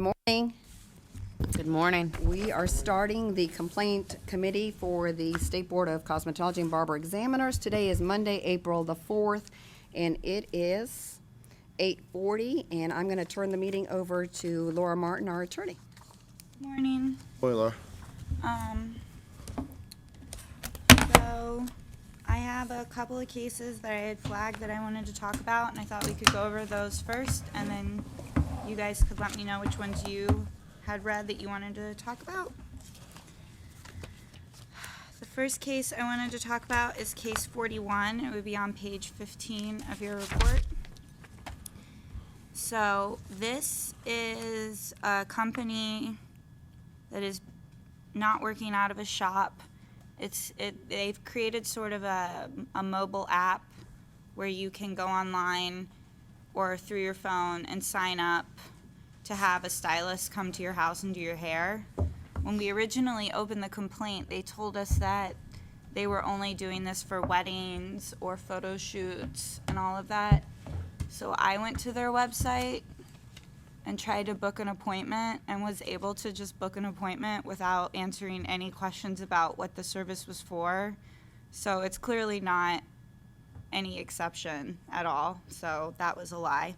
morning. Good morning. We are starting the complaint committee for the State Board of Cosmetology and Barber Examiners. Today is Monday, April the 4th, and it is 8:40, and I'm going to turn the meeting over to Laura Martin, our attorney. Morning. Morning, Laura. So I have a couple of cases that I had flagged that I wanted to talk about, and I thought we could go over those first, and then you guys could let me know which ones you had read that you wanted to talk about. The first case I wanted to talk about is case 41. It would be on page 15 of your report. So this is a company that is not working out of a shop. They've created sort of a mobile app where you can go online or through your phone and sign up to have a stylist come to your house and do your hair. When we originally opened the complaint, they told us that they were only doing this for weddings or photo shoots and all of that. So I went to their website and tried to book an appointment and was able to just book an appointment without answering any questions about what the service was for. So it's clearly not any exception at all. So that was a lie.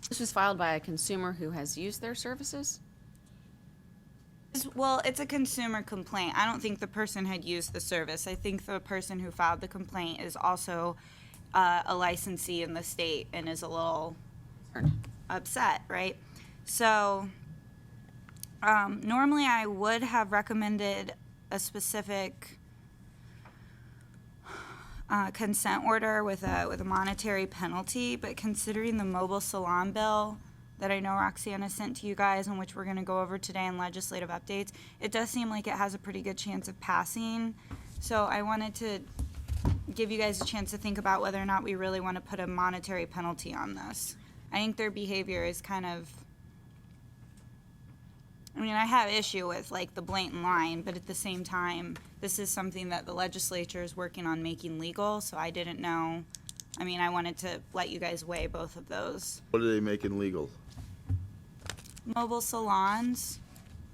This was filed by a consumer who has used their services? Well, it's a consumer complaint. I don't think the person had used the service. I think the person who filed the complaint is also a licensee in the state and is a little upset, right? So normally I would have recommended a specific consent order with a monetary penalty, but considering the mobile salon bill that I know Roxana sent to you guys and which we're going to go over today in legislative updates, it does seem like it has a pretty good chance of passing. So I wanted to give you guys a chance to think about whether or not we really want to put a monetary penalty on this. I think their behavior is kind of, I mean, I have issue with like the blatant lying, but at the same time, this is something that the legislature is working on making legal, so I didn't know. I mean, I wanted to let you guys weigh both of those. What are they making legal? Mobile salons,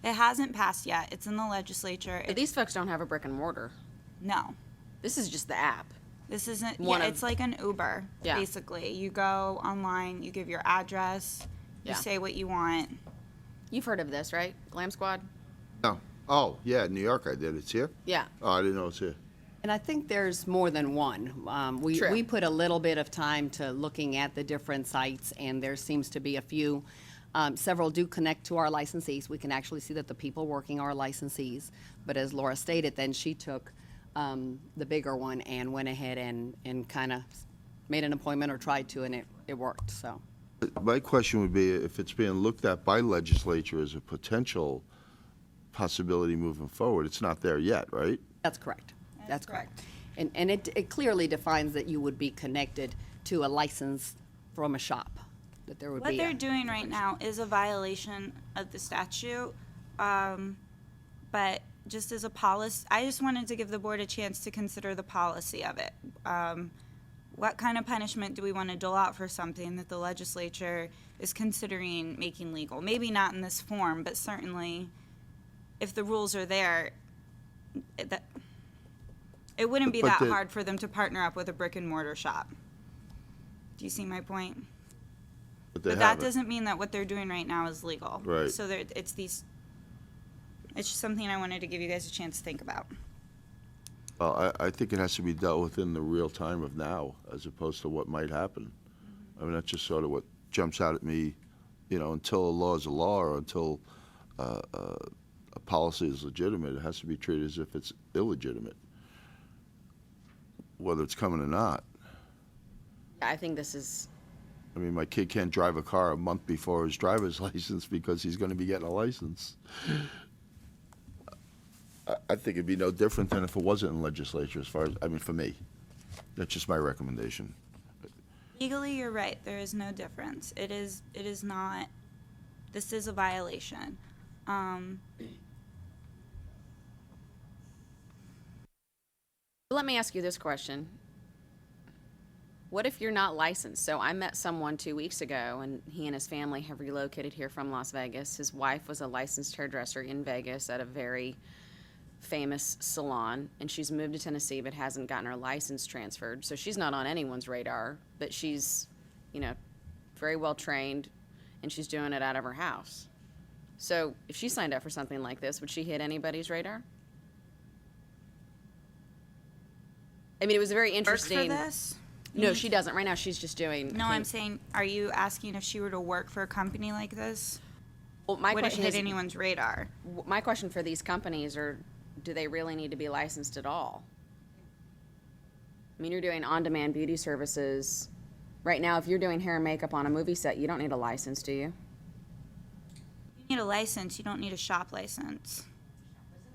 it hasn't passed yet. It's in the legislature. But these folks don't have a brick and mortar. No. This is just the app. This isn't, One yeah, of- it's like an Uber, Yeah. basically. You go online, you give your address, you Yeah. say what you want. You've heard of this, right? Glam Squad? No. Oh, yeah, New York I did. It's here? Yeah. Oh, I didn't know it's here. And I think there's more than one. True. We put a little bit of time to looking at the different sites, and there seems to be a few. Several do connect to our licensees. We can actually see that the people working are licensees. But as Laura stated, then she took the bigger one and went ahead and kind of made an appointment or tried to, and it worked. So My question would be if it's being looked at by legislature as a potential possibility moving forward. It's not there yet, right? that's correct. That's That's correct. And it clearly defines that you would be connected to a license from a shop, that there would What be they're doing right now is a violation of the statute, but just as a policy, I just wanted to give the board a chance to consider the policy of it. What kind of punishment do we want to dole out for something that the legislature is considering making legal? Maybe not in this form, but certainly if the rules are there, it wouldn't be But that the- hard for them to partner up with a brick and mortar shop. Do you see my point? But they But that haven't. doesn't mean that what they're doing right now is legal. Right. So it's just something I wanted to give you guys a chance to think about. Well, I think it has to be dealt with in the real time of now as opposed to what might happen. I mean, that's just sort of what jumps out at me, until a law is a law or until a policy is legitimate, it has to be treated as if it's illegitimate, whether it's coming or not. I think this is, I mean, my kid can't drive a car a month before his driver's license because he's going to be getting a license. I think it'd be no different than if it wasn't in legislature as far as, I mean, for me. That's just my recommendation. Legally, you're right. There is no difference. It is not, this is a violation. let me ask you this question. What if you're not licensed? So I met someone 2 weeks ago, and he and his family have relocated here from Las Vegas. His wife was a licensed hairdresser in Vegas at a very famous salon, and she's moved to Tennessee but hasn't gotten her license transferred. So she's not on anyone's radar, but she's, very well trained, and she's doing it out of her house. So if she signed up for something like this, would she hit anybody's radar? I mean, it was very Work interesting. for this? No, she doesn't. Right now, she's just doing. No, I'm saying, are you asking if she were to work for a company like this? Well, my Would it question hit is, anyone's radar? my question for these companies are, do they really need to be licensed at all? I mean, you're doing on-demand beauty services. Right now, if you're doing hair and makeup on a movie set, you don't need a license, do you? You need a license, you don't need a shop license. Is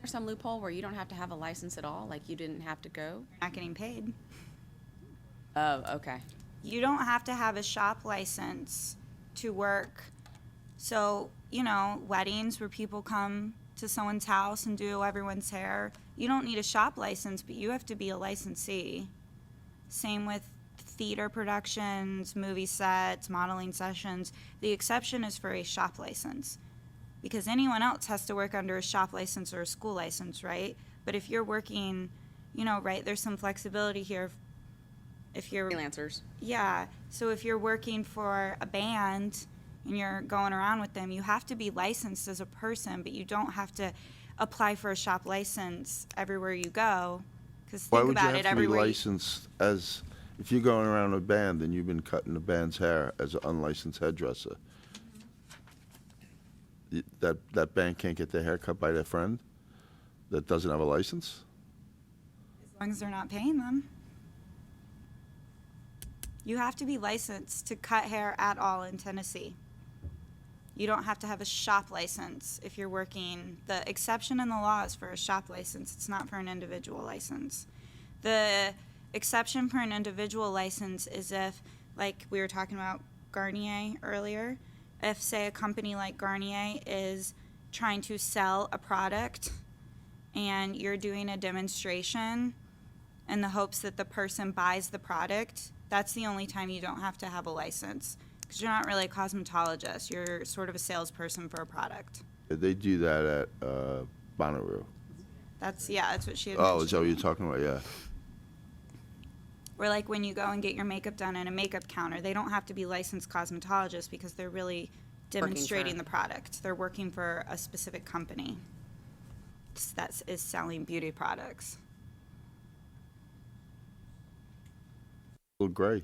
there some loophole where you don't have to have a license at all? Like you didn't have to go? You're not getting paid. Oh, okay. You don't have to have a shop license to work. So, weddings where people come to someone's house and do everyone's hair, you don't need a shop license, but you have to be a licensee. Same with theater productions, movie sets, modeling sessions. The exception is for a shop license, because anyone else has to work under a shop license or a school license, right? But if you're working, right, there's some flexibility here. If you're Freelancers. Yeah. So if you're working for a band and you're going around with them, you have to be licensed as a person, but you don't have to apply for a shop license everywhere you go. Because Why think would you about have it, to be everywhere. licensed as, if you're going around a band and you've been cutting the band's hair as an unlicensed hairdresser? That band can't get their hair cut by their friend that doesn't have a license? As long as they're not paying them. You have to be licensed to cut hair at all in Tennessee. You don't have to have a shop license if you're working. The exception in the law is for a shop license. It's not for an individual license. The exception for an individual license is if, like we were talking about Garnier earlier, if, say, a company like Garnier is trying to sell a product and you're doing a demonstration in the hopes that the person buys the product, that's the only time you don't have to have a license, because you're not really a cosmetologist. You're sort of a salesperson for a product. They do that at Bonnaroo. That's what she had Oh, mentioned. is that what you're talking about? Yeah. Or like when you go and get your makeup done in a makeup counter, they don't have to be licensed cosmetologists because they're really demonstrating the product. They're working for a specific company that is selling beauty products. A little gray.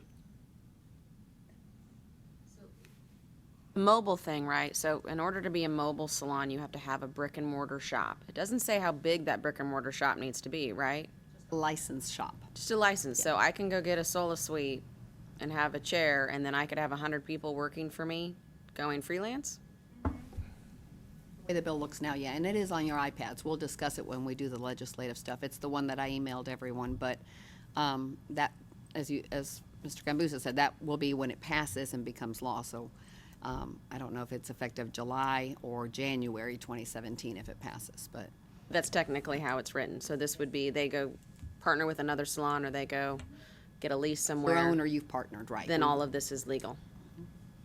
Mobile thing, right? So in order to be a mobile salon, you have to have a brick and mortar shop. It doesn't say how big that brick and mortar shop needs to be, right? Licensed shop. Just a license. So I can go get a Sola Suite and have a chair, and then I could have 100 people working for me going freelance? The way the bill looks now, yeah, and it is on your iPads. We'll discuss it when we do the legislative stuff. It's the one that I emailed everyone, but that, as Mr. Gambusa said, that will be when it passes and becomes law. So I don't know if it's effective July or January 2017 if it passes, but. That's technically how it's written. So this would be, they go partner with another salon, or they go get a lease somewhere. Your own or you've partnered, right. Then all of this is legal.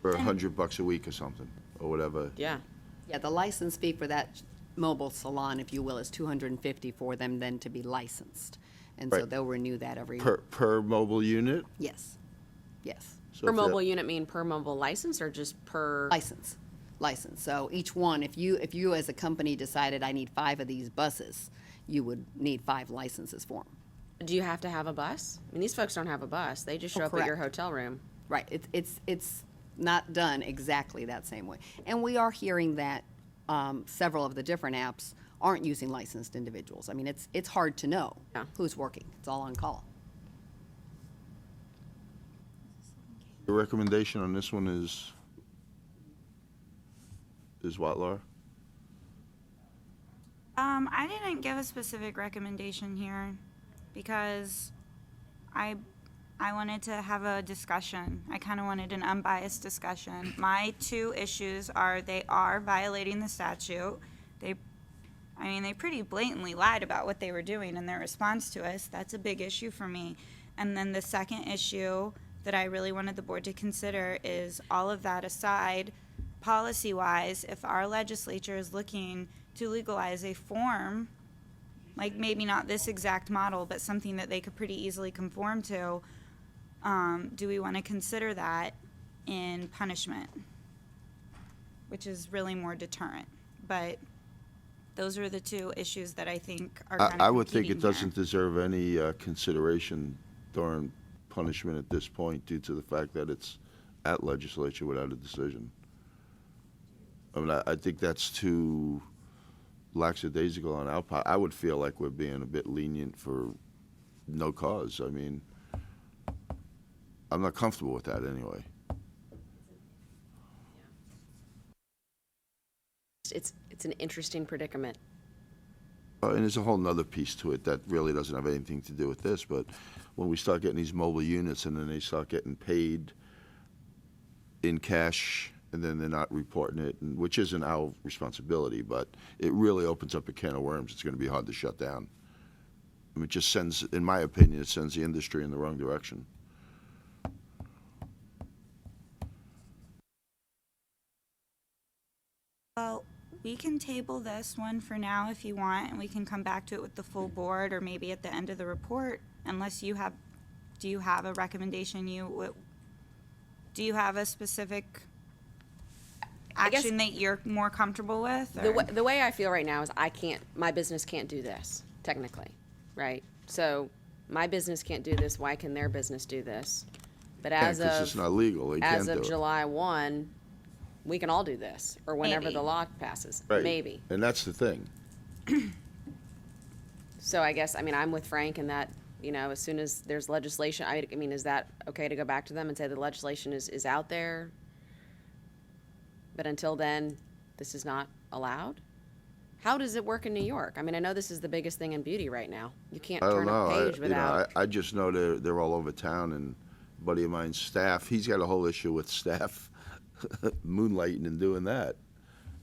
For $100 a week or something, or whatever. Yeah. Yeah, the license fee for that mobile salon, if you will, is $250 for them then to be licensed. And so Right. they'll renew that every. Per mobile unit? Yes, yes. So Per if that- mobile unit mean per mobile license, or just per? License. So each one, if you as a company decided I need 5 of these buses, you would need 5 licenses for them. Do you have to have a bus? I mean, these folks don't have a bus. They just show Oh, up at your correct. hotel room. Right, it's not done exactly that same way. And we are hearing that several of the different apps aren't using licensed individuals. I mean, it's hard to know Yeah. who's working. It's all on call. Your recommendation on this one is what, Laura? I didn't give a specific recommendation here because I wanted to have a discussion. I kind of wanted an unbiased discussion. My 2 issues are they are violating the statute. They pretty blatantly lied about what they were doing in their response to us. That's a big issue for me. And then the second issue that I really wanted the board to consider is, all of that aside, policy-wise, if our legislature is looking to legalize a form, like maybe not this exact model, but something that they could pretty easily conform to, do we want to consider that in punishment? Which is really more deterrent. But those are the two issues that I think are kind of I would think it competing here. doesn't deserve any consideration during punishment at this point due to the fact that it's at legislature without a decision. I mean, I think that's too lackadaisical on our part. I would feel like we're being a bit lenient for no cause. I mean, I'm not comfortable with that anyway. It's an interesting predicament. And there's a whole nother piece to it that really doesn't have anything to do with this, but when we start getting these mobile units and then they start getting paid in cash and then they're not reporting it, and, which isn't our responsibility, but it really opens up a can of worms. It's going to be hard to shut down. I mean, it just sends, in my opinion, it sends the industry in the wrong direction. Well, we can table this one for now if you want, and we can come back to it with the full board, or maybe at the end of the report, unless you have, do you have a recommendation do you have a specific guess- action that you're more comfortable with? The way I feel right now is my business can't do this, technically, right? So my business can't do this, why can their business do this? But as Because it's of, not legal, they can't as do of it. July 1, we can all do this, or whenever Maybe. the law passes, Right. maybe. And that's the thing. So I guess, I mean, I'm with Frank in that, you know, as soon as there's legislation, I mean, is that okay to go back to them and say the legislation is out there? But until then, this is not allowed? How does it work in New York? I mean, I know this is the biggest thing in beauty right now. You can't I don't turn a know. page without. I just know they're all over town, and a buddy of mine's staff, he's got a whole issue with staff moonlighting and doing that,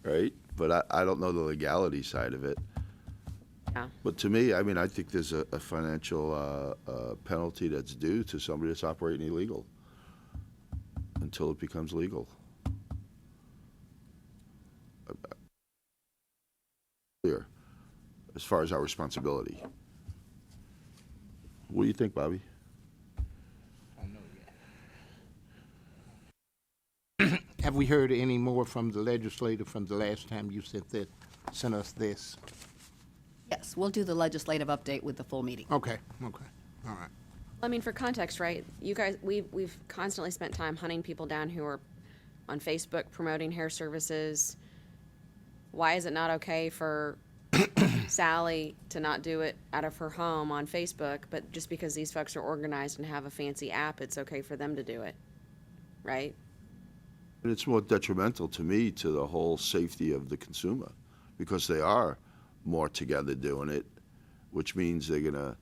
right? But I don't know the legality side of it. Yeah. But to me, I mean, I think there's a financial penalty that's due to somebody that's operating illegal until it becomes legal. Clear, as far as our responsibility. What do you think, Bobby? Have we heard any more from the legislator from the last time you sent us this? Yes, we'll do the legislative update with the full meeting. Okay, all right. I mean, for context, right? You guys, we've constantly spent time hunting people down who are on Facebook promoting hair services. Why is it not okay for Sally to not do it out of her home on Facebook, but just because these folks are organized and have a fancy app, it's okay for them to do it, right? And it's more detrimental to me to the whole safety of the consumer because they are more together doing it, which means they're gonna.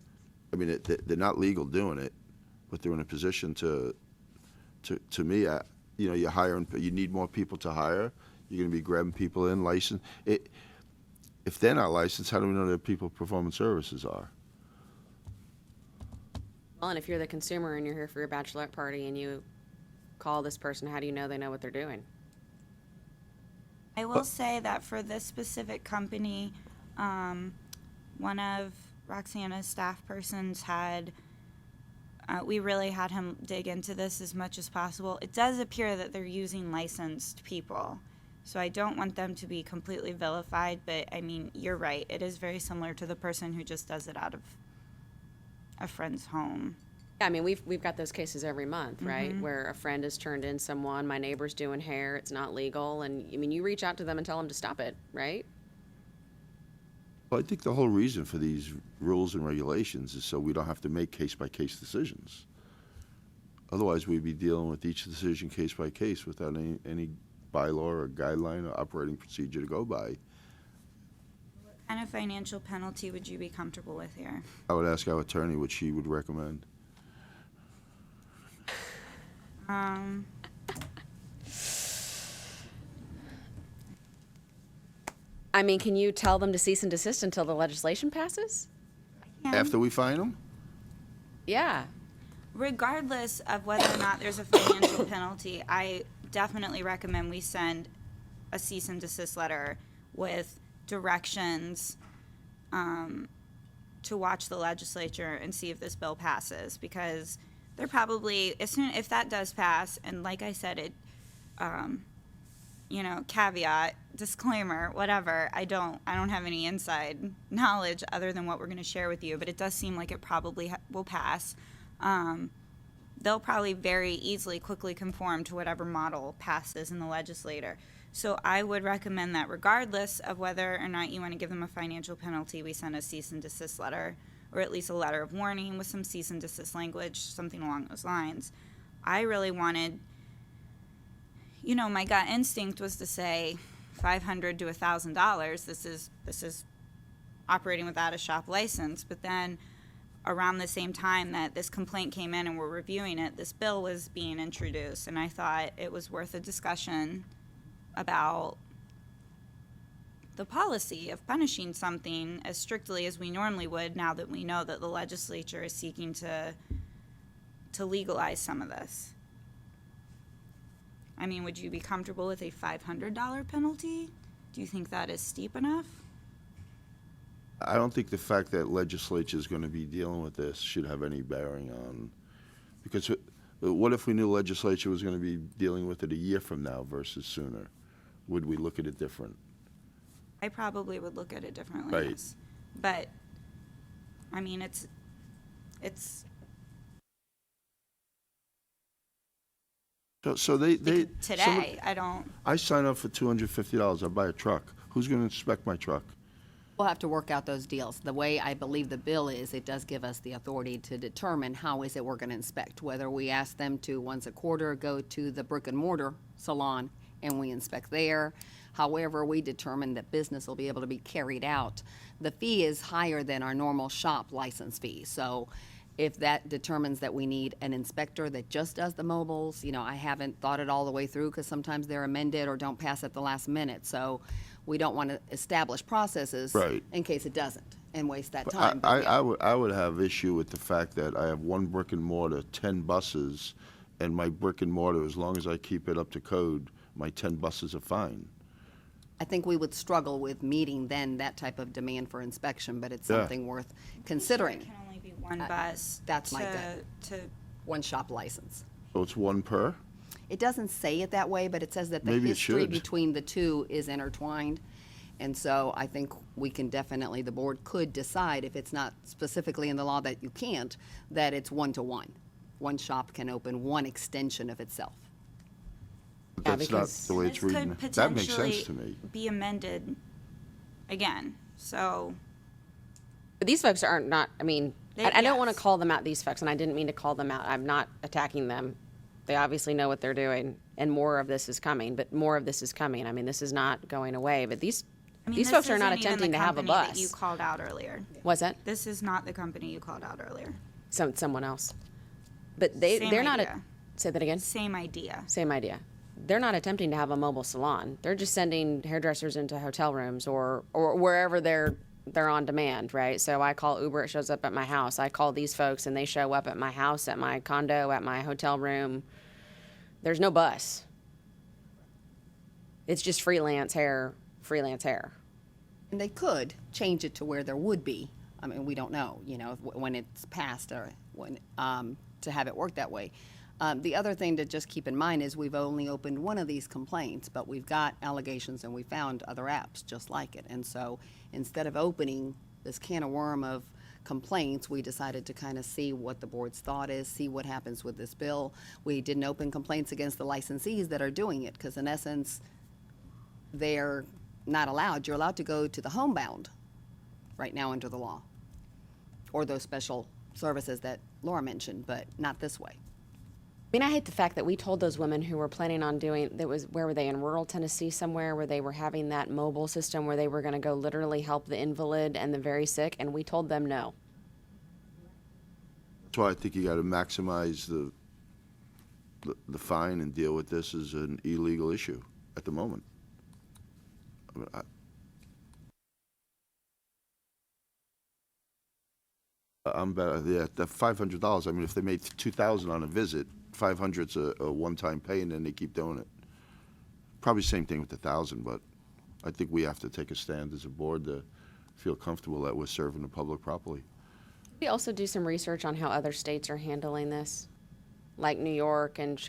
I mean, they're not legal doing it, but they're in a position to me, you know, you're hiring. You need more people to hire. You're gonna be grabbing people in licensed. If they're not licensed, how do we know that people performing services are? Well, and if you're the consumer and you're here for your bachelorette party and you call this person, how do you know they know what they're doing? I will say that for this specific company, one of Roxana's staff persons had, we really had him dig into this as much as possible. It does appear that they're using licensed people. So I don't want them to be completely vilified, but I mean, you're right. It is very similar to the person who just does it out of a friend's home. Yeah, I mean, we've got those cases every month, right? Where a friend has turned in someone, my neighbor's doing hair, it's not legal, and I mean, you reach out to them and tell them to stop it, right? Well, I think the whole reason for these rules and regulations is so we don't have to make case-by-case decisions. Otherwise, we'd be dealing with each decision case by case without any bylaw or guideline or operating procedure to go by. What kind of financial penalty would you be comfortable with here? I would ask our attorney what she would recommend. I mean, can you tell them to cease and desist until the legislation passes? Yeah. After we fine them? Yeah. regardless of whether or not there's a financial penalty, I definitely recommend we send a cease and desist letter with directions to watch the legislature and see if this bill passes, because they're probably, as soon, if that does pass, and like I said, it, caveat, disclaimer, whatever, I don't have any inside knowledge other than what we're going to share with you, but it does seem like it probably will pass. They'll probably very easily, quickly conform to whatever model passes in the legislature. So I would recommend that regardless of whether or not you want to give them a financial penalty, we send a cease and desist letter, or at least a letter of warning with some cease and desist language, something along those lines. I really wanted, my gut instinct was to say $500 to $1,000. This is operating without a shop license. But then around the same time that this complaint came in and we're reviewing it, this bill was being introduced, and I thought it was worth a discussion about the policy of punishing something as strictly as we normally would, now that we know that the legislature is seeking to legalize some of this. I mean, would you be comfortable with a $500 penalty? Do you think that is steep enough? I don't think the fact that legislature is going to be dealing with this should have any bearing on, because what if we knew legislature was going to be dealing with it a year from now versus sooner? Would we look at it different? I probably would look at it differently. Right. Yes. But, I mean, it's So they today, I don't. I sign up for $250. I buy a truck. Who's going to inspect my truck? We'll have to work out those deals. The way I believe the bill is, it does give us the authority to determine how is it we're going to inspect, whether we ask them to once a quarter go to the brick and mortar salon and we inspect there. However, we determine that business will be able to be carried out. The fee is higher than our normal shop license fee. So if that determines that we need an inspector that just does the mobiles, I haven't thought it all the way through, because sometimes they're amended or don't pass at the last minute. So we don't want to establish processes Right. in case it doesn't and waste that time. I would have issue with the fact that I have one brick and mortar, 10 buses, and my brick and mortar, as long as I keep it up to code, my 10 buses are fine. I think we would struggle with meeting then that type of demand for inspection, but it's Yeah. something worth considering. It can only be one bus. that's my to- gut. To One shop license. So it's one per? It doesn't say it that way, but it says that the Maybe it history should. between the two is intertwined. And so I think we can definitely, the board could decide, if it's not specifically in the law that you can't, that it's 1-to-1. One shop can open one extension of itself. But Yeah, that's not because the way it's this reading. could That makes sense to potentially me. be amended again. So But these folks are not, I mean, They- I don't want to yes. call them out, these folks, and I didn't mean to call them out. I'm not attacking them. They obviously know what they're doing, and more of this is coming, but more of this is coming. I mean, this is not going away, but these this folks are not isn't even attempting the to have a company that bus. you called out earlier. Was it? This is not the company you called out earlier. Someone else. But Same they're not, idea. say that again? Same idea. Same idea. They're not attempting to have a mobile salon. They're just sending hairdressers into hotel rooms or wherever they're on demand, right? So I call Uber, it shows up at my house. I call these folks and they show up at my house, at my condo, at my hotel room. There's no bus. It's just freelance hair. And they could change it to where there would be. I mean, we don't know, when it's passed or when, to have it work that way. The other thing to just keep in mind is we've only opened one of these complaints, but we've got allegations and we found other apps just like it. And so instead of opening this can of worm of complaints, we decided to kind of see what the board's thought is, see what happens with this bill. We didn't open complaints against the licensees that are doing it, because in essence, they're not allowed. You're allowed to go to the homebound right now under the law, or those special services that Laura mentioned, but not this way. I mean, I hate the fact that we told those women who were planning on doing, where were they, in rural Tennessee somewhere, where they were having that mobile system where they were going to go literally help the invalid and the very sick, and we told them no. That's why I think you got to maximize the fine and deal with this as an illegal issue at the moment. I mean, I'm better, yeah, the $500, I mean, if they made 2,000 on a visit, 500's a one-time pay, and then they keep doing it. Probably same thing with the 1,000, but I think we have to take a stand as a board to feel comfortable that we're serving the public properly. We also do some research on how other states are handling this, like New York and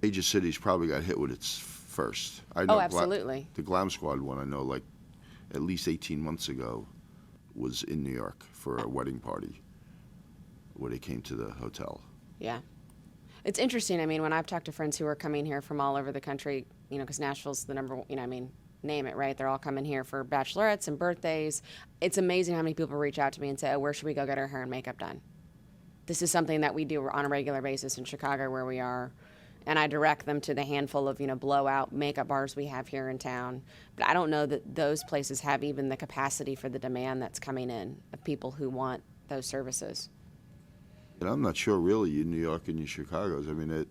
Major cities probably got hit with it first. I Oh, know absolutely. the Glam Squad one, I know, like, at least 18 months ago, was in New York for a wedding party where they came to the hotel. Yeah. It's interesting. I mean, when I've talked to friends who are coming here from all over the country, you know, because Nashville's the number one, you know, I mean, name it, right? They're all coming here for bachelorettes and birthdays. It's amazing how many people reach out to me and say, oh, where should we go get our hair and makeup done? This is something that we do on a regular basis in Chicago where we are. And I direct them to the handful of, you know, blowout makeup bars we have here in town. But I don't know that those places have even the capacity for the demand that's coming in of people who want those services. And I'm not sure really in New York and in Chicago's. I mean,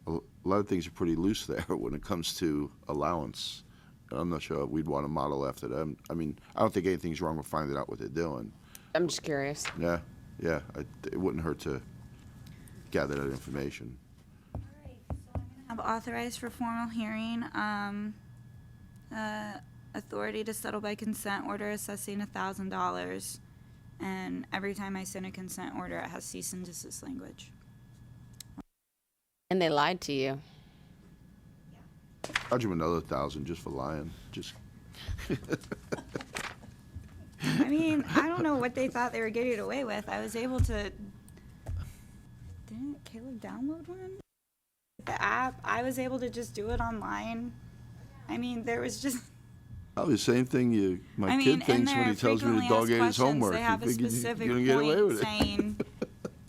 a lot of things are pretty loose there when it comes to allowance. And I'm not sure we'd want to model after them. I mean, I don't think anything's wrong with finding out what they're doing. I'm just curious. Yeah, it wouldn't hurt to gather that information. Have authorized for formal hearing, authority to settle by consent order assessing $1,000. And every time I send a consent order, it has cease and desist language. And they lied to you. Charge them another 1,000 just for lying. Just I mean, I don't know what they thought they were getting away with. I was able to. Didn't Caleb download one? The app, I was able to just do it online. I mean, there was just. oh, the same thing my kid thinks when he tells me the dog ate his homework. They have a You think specific you're gonna get away point with it. saying,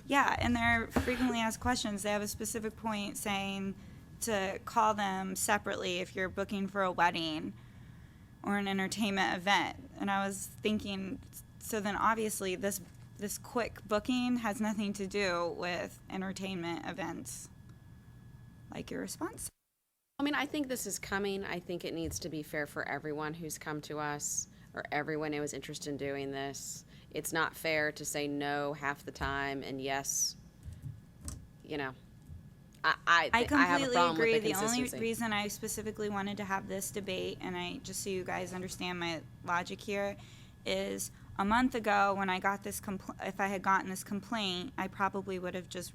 yeah, and they're frequently asked questions. They have a specific point saying to call them separately if you're booking for a wedding or an entertainment event. And I was thinking, so then obviously this quick booking has nothing to do with entertainment events. Like your response. I mean, I think this is coming. I think it needs to be fair for everyone who's come to us or everyone who is interested in doing this. It's not fair to say no half the time and yes, you know. I have a completely problem agree. with the The only consistency. reason I specifically wanted to have this debate, and just so you guys understand my logic here, is a month ago when I got this if I had gotten this complaint, I probably would have just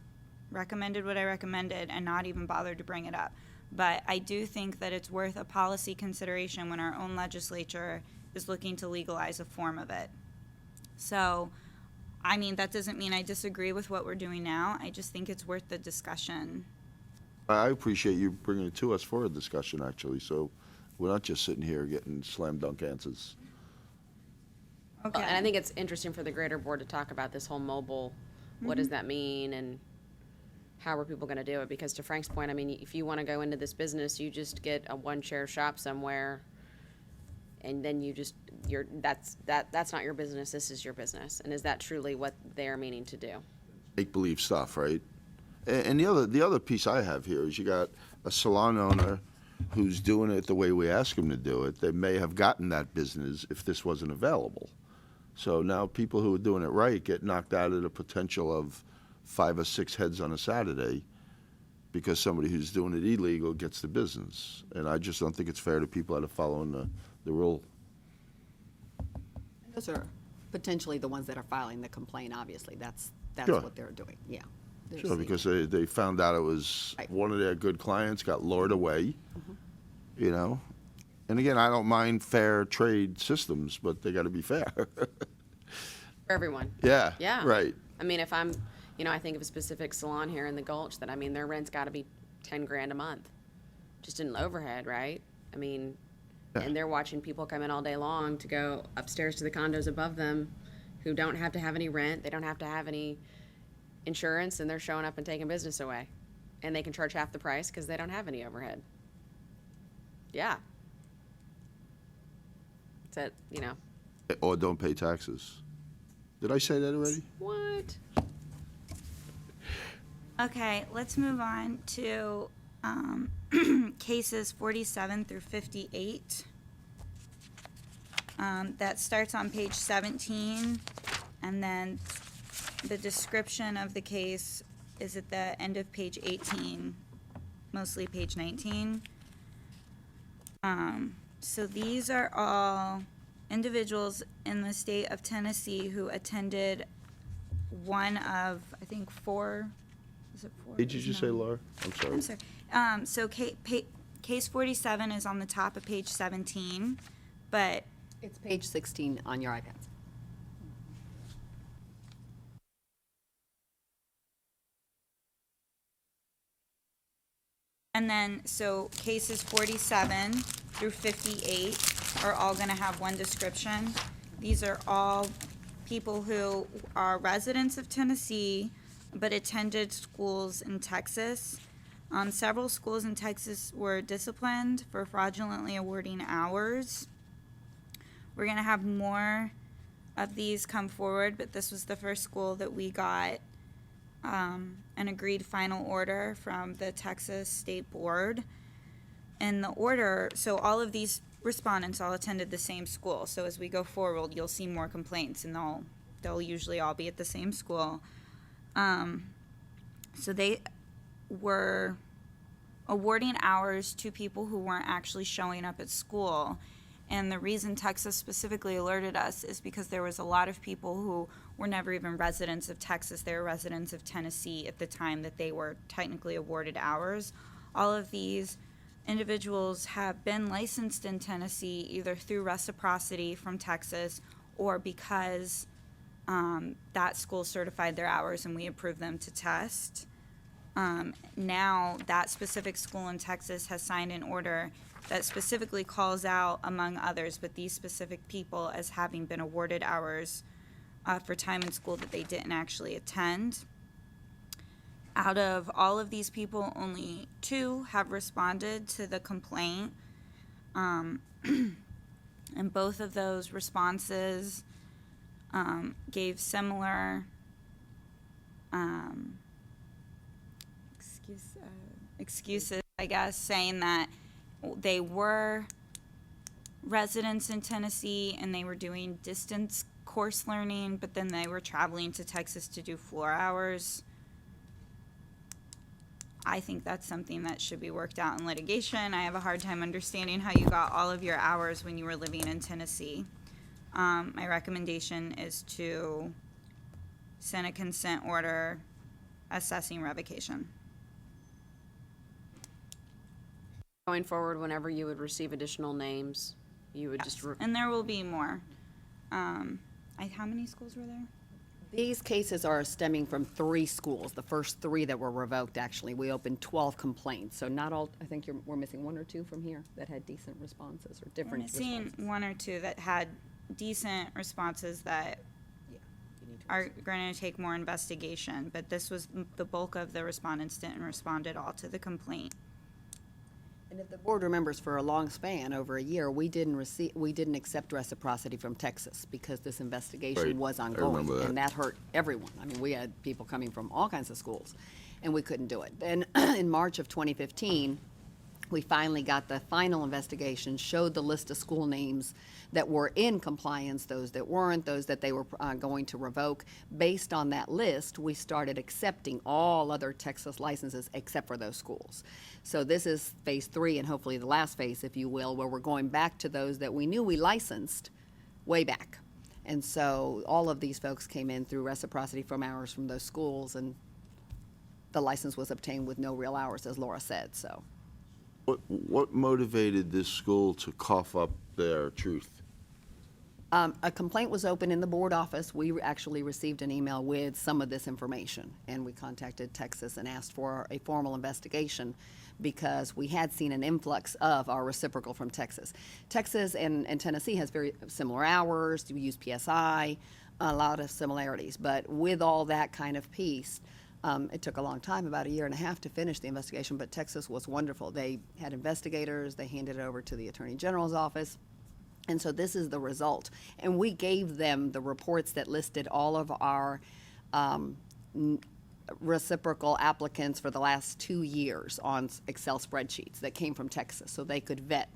recommended what I recommended and not even bothered to bring it up. But I do think that it's worth a policy consideration when our own legislature is looking to legalize a form of it. So, I mean, that doesn't mean I disagree with what we're doing now. I just think it's worth the discussion. I appreciate you bringing it to us for a discussion, actually, so we're not just sitting here getting slam dunk answers. Okay. And I think it's interesting for the greater board to talk about this whole mobile, what does that mean, and how are people going to do it? Because to Frank's point, I mean, if you want to go into this business, you just get a one-chair shop somewhere, and then that's not your business. This is your business. And is that truly what they're meaning to do? Make-believe stuff, right? And the other piece I have here is you got a salon owner who's doing it the way we ask him to do it. They may have gotten that business if this wasn't available. So now people who are doing it right get knocked out of the potential of 5 or 6 heads on a Saturday because somebody who's doing it illegal gets the business. And I just don't think it's fair to people that are following the rule. Those are potentially the ones that are filing the complaint, obviously. That's Sure. what they're doing, yeah. They're Sure, seeking- because they found out it was Right. one of their good clients got lured away, you know? And again, I don't mind fair trade systems, but they got to be fair. For everyone. Yeah. Yeah. Right. I mean, if I'm, you know, I think of a specific salon here in the Gulch that, I mean, their rent's got to be $10,000 a month, just in overhead, right? I mean, Yeah. and they're watching people come in all day long to go upstairs to the condos above them who don't have to have any rent, they don't have to have any insurance, and they're showing up and taking business away. And they can charge half the price because they don't have any overhead. Yeah. That, you know. Or don't pay taxes. Did I say that already? What? Okay, let's move on to cases 47 through 58. That starts on page 17 And then the description of the case is at the end of page 18, mostly page 19. So these are all individuals in the state of Tennessee who attended one of, I think, four, is it four? Did you just say, No. Laura? I'm sorry. I'm sorry. So case 47 is on the top of page 17, but It's page 16 on your iPads. and then, so cases 47 through 58 are all gonna have one description. These are all people who are residents of Tennessee, but attended schools in Texas. Several schools in Texas were disciplined for fraudulently awarding hours. We're gonna have more of these come forward, but this was the first school that we got an agreed final order from the Texas State Board. And the order, so all of these respondents all attended the same school. So as we go forward, you'll see more complaints, and they'll usually all be at the same school. So they were awarding hours to people who weren't actually showing up at school. And the reason Texas specifically alerted us is because there was a lot of people who were never even residents of Texas. They were residents of Tennessee at the time that they were technically awarded hours. All of these individuals have been licensed in Tennessee either through Reciprocity from Texas or because that school certified their hours and we approved them to test. Now that specific school in Texas has signed an order that specifically calls out, among others, but these specific people as having been awarded hours for time in school that they didn't actually attend. Out of all of these people, only 2 have responded to the complaint. And both of those responses gave similar excuses, I guess, saying that they were residents in Tennessee and they were doing distance course learning, but then they were traveling to Texas to do floor hours. I think that's something that should be worked out in litigation. I have a hard time understanding how you got all of your hours when you were living in Tennessee. My recommendation is to send a consent order assessing revocation. Going forward, whenever you would receive additional names, you would just, And there will be more. How many schools were there? These cases are stemming from 3 schools, the first 3 that were revoked, actually. We opened 12 complaints, so not all, I think we're missing 1 or 2 from here that had decent responses or We're different missing responses. 1 or 2 that had decent responses that Yeah, you need to are going to take more investigation, but this was the bulk of the respondents didn't respond at all to the complaint. And if the board remembers, for a long span, over a year, we didn't accept reciprocity from Texas because this investigation Right. was I ongoing. remember that. And that hurt everyone. I mean, we had people coming from all kinds of schools, and we couldn't do it. Then in March of 2015, we finally got the final investigation, showed the list of school names that were in compliance, those that weren't, those that they were going to revoke. Based on that list, we started accepting all other Texas licenses except for those schools. So this is phase 3, and hopefully the last phase, if you will, where we're going back to those that we knew we licensed way back. And so all of these folks came in through reciprocity from hours from those schools, and the license was obtained with no real hours, as Laura said, so. What motivated this school to cough up their truth? A complaint was opened in the board office. We actually received an email with some of this information, and we contacted Texas and asked for a formal investigation because we had seen an influx of our reciprocal from Texas. Texas and Tennessee has very similar hours. We use PSI, a lot of similarities. But with all that kind of piece, it took a long time, about 1.5 years to finish the investigation, but Texas was wonderful. They had investigators. They handed it over to the Attorney General's office. And so this is the result. And we gave them the reports that listed all of our reciprocal applicants for the last 2 years on Excel spreadsheets that came from Texas, so they could vet.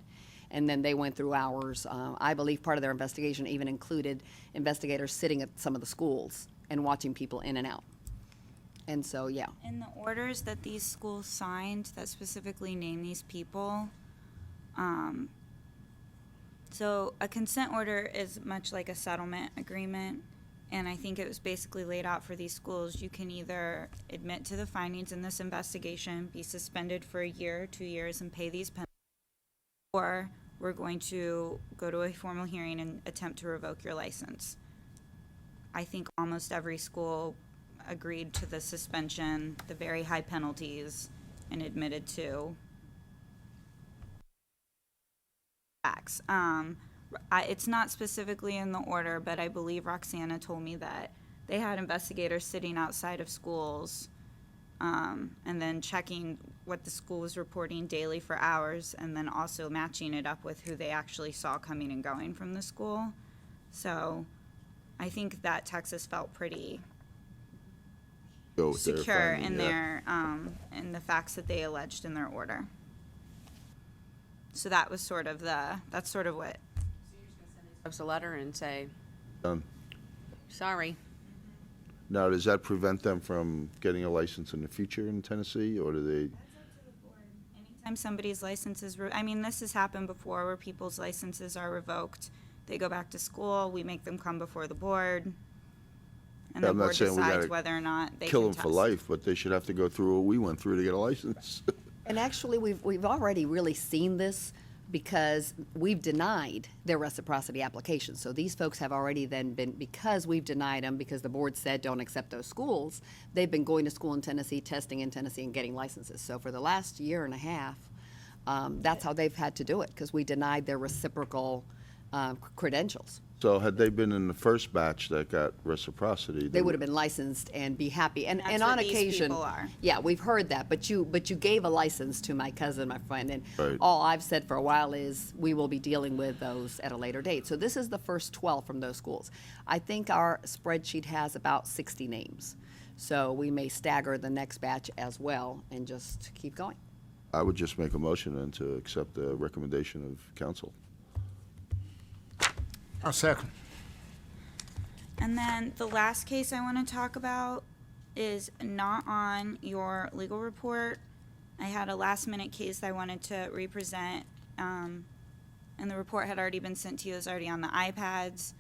and then they went through ours. I believe part of their investigation even included investigators sitting at some of the schools and watching people in and out. And so, yeah. In the orders that these schools signed that specifically name these people, so a consent order is much like a settlement agreement, and I think it was basically laid out for these schools. You can either admit to the findings in this investigation, be suspended for a year, 2 years, and pay these penalties, or we're going to go to a formal hearing and attempt to revoke your license. I think almost every school agreed to the suspension, the very high penalties, and admitted to facts. It's not specifically in the order, but I believe Roxana told me that they had investigators sitting outside of schools, and then checking what the school was reporting daily for hours, and then also matching it up with who they actually saw coming and going from the school. So I think that Texas felt pretty Go with their secure finding, in yeah. their in the facts that they alleged in their order. So that was sort of that's sort of what. Post a letter and say, Done. sorry. Now, does that prevent them from getting a license in the future in Tennessee, or do they? Anytime somebody's license is, I mean, this has happened before where people's licenses are revoked. They go back to school, we make them come before the board, and the I'm not board saying we decides gotta whether or not they Kill can them for test. life, but they should have to go through what we went through to get a license. And actually, we've already really seen this because we've denied their reciprocity applications. So these folks have already then been, because we've denied them, because the board said don't accept those schools, they've been going to school in Tennessee, testing in Tennessee, and getting licenses. So for the last year and a half, that's how they've had to do it, because we denied their reciprocal credentials. So had they been in the first batch that got reciprocity, They would have been licensed and be happy. And That's on what these occasion, people are. yeah, we've heard that. But you gave a license to my cousin, my friend, and Right. all I've said for a while is we will be dealing with those at a later date. So this is the first 12 from those schools. I think our spreadsheet has about 60 names. So we may stagger the next batch as well and just keep going. I would just make a motion then to accept the recommendation of council. I'll second. And then the last case I want to talk about is not on your legal report. I had a last minute case I wanted to represent, and the report had already been sent to you. It was already on the iPads.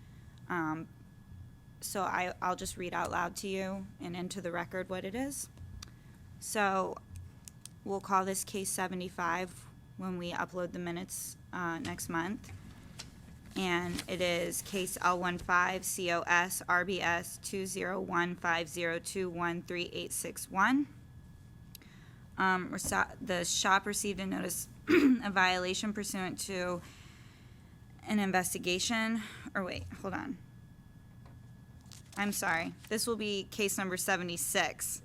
So I'll just read out loud to you and into the record what it is. So we'll call this case 75 when we upload the minutes next month. And it is case L15COS RBS 20150213861. The shop received a notice of violation pursuant to an investigation, or wait, hold on. I'm sorry. This will be case number 76,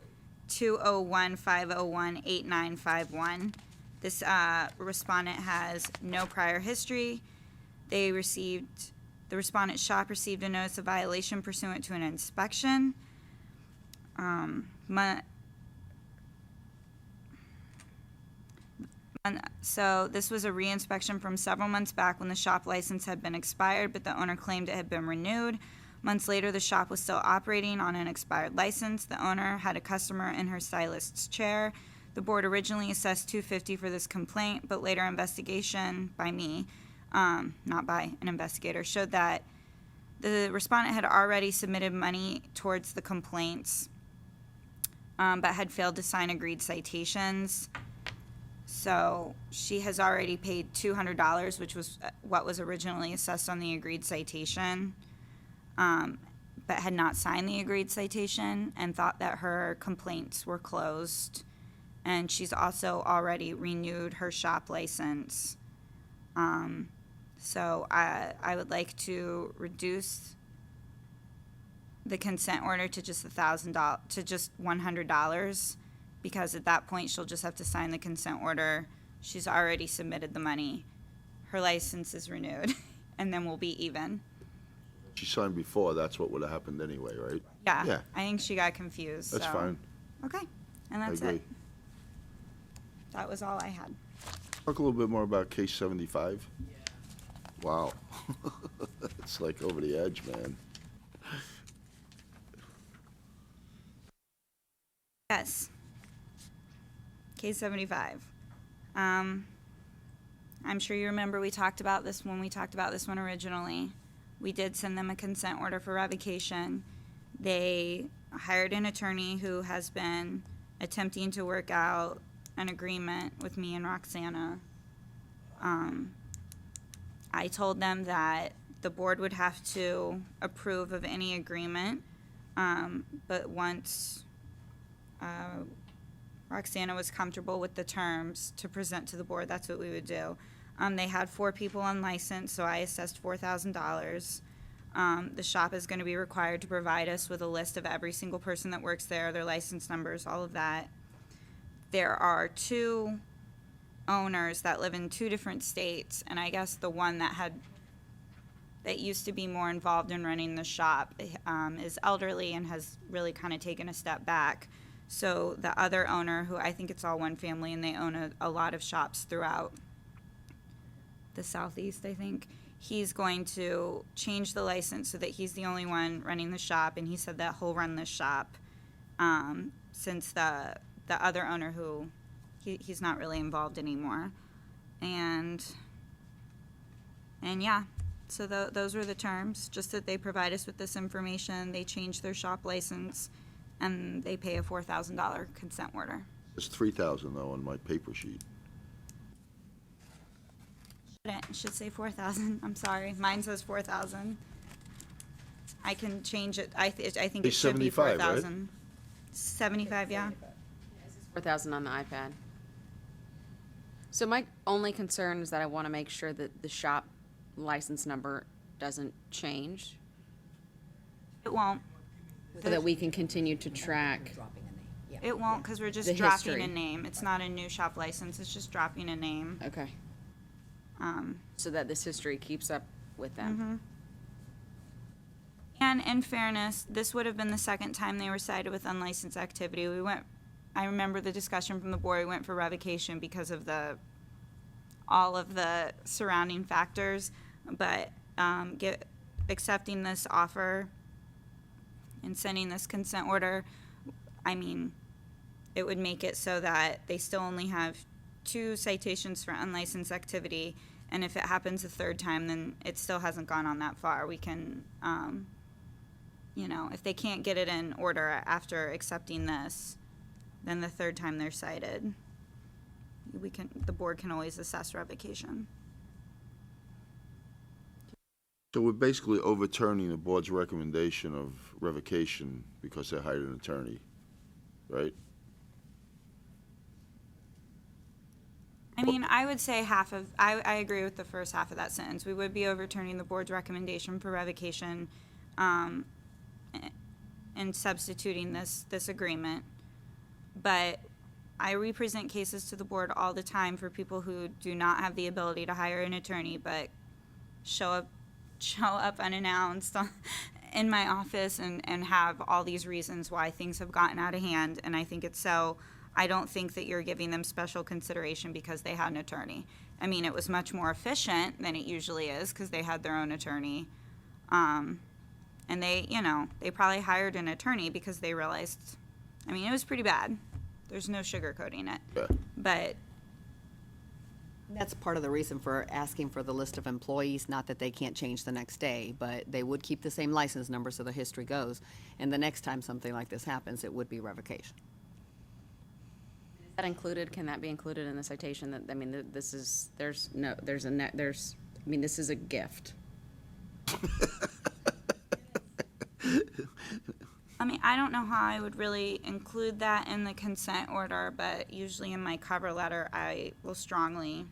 201-501-8951. This respondent has no prior history. The respondent's shop received a notice of violation pursuant to an inspection. So this was a re-inspection from several months back when the shop license had been expired, but the owner claimed it had been renewed. Months later, the shop was still operating on an expired license. The owner had a customer in her stylist's chair. The board originally assessed $250 for this complaint, but later investigation by me, not by an investigator, showed that the respondent had already submitted money towards the complaints, but had failed to sign agreed citations. So she has already paid $200, which was what was originally assessed on the agreed citation, but had not signed the agreed citation and thought that her complaints were closed. And she's also already renewed her shop license. So I would like to reduce the consent order to just $1,000, to just $100, because at that point she'll just have to sign the consent order. She's already submitted the money. Her license is renewed, and then we'll be even. She signed before, that's what would have happened anyway, right? Yeah, Yeah. I think she got confused. That's so. fine. Okay, and I that's agree. it. That was all I had. Talk a little bit more about case 75. Yeah, Wow. It's like over the edge, man. Yes. Case 75. I'm sure you remember we talked about this when we talked about this one originally. We did send them a consent order for revocation. They hired an attorney who has been attempting to work out an agreement with me and Roxana. I told them that the board would have to approve of any agreement, but once Roxana was comfortable with the terms to present to the board, that's what we would do. They had 4 people on license, so I assessed $4,000. The shop is going to be required to provide us with a list of every single person that works there, their license numbers, all of that. There are 2 owners that live in 2 different states, and I guess the one that used to be more involved in running the shop is elderly and has really kind of taken a step back. So the other owner, who I think it's all one family, and they own a lot of shops throughout the Southeast, I think, he's going to change the license so that he's the only one running the shop, and he said that he'll run the shop since the other owner, who he's not really involved anymore. And yeah, so those were the terms, just that they provide us with this information, they change their shop license, and they pay a $4,000 consent order. It's 3,000 though on my paper sheet. It should say 4,000. I'm sorry. Mine says 4,000. I can change it. I think it It's should be 75, right? 4,000. 75, yeah. 4,000 on the iPad. So my only concern is that I want to make sure that the shop license number doesn't change, It won't. so that we can continue to track. It won't, because we're just The dropping history. a name. It's not a new shop license. It's just dropping a name. Okay. So that this history keeps up with them. And in fairness, this would have been the second time they were cited with unlicensed activity. I remember the discussion from the board, we went for revocation because of all of the surrounding factors, but accepting this offer and sending this consent order, I mean, it would make it so that they still only have 2 citations for unlicensed activity, and if it happens a third time, then it still hasn't gone on that far. We can, if they can't get it in order after accepting this, then the third time they're cited, the board can always assess revocation. So we're basically overturning the board's recommendation of revocation because they hired an attorney, right? I mean, I would say I agree with the first half of that sentence. We would be overturning the board's recommendation for revocation, and substituting this agreement. But I represent cases to the board all the time for people who do not have the ability to hire an attorney, but show up unannounced in my office and have all these reasons why things have gotten out of hand. And I think I don't think that you're giving them special consideration because they had an attorney. I mean, it was much more efficient than it usually is because they had their own attorney. And they probably hired an attorney because they realized, I mean, it was pretty bad. There's no sugarcoating it. Yeah. But That's part of the reason for asking for the list of employees, not that they can't change the next day, but they would keep the same license number so the history goes. And the next time something like this happens, it would be revocation. Is that included? Can that be included in the citation? That, I mean, this is, this is a gift. I mean, I don't know how I would really include that in the consent order, but usually in my cover letter, I will strongly,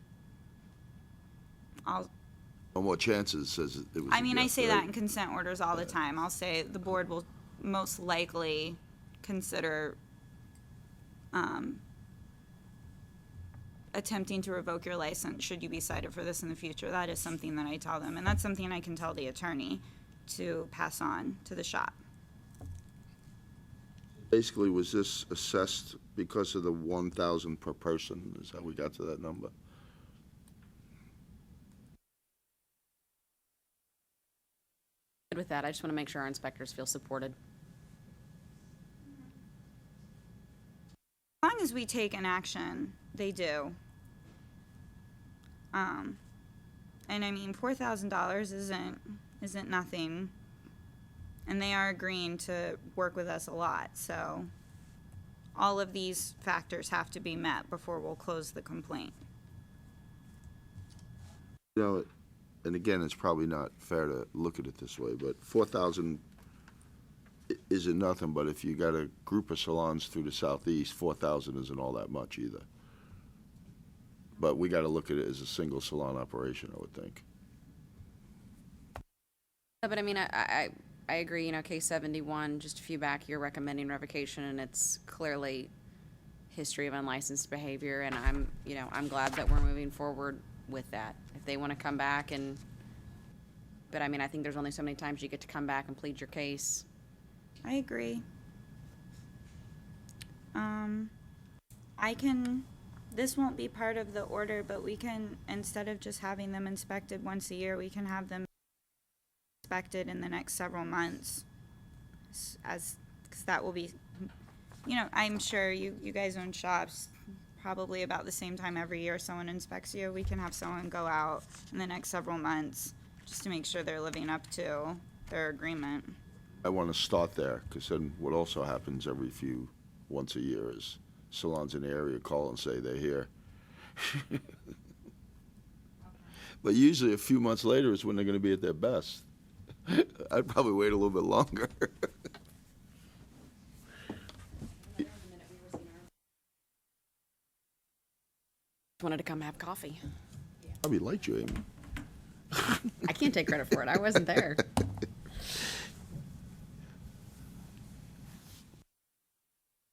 On what chances says it was? I mean, I gift, say right? that in consent orders all the time. I'll say the board will most likely consider attempting to revoke your license should you be cited for this in the future. That is something that I tell them, and that's something I can tell the attorney to pass on to the shop. Basically, was this assessed because of the 1,000 per person? Is how we got to that number? with that. I just want to make sure our inspectors feel supported. As long as we take an action, they do. And I mean, $4,000 isn't nothing, and they are agreeing to work with us a lot. So, all of these factors have to be met before we'll close the complaint. You know, and again, it's probably not fair to look at it this way, but 4,000 isn't nothing, but if you got a group of salons through the southeast, 4,000 isn't all that much either. But we got to look at it as a single salon operation, I would think. But I mean, I agree, you know, case 71, just a few back, you're recommending revocation, and it's clearly history of unlicensed behavior, and I'm glad that we're moving forward with that. If they want to come back but I mean, I think there's only so many times you get to come back and plead your case. I agree. This won't be part of the order, but we can, instead of just having them inspected once a year, we can have them inspected in the next several months. Because that will be, you know, I'm sure you guys own shops, probably about the same time every year someone inspects you. We can have someone go out in the next several months just to make sure they're living up to their agreement. I want to start there, because then what also happens once a year is salons in the area call and say they're here. But usually a few months later is when they're going to be at their best. I'd probably wait a little bit longer. Wanted to come have coffee. Probably liked you, Amy. I can't take credit for it. I wasn't there.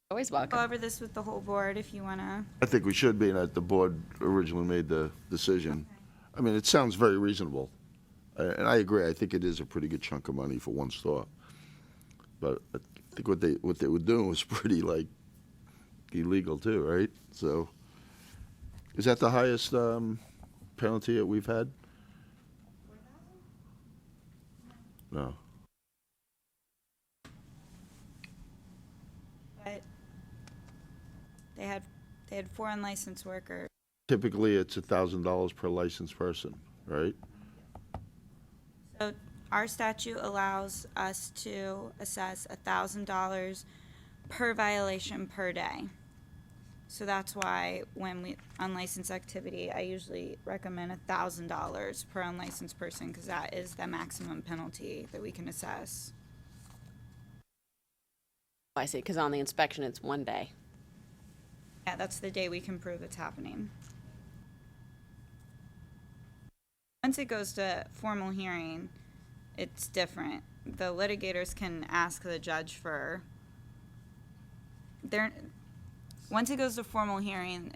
Always Go welcome. over this with the whole board if you want to. I think we should be, that the board originally made the decision. I mean, it sounds very reasonable. And I agree, I think it is a pretty good chunk of money for one store. But I think what they were doing was pretty, illegal too, right? So, is that the highest penalty that we've had? No. But they had 4 unlicensed workers. Typically, it's $1,000 per licensed person, right? So our statute allows us to assess $1,000 per violation per day. So that's why when unlicensed activity, I usually recommend $1,000 per unlicensed person, because that is the maximum penalty that we can assess. I see, because on the inspection, it's 1 day. Yeah, that's the day we can prove it's happening. Once it goes to formal hearing, it's different. The litigators can ask the judge for once it goes to formal hearing,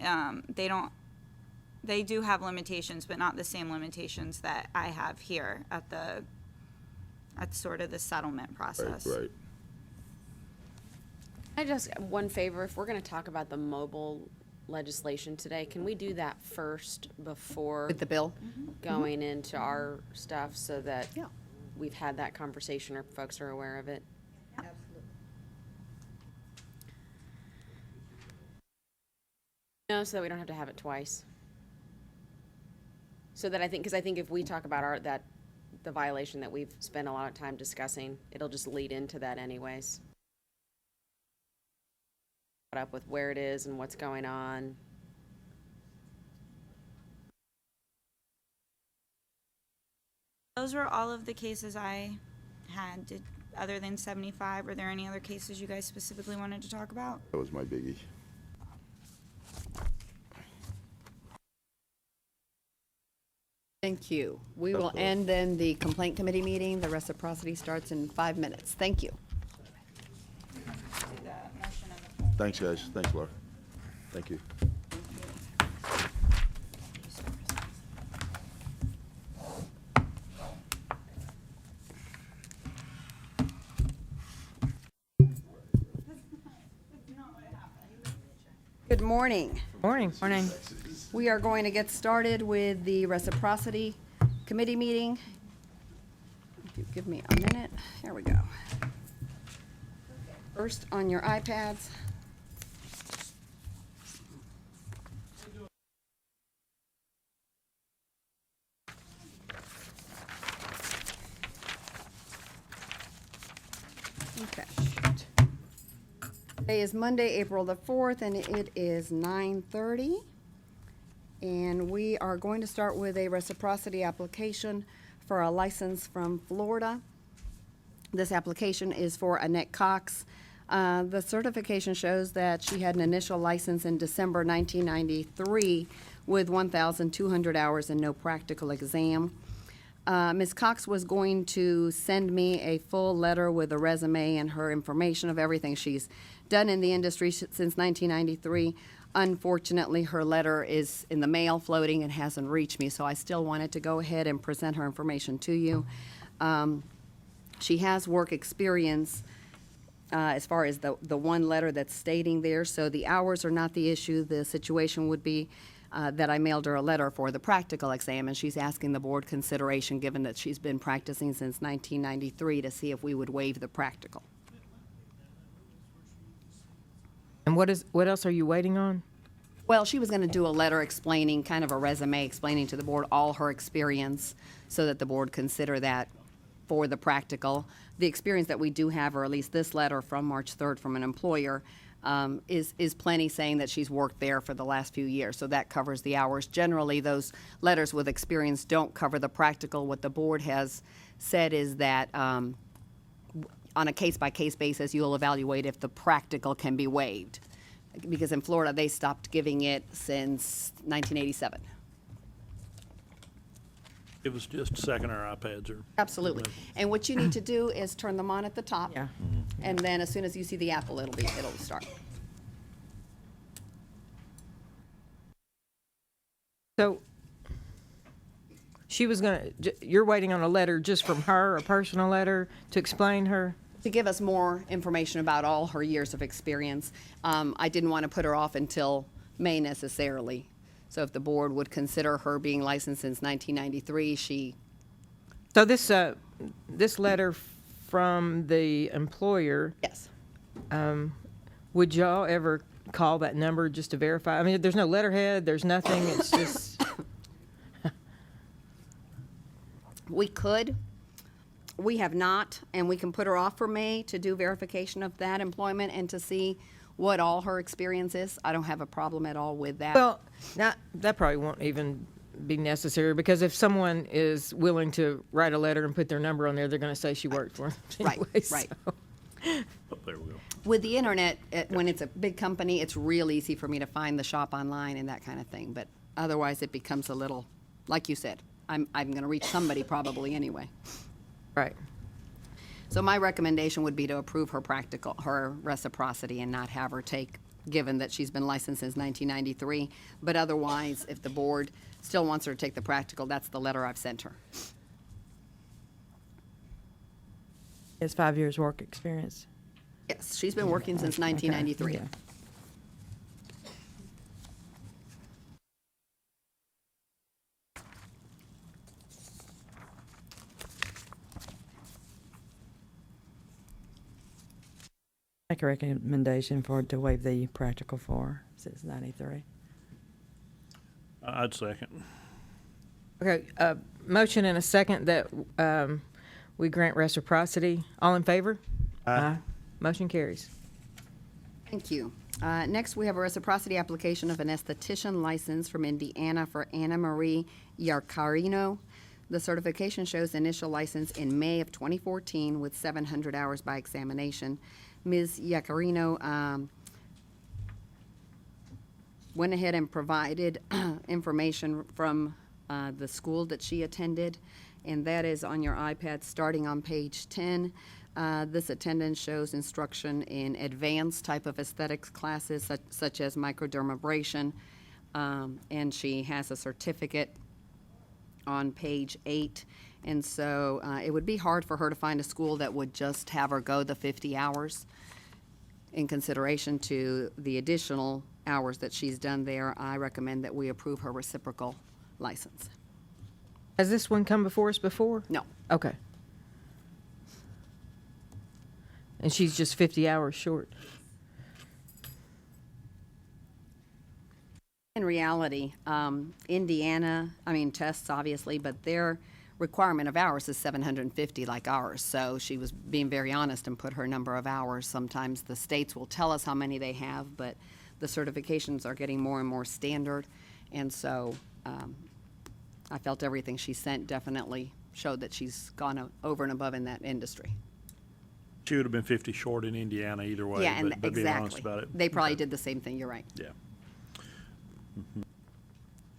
they do have limitations, but not the same limitations that I have here at sort of the settlement process. Right. I just, one favor, if we're going to talk about the mobile legislation today, can we do that first before With the bill? going into our stuff, so that Yeah. we've had that conversation or folks are aware of it? No, so that we don't have to have it twice. So that because I think if we talk about the violation that we've spent a lot of time discussing, it'll just lead into that anyways. Up with where it is and what's going on. Those were all of the cases I had. Other than 75, were there any other cases you guys specifically wanted to talk about? That was my biggie. Thank you. We will end then the complaint committee meeting. The reciprocity starts in 5 minutes. Thank you. Thanks, guys. Thanks, Laura. Thank you. Good morning. Morning. Morning. We are going to get started with the reciprocity committee meeting. you give me a minute, here we go. First, on your iPads. Okay. Today is Monday, April the 4th, and it is 9:30. And we are going to start with a reciprocity application for a license from Florida. This application is for Annette Cox. The certification shows that she had an initial license in December 1993 with 1,200 hours and no practical exam. Ms. Cox was going to send me a full letter with a resume and her information of everything she's done in the industry since 1993. Unfortunately, her letter is in the mail floating and hasn't reached me, so I still wanted to go ahead and present her information to you. She has work experience as far as the one letter that's stating there, so the hours are not the issue. The situation would be that I mailed her a letter for the practical exam, and she's asking the board consideration, given that she's been practicing since 1993, to see if we would waive the practical. And what else are you waiting on? Well, she was going to do a letter explaining, kind of a resume explaining to the board all her experience so that the board consider that for the practical. The experience that we do have, or at least this letter from March 3rd from an employer, is plenty, saying that she's worked there for the last few years, so that covers the hours. Generally, those letters with experience don't cover the practical. What the board has said is that on a case-by-case basis, you'll evaluate if the practical can be waived. Because in Florida, they stopped giving it since 1987. Give us just a second, our iPads are. Absolutely. And what you need to do is turn them on at the top. Yeah. And then as soon as you see the apple, it'll start. So she was you're waiting on a letter just from her, a personal letter to explain her? To give us more information about all her years of experience. I didn't want to put her off until May necessarily. So if the board would consider her being licensed since 1993, So this letter from the employer, yes. would y'all ever call that number just to verify? I mean, there's no letterhead, there's nothing, it's just. We could. We have not, and we can put her off for May to do verification of that employment and to see what all her experience is. I don't have a problem at all with that. Well, that probably won't even be necessary, because if someone is willing to write a letter and put their number on there, they're going to say she worked for them Right, anyway, right. so. Oh, there we go. With the internet, when it's a big company, it's real easy for me to find the shop online and that kind of thing. But otherwise, it becomes a little, like you said, I'm going to reach somebody probably anyway. Right. So my recommendation would be to approve her reciprocity, and not have her take, given that she's been licensed since 1993. But otherwise, if the board still wants her to take the practical, that's the letter I've sent her. Has 5 years work experience. Yes, she's been working since 1993. Yeah. Make a recommendation for to waive the practical for since 93. I'd second. Okay, motion and a second that we grant reciprocity. All in favor? Aye. Motion carries. Thank you. Next, we have a reciprocity application of an esthetician license from Indiana for Anna Marie Yarcarino. The certification shows initial license in May of 2014 with 700 hours by examination. Ms. Yarcarino went ahead and provided information from the school that she attended, and that is on your iPad starting on page 10. This attendance shows instruction in advanced type of aesthetics classes such as microdermabrasion, and she has a certificate on page 8. And so it would be hard for her to find a school that would just have her go the 50 hours. In consideration to the additional hours that she's done there, I recommend that we approve her reciprocal license. Has this one come before us before? No. Okay. and she's just 50 hours short. In reality, Indiana, tests obviously, but their requirement of hours is 750 like ours. So she was being very honest and put her number of hours. Sometimes the states will tell us how many they have, but the certifications are getting more and more standard. And so I felt everything she sent definitely showed that she's gone over and above in that industry. She would have been 50 short in Indiana either way, Yeah, and but being honest exactly. about it. They probably Okay. did the same thing, you're right. Yeah.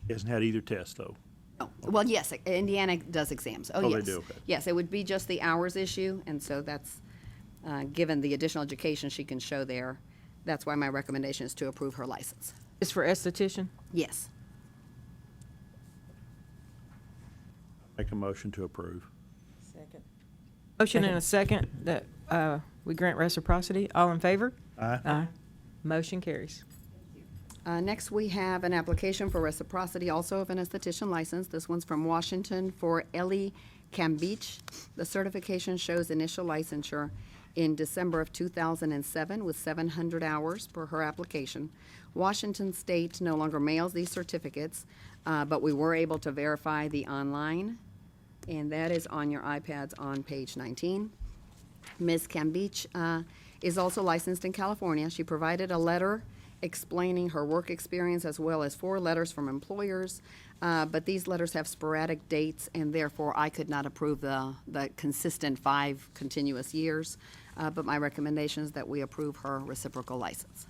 He hasn't had either test, though. Oh, well, yes, Indiana does exams. Oh, Oh, yes. they do, okay. Yes, it would be just the hours issue, and so that's, given the additional education she can show there, that's why my recommendation is to approve her license. It's for esthetician. Yes. Make a motion to approve. Motion and a second that we grant reciprocity. All in favor? Aye. Aye. Motion carries. Next, we have an application for reciprocity, also of an esthetician license. This one's from Washington for Ellie Cambich. The certification shows initial licensure in December of 2007 with 700 hours per her application. Washington State no longer mails these certificates, but we were able to verify the online, and that is on your iPads on page 19. Ms. Cambich is also licensed in California. She provided a letter explaining her work experience as well as 4 letters from employers, but these letters have sporadic dates, and therefore I could not approve the consistent 5 continuous years. But my recommendation is that we approve her reciprocal license.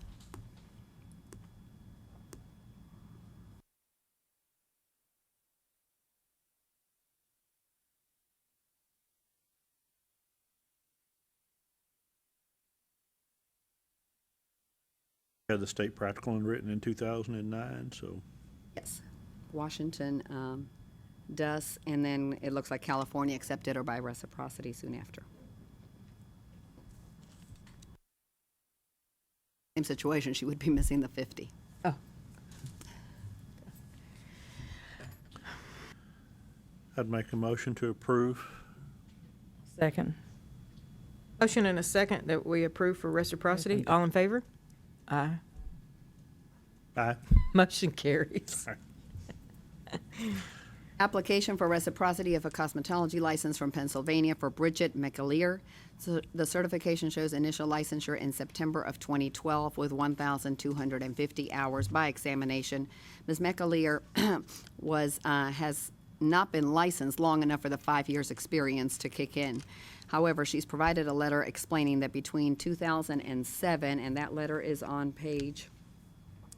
Had the state practical one written in 2009, so Yes. Washington does, and then it looks like California accepted her by reciprocity soon after. Same situation, she would be missing the 50. Oh. I'd make a motion to approve. Second. Motion and a second that we approve for reciprocity. All in favor? Aye. Aye. Motion carries. Application for reciprocity of a cosmetology license from Pennsylvania for Bridget McAleer. So the certification shows initial licensure in September of 2012 with 1,250 hours by examination. Ms. McAleer has not been licensed long enough for the 5 years experience to kick in. However, she's provided a letter explaining that between 2007, and that letter is on page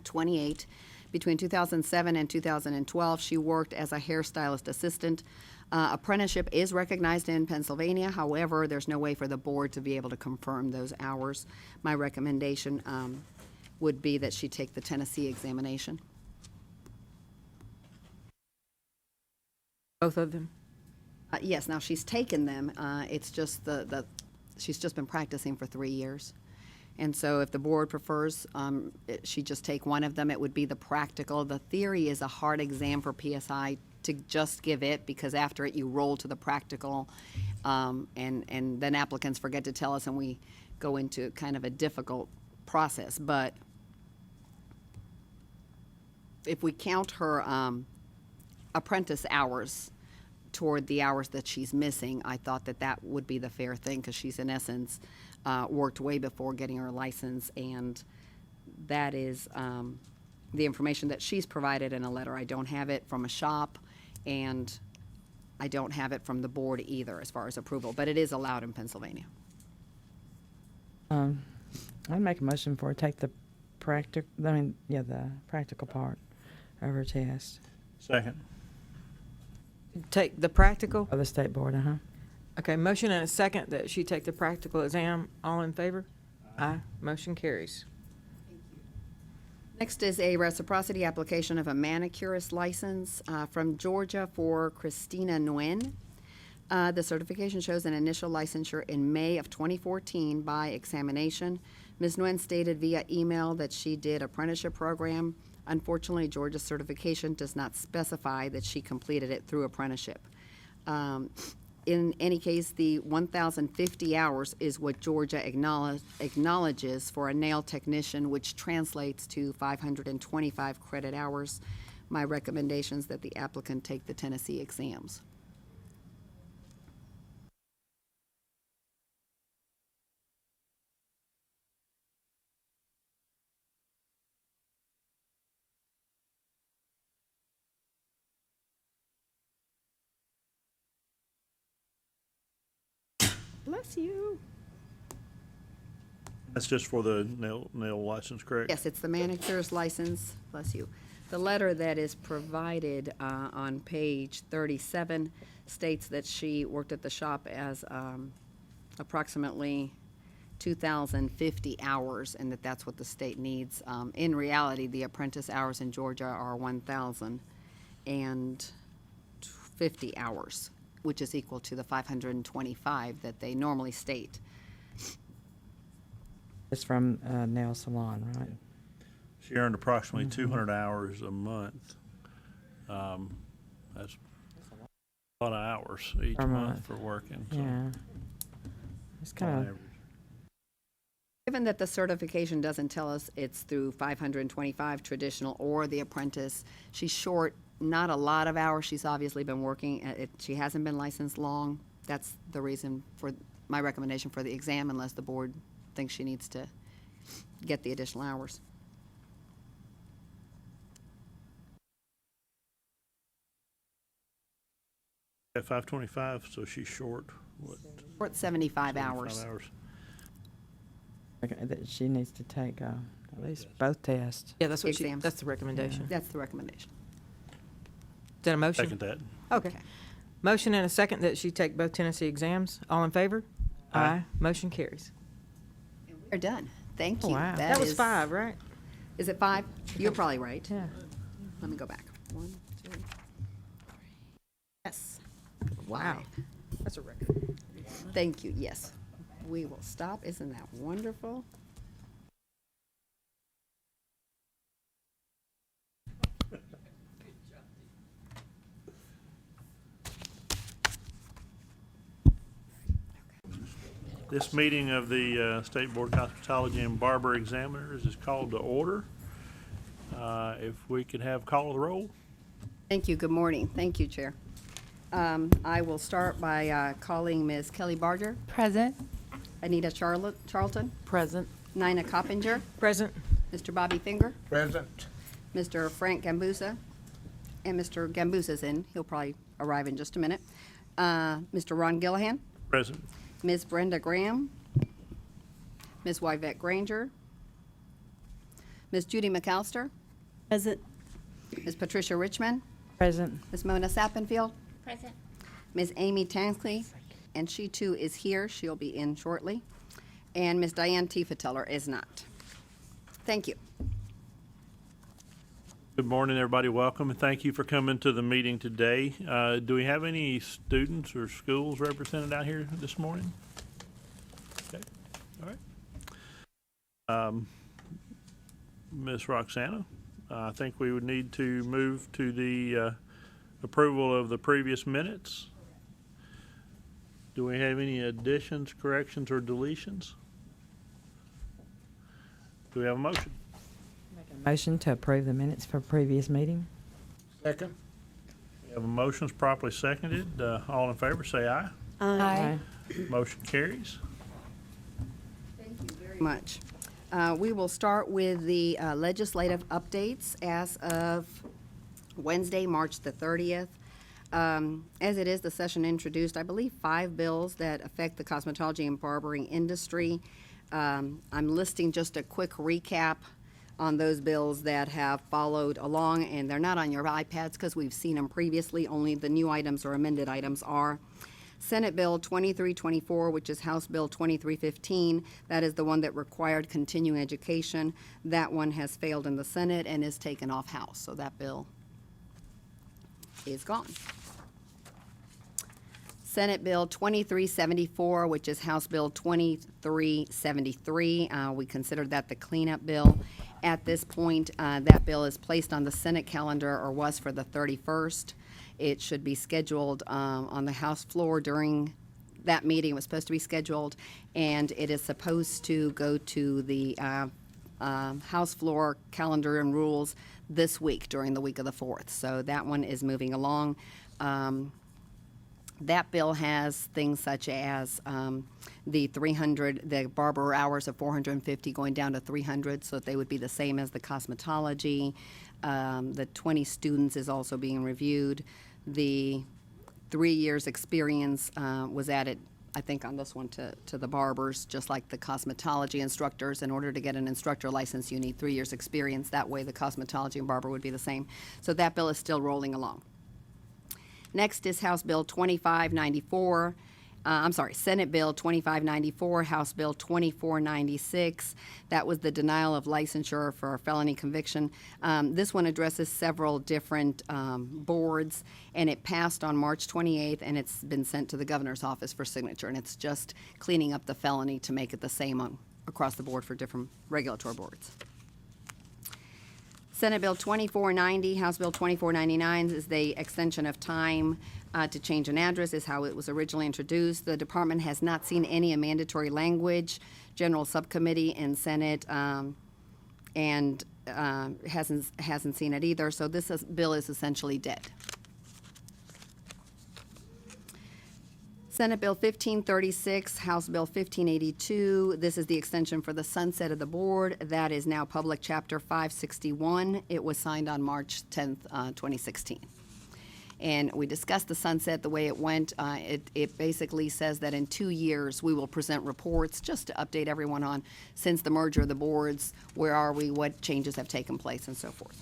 28, between 2007 and 2012, she worked as a hairstylist assistant. Apprenticeship is recognized in Pennsylvania. However, there's no way for the board to be able to confirm those hours. My recommendation would be that she take the Tennessee examination. Both of them. Yes, now she's taken them. It's just she's just been practicing for 3 years. And so if the board prefers she just take one of them, it would be the practical. The theory is a hard exam for PSI to just give it, because after it you roll to the practical, and then applicants forget to tell us, and we go into kind of a difficult process. But if we count her apprentice hours toward the hours that she's missing, I thought that that would be the fair thing, because she's in essence worked way before getting her license, and that is the information that she's provided in a letter. I don't have it from a shop, and I don't have it from the board either as far as approval, but it is allowed in Pennsylvania. I'd make a motion for take the the practical part of her test. Second. Take the practical. Of the state board, Okay, motion and a second that she take the practical exam. All in favor? Aye. Motion carries. Next is a reciprocity application of a manicurist license from Georgia for Christina Nguyen. The certification shows an initial licensure in May of 2014 by examination. Ms. Nguyen stated via email that she did apprenticeship program. Unfortunately, Georgia's certification does not specify that she completed it through apprenticeship. In any case, the 1,050 hours is what Georgia acknowledges for a nail technician, which translates to 525 credit hours. My recommendation is that the applicant take the Tennessee exams. Bless you. That's just for the nail license, correct? Yes, it's the manicurist license, bless you. The letter that is provided on page 37 states that she worked at the shop as approximately 2,050 hours, and that's what the state needs. In reality, the apprentice hours in Georgia are 1,050 hours, which is equal to the 525 that they normally state. It's from nail salon, right? She earned approximately 200 hours a month. That's a lot of hours each Per month month. for working. So Yeah. It's on kind of, average. Given that the certification doesn't tell us it's through 525 traditional or the apprentice, she's short not a lot of hours. She's obviously been working at it. She hasn't been licensed long. That's the reason for my recommendation for the exam, unless the board thinks she needs to get the additional hours. At 525, so she's short, what? We're at 75 hours. 75 hours. okay, that she needs to take at least both tests. Yeah, that's what Exams. that's the recommendation. That's the recommendation. Is that a motion? Second that. Okay. Motion and a second that she take both Tennessee exams. All in favor? Aye. Motion carries. We're done. Thank Oh, you. wow. That was is- 5, right? Is it 5? You're probably right. Yeah. Let me go back. 1, 2, 3. Yes. Wow. That's a record. Thank you. Yes. We will stop. Isn't that wonderful? This meeting of the State Board of Cosmetology and Barber Examiners is called to order. If we could have call of the roll. Thank you. Good morning. Thank you, Chair. I will start by calling Ms. Kelly Barger, Present. Anita Charlton, Present. Nina Coppinger, Present. Mr. Bobby Finger, Present. Mr. Frank Gambusa, and Mr. Gambusa's in. He'll probably arrive in just a minute. Mr. Ron Gillahan, Present. Ms. Brenda Graham, Ms. Yvette Granger, Ms. Judy McAllister, Present. Ms. Patricia Richmond, Present. Ms. Mona Sappenfield, Present. Ms. Amy Tansley, and she too is here. She'll be in shortly. And Ms. Diane Tiefenteller is not. Thank you. Good morning, everybody. Welcome, and thank you for coming to the meeting today. Do we have any students or schools represented out here this morning? Okay, all right. Ms. Roxana, I think we would need to move to the approval of the previous minutes. Do we have any additions, corrections, or deletions? Do we have a motion? Motion to approve the minutes for previous meeting. Second. We have a motion properly seconded. All in favor, say aye. Aye. Motion carries. Thank you very much. We will start with the legislative updates as of Wednesday, March the 30th. As it is, the session introduced, I believe, 5 bills that affect the cosmetology and barbering industry. I'm listing just a quick recap on those bills that have followed along, and they're not on your iPads because we've seen them previously. Only the new items or amended items are. Senate Bill 2324, which is House Bill 2315. That is the one that required continuing education. That one has failed in the Senate and is taken off House, so that bill is gone. Senate Bill 2374, which is House Bill 2373. We consider that the cleanup bill. At this point, that bill is placed on the Senate calendar, or was for the 31st. It should be scheduled on the House floor during that meeting. It was supposed to be scheduled, and it is supposed to go to the House floor calendar and rules this week, during the week of the 4th. So that one is moving along. That bill has things such as the barber hours of 450 going down to 300, so that they would be the same as the cosmetology. The 20 students is also being reviewed. The 3 years experience was added, I think, on this one to the barbers, just like the cosmetology instructors. In order to get an instructor license, you need 3 years experience. That way the cosmetology and barber would be the same. So that bill is still rolling along. Next is House Bill 2594. Senate Bill 2594, House Bill 2496. That was the denial of licensure for a felony conviction. This one addresses several different boards, and it passed on March 28th, and it's been sent to the governor's office for signature, and it's just cleaning up the felony to make it the same across the board for different regulatory boards. Senate Bill 2490, House Bill 2499 is the extension of time to change an address, is how it was originally introduced. The department has not seen any mandatory language. General Subcommittee in Senate and hasn't seen it either. So this bill is essentially dead. Senate Bill 1536, House Bill 1582. This is the extension for the sunset of the board. That is now Public Chapter 561. It was signed on March 10th, 2016. And we discussed the sunset, the way it went. It basically says that in 2 years, we will present reports just to update everyone on, since the merger of the boards, where are we, what changes have taken place, and so forth.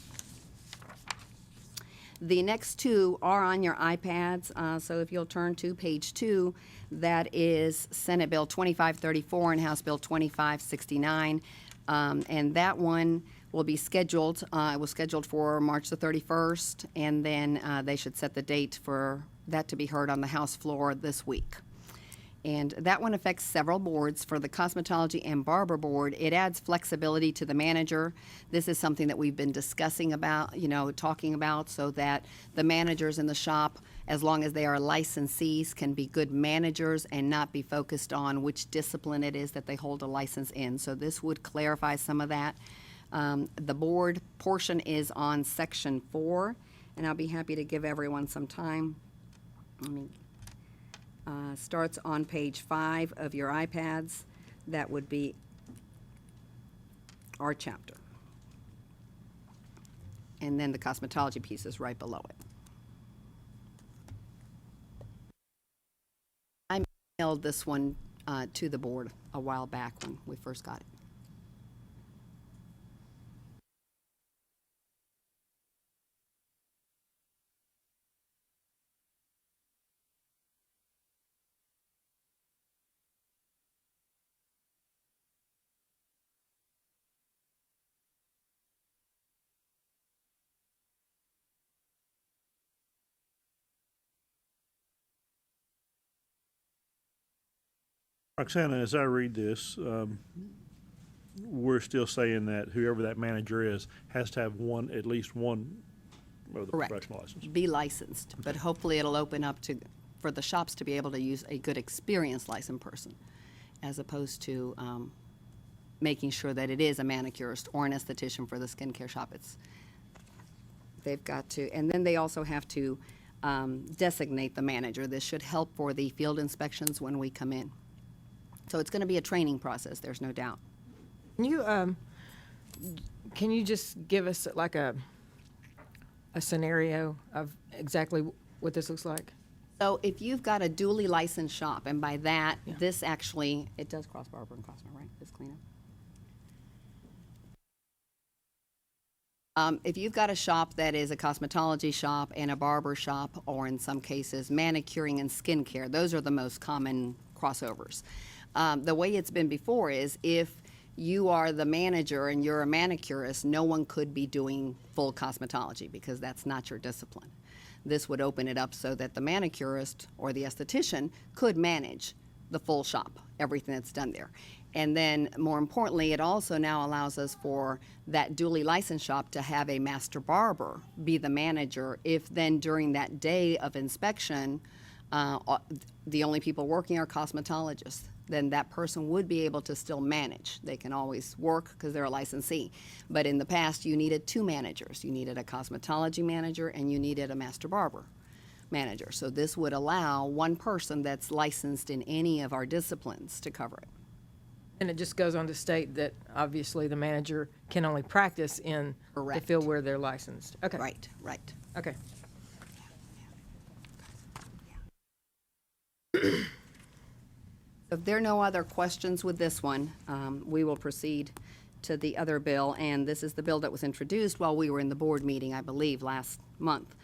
The next two are on your iPads, so if you'll turn to page 2, that is Senate Bill 2534 and House Bill 2569. And that one will be scheduled, it was scheduled for March the 31st, and then they should set the date for that to be heard on the House floor this week. And that one affects several boards. For the cosmetology and barber board, it adds flexibility to the manager. This is something that we've been discussing about, talking about, so that the managers in the shop, as long as they are licensees, can be good managers and not be focused on which discipline it is that they hold a license in. So this would clarify some of that. The board portion is on section 4, and I'll be happy to give everyone some time. Starts on page 5 of your iPads. That would be our chapter. And then the cosmetology piece is right below it. I mailed this one to the board a while back when we first got it. Roxana, as I read this, we're still saying that whoever that manager is has to have at least one of the Correct. professional license. Be licensed, but hopefully it'll open up for the shops to be able to use a good experienced licensed person, as opposed to making sure that it is a manicurist or an esthetician for the skincare shop. They've got to, and then they also have to designate the manager. This should help for the field inspections when we come in. So it's going to be a training process, there's no doubt. Can you just give us like a scenario of exactly what this looks like? So if you've got a duly licensed shop, and by that, this actually, it does cross barber and Cosmo, right? This cleanup. If you've got a shop that is a cosmetology shop and a barber shop, or in some cases manicuring and skincare, those are the most common crossovers. The way it's been before is if you are the manager and you're a manicurist, no one could be doing full cosmetology because that's not your discipline. This would open it up so that the manicurist or the esthetician could manage the full shop, everything that's done there. And then, more importantly, it also now allows us for that duly licensed shop to have a master barber be the manager if then during that day of inspection, the only people working are cosmetologists. Then that person would be able to still manage. They can always work because they're a licensee. But in the past, you needed two managers. You needed a cosmetology manager and you needed a master barber manager. So this would allow one person that's licensed in any of our disciplines to cover it. And it just goes on to state that obviously the manager can only practice in the Correct. field where they're licensed. Okay. Right, right. Okay. If there are no other questions with this one, we will proceed to the other bill, and this is the bill that was introduced while we were in the board meeting, I believe, last month.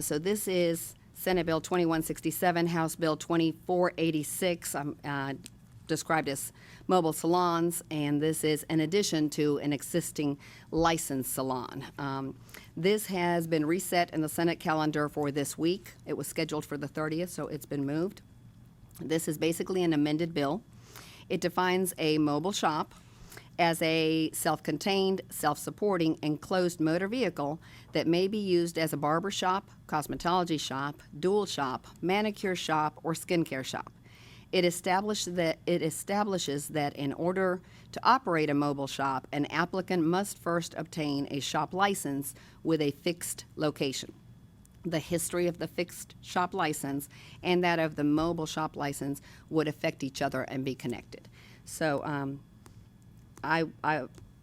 So this is Senate Bill 2167, House Bill 2486, described as mobile salons, and this is in addition to an existing licensed salon. This has been reset in the Senate calendar for this week. It was scheduled for the 30th, so it's been moved. This is basically an amended bill. It defines a mobile shop as a self-contained, self-supporting, enclosed motor vehicle that may be used as a barber shop, cosmetology shop, dual shop, manicure shop, or skincare shop. It establishes that in order to operate a mobile shop, an applicant must first obtain a shop license with a fixed location. The history of the fixed shop license and that of the mobile shop license would affect each other and be connected. So I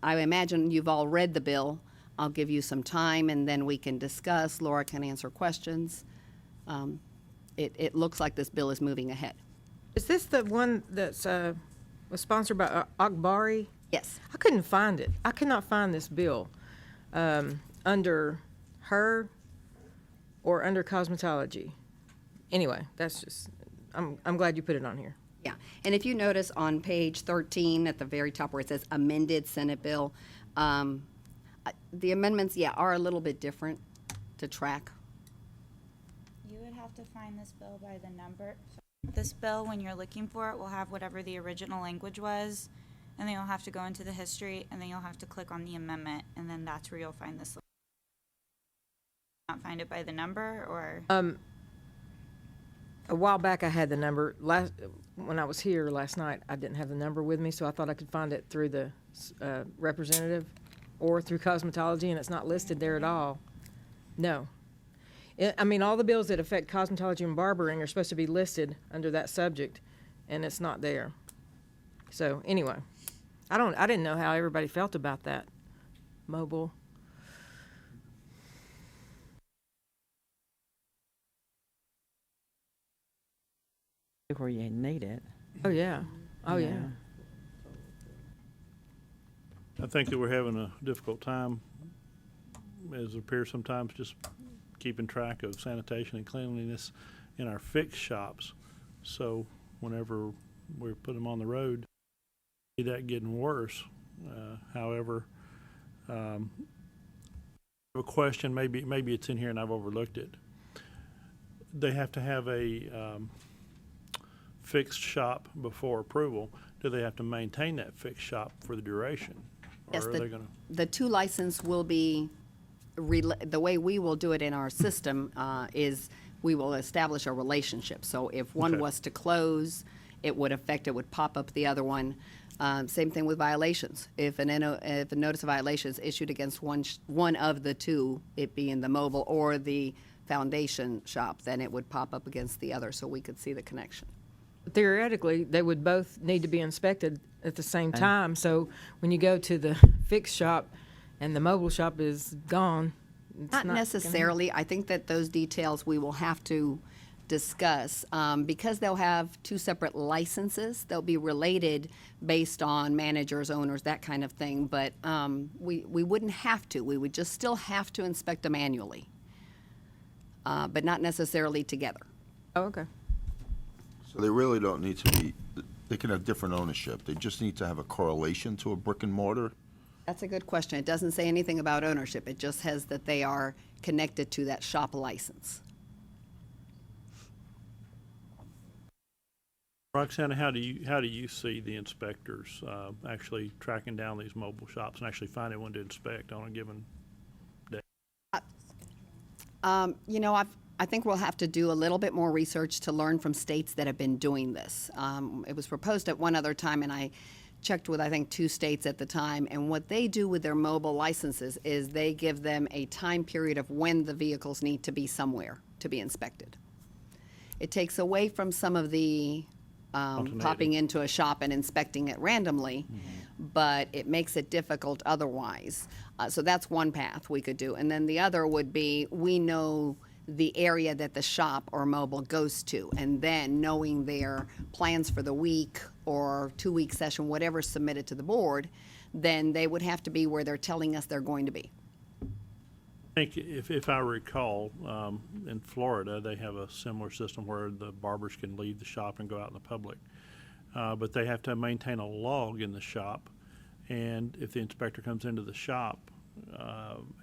imagine you've all read the bill. I'll give you some time and then we can discuss. Laura can answer questions. It looks like this bill is moving ahead. Is this the one that's was sponsored by Akbari? Yes. I couldn't find it. I could not find this bill under her or under cosmetology. Anyway, that's just, I'm glad you put it on here. Yeah, and if you notice on page 13 at the very top where it says amended Senate bill, the amendments, are a little bit different to track. You would have to find this bill by the number. This bill, when you're looking for it, will have whatever the original language was, and then you'll have to go into the history, and then you'll have to click on the amendment, and then that's where you'll find this. Not find it by the number, or? A while back I had the number. When I was here last night, I didn't have the number with me, so I thought I could find it through the representative or through cosmetology, and it's not listed there at all. No. I mean, all the bills that affect cosmetology and barbering are supposed to be listed under that subject, and it's not there. So anyway, I didn't know how everybody felt about that. Mobile. Where you need it. Oh yeah. Oh yeah. I think that we're having a difficult time, as it appears sometimes, just keeping track of sanitation and cleanliness in our fixed shops. So whenever we put them on the road, see that getting worse. However, I have a question, maybe it's in here and I've overlooked it. They have to have a fixed shop before approval. Do they have to maintain that fixed shop for the duration? Yes, Or are they gonna? the two license will be, the way we will do it in our system is we will establish a relationship. So if one Okay. was to close, it would pop up the other one. Same thing with violations. If a notice of violation is issued against one of the two, it being the mobile or the foundation shop, then it would pop up against the other so we could see the connection. Theoretically, they would both need to be inspected at the same time. So when you go to the fixed shop and the mobile shop is gone, it's Not gonna- necessarily. I think that those details we will have to discuss. Because they'll have two separate licenses, they'll be related based on managers, owners, that kind of thing. But we wouldn't have to. We would just still have to inspect them annually, but not necessarily together. Oh, okay. So they really don't need to be, they can have different ownership. They just need to have a correlation to a brick and mortar. That's a good question. It doesn't say anything about ownership. It just says that they are connected to that shop license. Roxana, how do you see the inspectors actually tracking down these mobile shops and actually finding one to inspect on a given day? You know, I think we'll have to do a little bit more research to learn from states that have been doing this. It was proposed at one other time, and I checked with, I think, 2 states at the time. And what they do with their mobile licenses is they give them a time period of when the vehicles need to be somewhere to be inspected. It takes away from some of the popping into a shop and inspecting it randomly, but it makes it difficult otherwise. So that's one path we could do. And then the other would be, we know the area that the shop or mobile goes to, and then knowing their plans for the week or 2-week session, whatever's submitted to the board, then they would have to be where they're telling us they're going to be. I think if I recall, in Florida, they have a similar system where the barbers can leave the shop and go out in the public. But they have to maintain a log in the shop, and if the inspector comes into the shop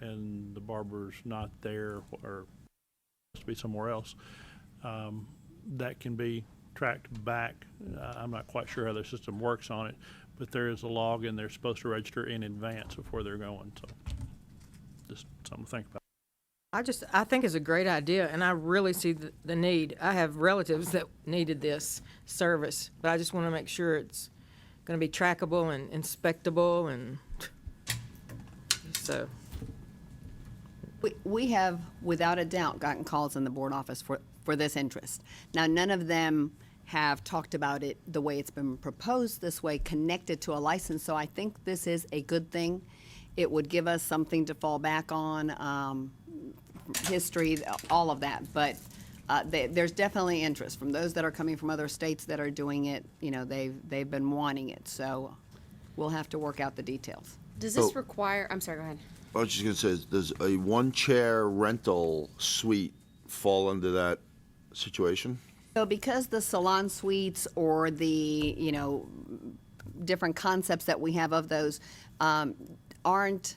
and the barber's not there or to be somewhere else, that can be tracked back. I'm not quite sure how their system works on it, but there is a log and they're supposed to register in advance of where they're going. So just something to think about. I think it's a great idea, and I really see the need. I have relatives that needed this service, but I just want to make sure it's going to be trackable and inspectable, and so. We have, without a doubt, gotten calls in the board office for this interest. Now, none of them have talked about it the way it's been proposed this way, connected to a license, so I think this is a good thing. It would give us something to fall back on, history, all of that, but there's definitely interest from those that are coming from other states that are doing it. You know, they've been wanting it, so we'll have to work out the details. Does this So- require, I'm sorry, go ahead. I was just gonna say, does a 1-chair rental suite fall under that situation? So because the salon suites or the, you know, different concepts that we have of those aren't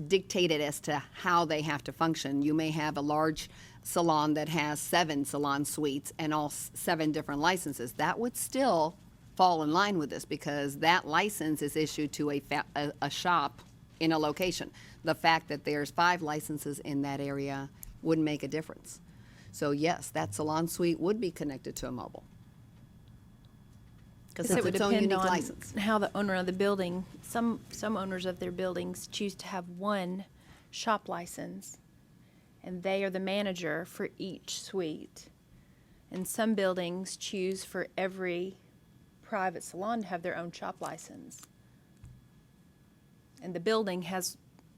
dictated as to how they have to function. You may have a large salon that has 7 salon suites and all 7 different licenses. That would still fall in line with this because that license is issued to a shop in a location. The fact that there's 5 licenses in that area wouldn't make a difference. So yes, that salon suite would be connected to a mobile. Because Guess it's it would its own depend unique on license. how the owner of the building, some owners of their buildings choose to have one shop license, and they are the manager for each suite. And some buildings choose for every private salon to have their own shop license. And the building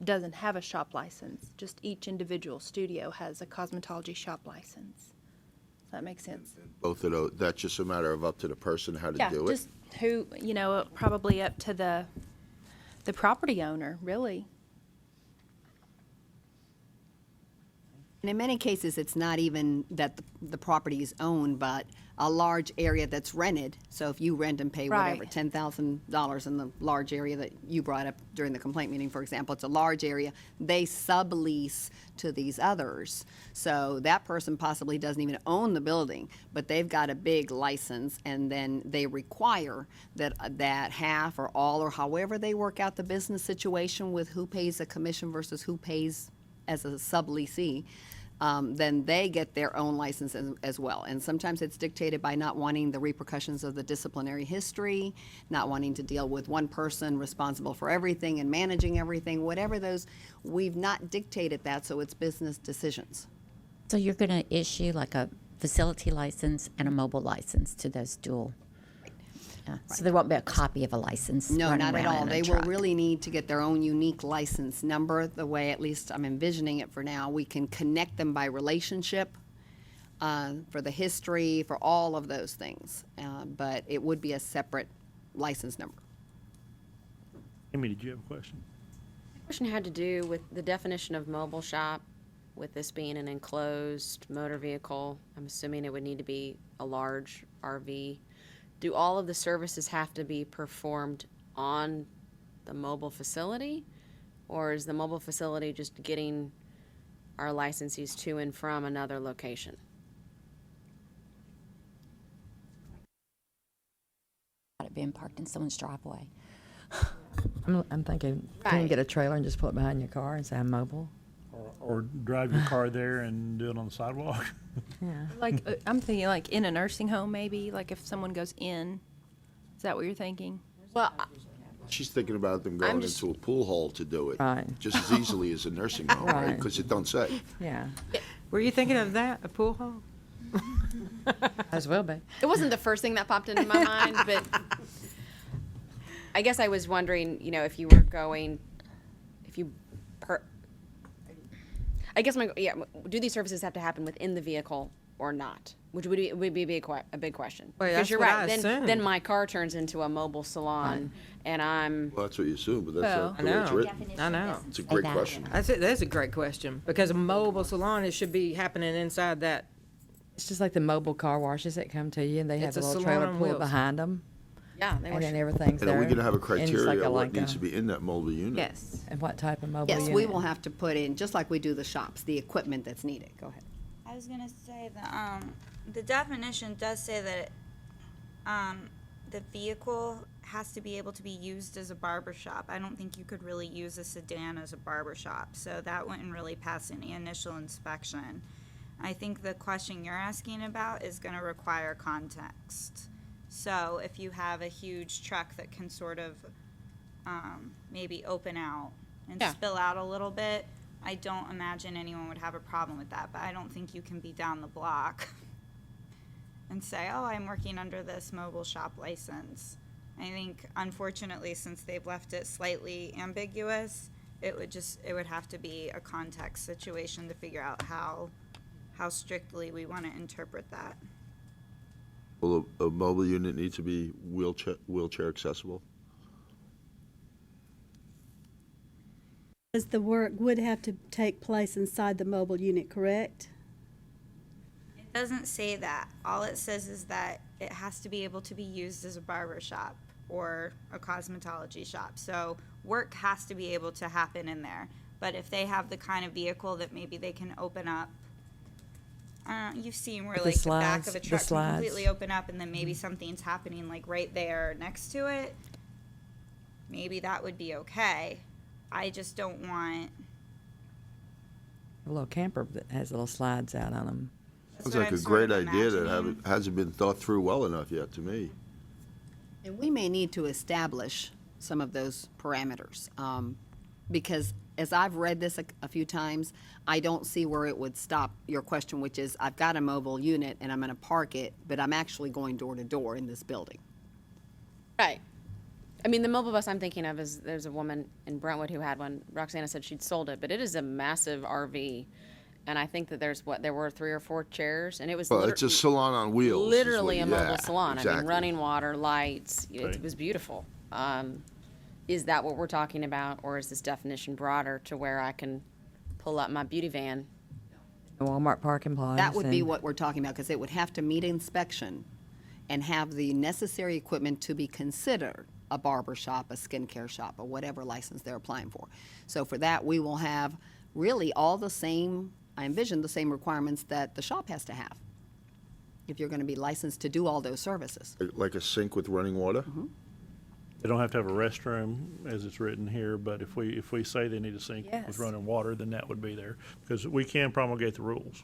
doesn't have a shop license, just each individual studio has a cosmetology shop license. Does that make sense? Both of those, that's just a matter of up to the person how to Yeah, do it? just who, probably up to the property owner, really. And in many cases, it's not even that the property is owned, but a large area that's rented. So if you rent and pay whatever, Right. $10,000 in the large area that you brought up during the complaint meeting, for example, it's a large area, they sublease to these others. So that person possibly doesn't even own the building, but they've got a big license, and then they require that half or all or however they work out the business situation with who pays a commission versus who pays as a subleasee, then they get their own license as well. And sometimes it's dictated by not wanting the repercussions of the disciplinary history, not wanting to deal with one person responsible for everything and managing everything, whatever those, we've not dictated that, so it's business decisions. So you're going to issue like a facility license and a mobile license to those dual? So there won't be a copy of a license No, running not at around all. in a They will truck. really need to get their own unique license number, the way at least I'm envisioning it for now. We can connect them by relationship, for the history, for all of those things. But it would be a separate license number. Amy, did you have a question? My question had to do with the definition of mobile shop, with this being an enclosed motor vehicle. I'm assuming it would need to be a large RV. Do all of the services have to be performed on the mobile facility? Or is the mobile facility just getting our licensees to and from another location? being parked in someone's driveway. I'm thinking, can you Right. get a trailer and just put it behind your car and say I'm mobile? Or drive your car there and do it on the sidewalk. Yeah. Like, I'm thinking like in a nursing home, maybe, like if someone goes in. Is that what you're thinking? Well, She's thinking about them going just- into a pool hall to do it. Right. Just as easily as a nursing home, right? Right. Because it don't say. Yeah. Were you thinking of that, a pool hall? As well be. it wasn't the first thing that popped into my mind, but I guess I was wondering, you know, if you were going, if you I guess do these services have to happen within the vehicle or not? Which would be a big question. Well, Because that's you're what right. I Then assumed. my car turns into a mobile salon, and I'm Well, that's what you assume, but that's Well, not I the way it's know. written. Definition I know. doesn't It's a say great that. question. That's a great question, because a mobile salon, it should be happening inside that. It's just like the mobile car washes that come to you and they have It's a a little salon trailer on pulled wheels. behind them. yeah. They And were then everything's And there. are we going to have a and it's like criteria a, of what like needs a- to be in that mobile unit? Yes. And what type of mobile Yes, unit? we will have to put in, just like we do the shops, the equipment that's needed. Go ahead. I was gonna say that the definition does say that the vehicle has to be able to be used as a barber shop. I don't think you could really use a sedan as a barber shop, so that wouldn't really pass any initial inspection. I think the question you're asking about is gonna require context. So if you have a huge truck that can sort of maybe open out and Yeah. spill out a little bit, I don't imagine anyone would have a problem with that, but I don't think you can be down the block and say, oh, I'm working under this mobile shop license. I think, unfortunately, since they've left it slightly ambiguous, it would have to be a context situation to figure out how strictly we want to interpret that. Will a mobile unit need to be wheelchair accessible? As the work would have to take place inside the mobile unit, correct? It doesn't say that. All it says is that it has to be able to be used as a barber shop or a cosmetology shop. So work has to be able to happen in there. But if they have the kind of vehicle that maybe they can open up, you've seen where With the like the back slides, of a the truck can slides. completely open up and then maybe something's happening like right there next to it. Maybe that would be okay. I just don't want. A little camper that has little slides out on them. Sounds what like I'm a sort great of idea that imagining. hasn't been thought through well enough yet to me. And we may need to establish some of those parameters, because as I've read this a few times, I don't see where it would stop your question, which is, I've got a mobile unit and I'm gonna park it, but I'm actually going door to door in this building. right. I mean, the mobile bus I'm thinking of is there's a woman in Brentwood who had one. Roxana said she'd sold it, but it is a massive RV, and I think that there were 3 or 4 chairs, and it was Well, it's a salon on wheels. is what- literally a mobile yeah, salon. I mean, exactly. running water, lights. Right. It was beautiful. Is that what we're talking about, or is this definition broader to where I can pull up my beauty van? The Walmart parking plaza. That would be what we're talking about, because it would have to meet inspection and have the necessary equipment to be considered a barber shop, a skincare shop, or whatever license they're applying for. So for that, we will have really all the same, I envision the same requirements that the shop has to have, if you're gonna be licensed to do all those services. Like a sink with running water? They don't have to have a restroom as it's written here, but if we say they need a sink with Yes. running water, then that would be there, because we can promulgate the rules.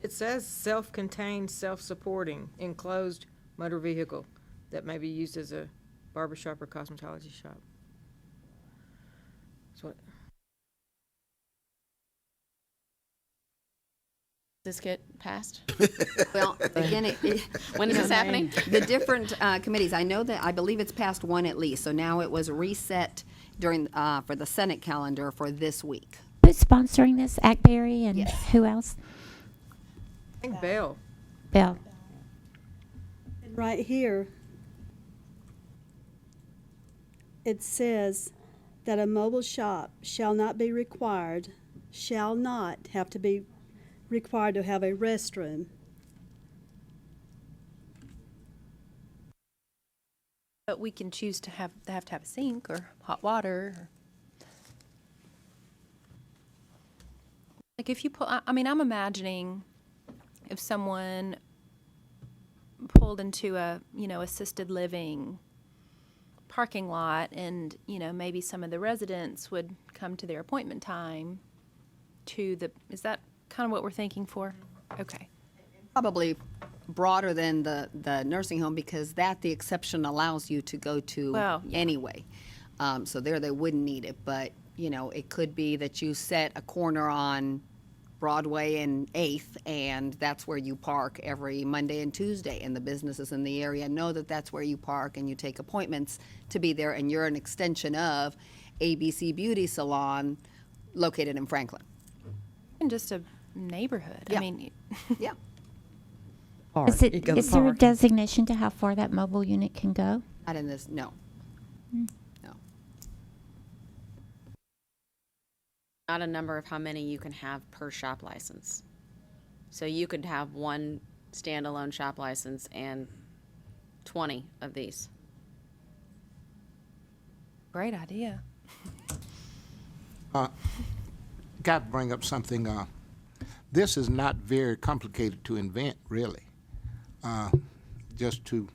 It says self-contained, self-supporting, enclosed motor vehicle that may be used as a barber shop or cosmetology shop. That's what, Does this get passed? Well, again, When is this happening? the different committees, I know that, I believe it's past one at least, so now it was reset during, for the Senate calendar for this week. Who's sponsoring this? Ackberry and Yes. who else? I think Bell. Bill. Right here, it says that a mobile shop shall not have to be required to have a restroom. But we can choose to have to have a sink or hot water. Like if you pull, I mean, I'm imagining if someone pulled into a, assisted living parking lot, and, maybe some of the residents would come to their appointment time is that kind of what we're thinking for? Okay. Probably broader than the nursing home, because the exception allows you to go to Well, yeah. anyway. So there they wouldn't need it, but, it could be that you set a corner on Broadway and 8th, and that's where you park every Monday and Tuesday, and the businesses in the area know that that's where you park, and you take appointments to be there, and you're an extension of ABC Beauty Salon located in Franklin. And just a neighborhood. Yeah. I mean, Yeah. Park. Is You go to is there a park. designation to how far that mobile unit can go? Not in this, no. Hmm. No. Not a number of how many you can have per shop license. So you could have one standalone shop license and 20 of these. great idea. Got to bring up something. This is not very complicated to invent, really. Just to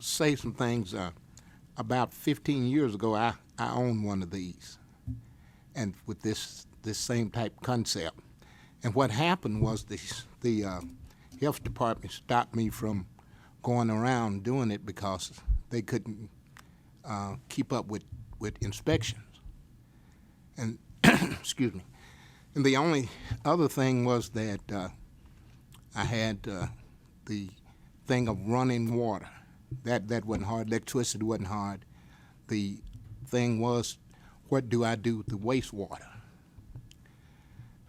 say some things, about 15 years ago, I owned one of these, and with this same type concept. And what happened was the health department stopped me from going around doing it because they couldn't keep up with inspections. And excuse me. And the only other thing was that I had the thing of running water. That wasn't hard. Electricity wasn't hard. The thing was, what do I do with the wastewater?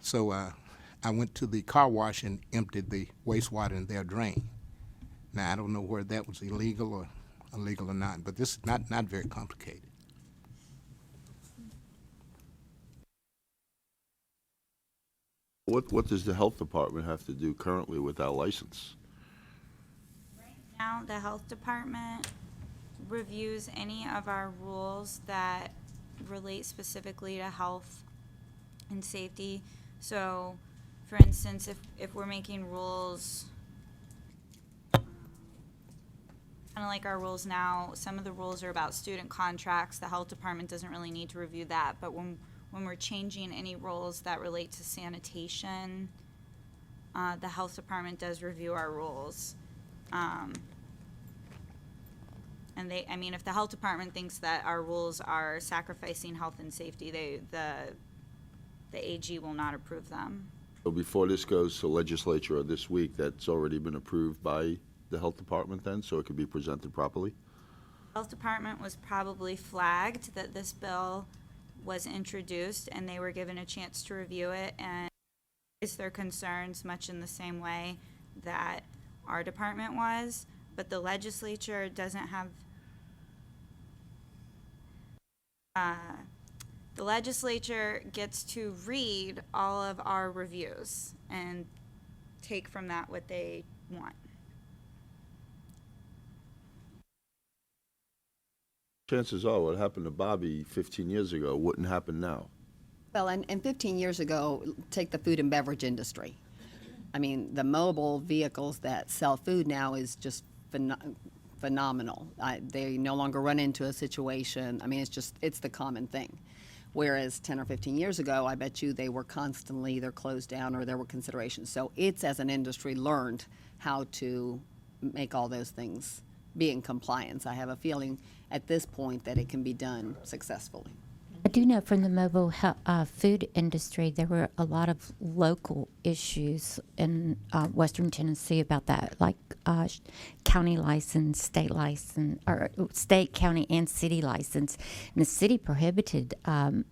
So I went to the car wash and emptied the wastewater in their drain. Now, I don't know whether that was illegal or not, but this is not very complicated. What does the health department have to do currently with that license? Now, the health department reviews any of our rules that relate specifically to health and safety. So, for instance, if we're making rules, kind of like our rules now, some of the rules are about student contracts. The health department doesn't really need to review that, but when we're changing any rules that relate to sanitation, the health department does review our rules. And if the health department thinks that our rules are sacrificing health and safety, the AG will not approve them. So before this goes to legislature or this week, that's already been approved by the health department then, so it could be presented properly? Health department was probably flagged that this bill was introduced, and they were given a chance to review it and raise their concerns much in the same way that our department was, but the legislature doesn't have the legislature gets to read all of our reviews and take from that what they want. Chances are what happened to Bobby 15 years ago wouldn't happen now. Well, and 15 years ago, take the food and beverage industry. I mean, the mobile vehicles that sell food now is just phenomenal. They no longer run into a situation. I mean, it's the common thing. Whereas 10 or 15 years ago, I bet you they were constantly either closed down or there were considerations. So it's, as an industry, learned how to make all those things be in compliance. I have a feeling at this point that it can be done successfully. I do know from the mobile food industry, there were a lot of local issues in Western Tennessee about that, like county license, state license, or state, county, and city license. And the city prohibited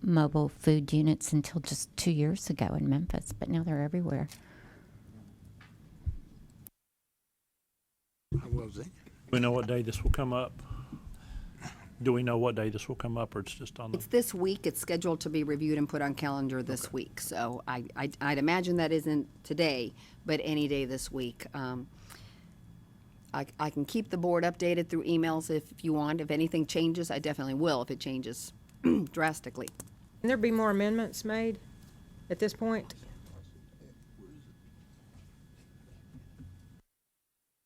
mobile food units until just 2 years ago in Memphis, but now they're everywhere. What was it? We know what day this will come up? Do we know what day this will come up, or it's just on the? It's this week. It's scheduled to be reviewed and put on calendar this week. So I'd imagine that isn't today, but any day this week. I can keep the board updated through emails if you want. If anything changes, I definitely will if it changes drastically. Can there be more amendments made at this point?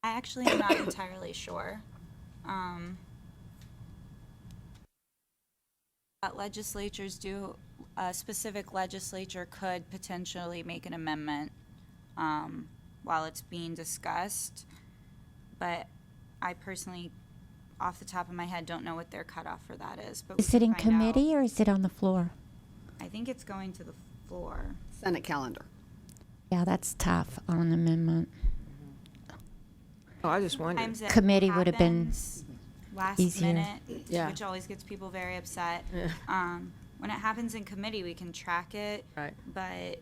I actually am not entirely sure. legislatures do, a specific legislature could potentially make an amendment while it's being discussed. But I personally, off the top of my head, don't know what their cutoff for that is. But Is it in committee or is it on the floor? I think it's going to the floor. Senate calendar. Yeah, that's tough on an amendment. Oh, I just wondered. Sometimes it Committee would have been happens last easier. minute, Yeah. which always gets people very upset. Yeah. When it happens in committee, we can track it, Right. but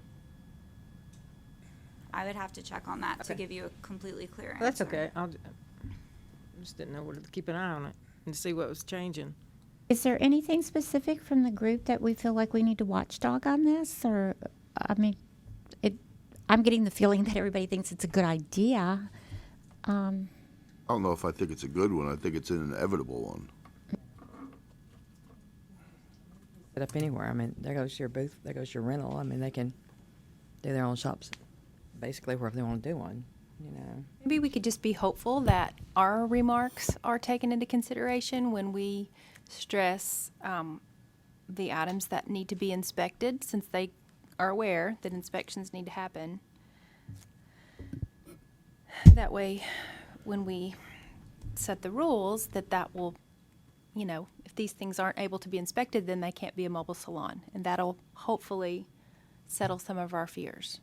I would have to check on that to Okay. give you a completely clear answer. That's okay. I just didn't know where to keep an eye on it and see what was changing. Is there anything specific from the group that we feel like we need to watchdog on this? Or, I mean, I'm getting the feeling that everybody thinks it's a good idea. I don't know if I think it's a good one. I think it's an inevitable one. Set up anywhere. I mean, there goes your booth, there goes your rental. I mean, they can do their own shops basically wherever they want to do one, you know. Maybe we could just be hopeful that our remarks are taken into consideration when we stress the items that need to be inspected, since they are aware that inspections need to happen. That way, when we set the rules, that will, if these things aren't able to be inspected, then they can't be a mobile salon. And that'll hopefully settle some of our fears.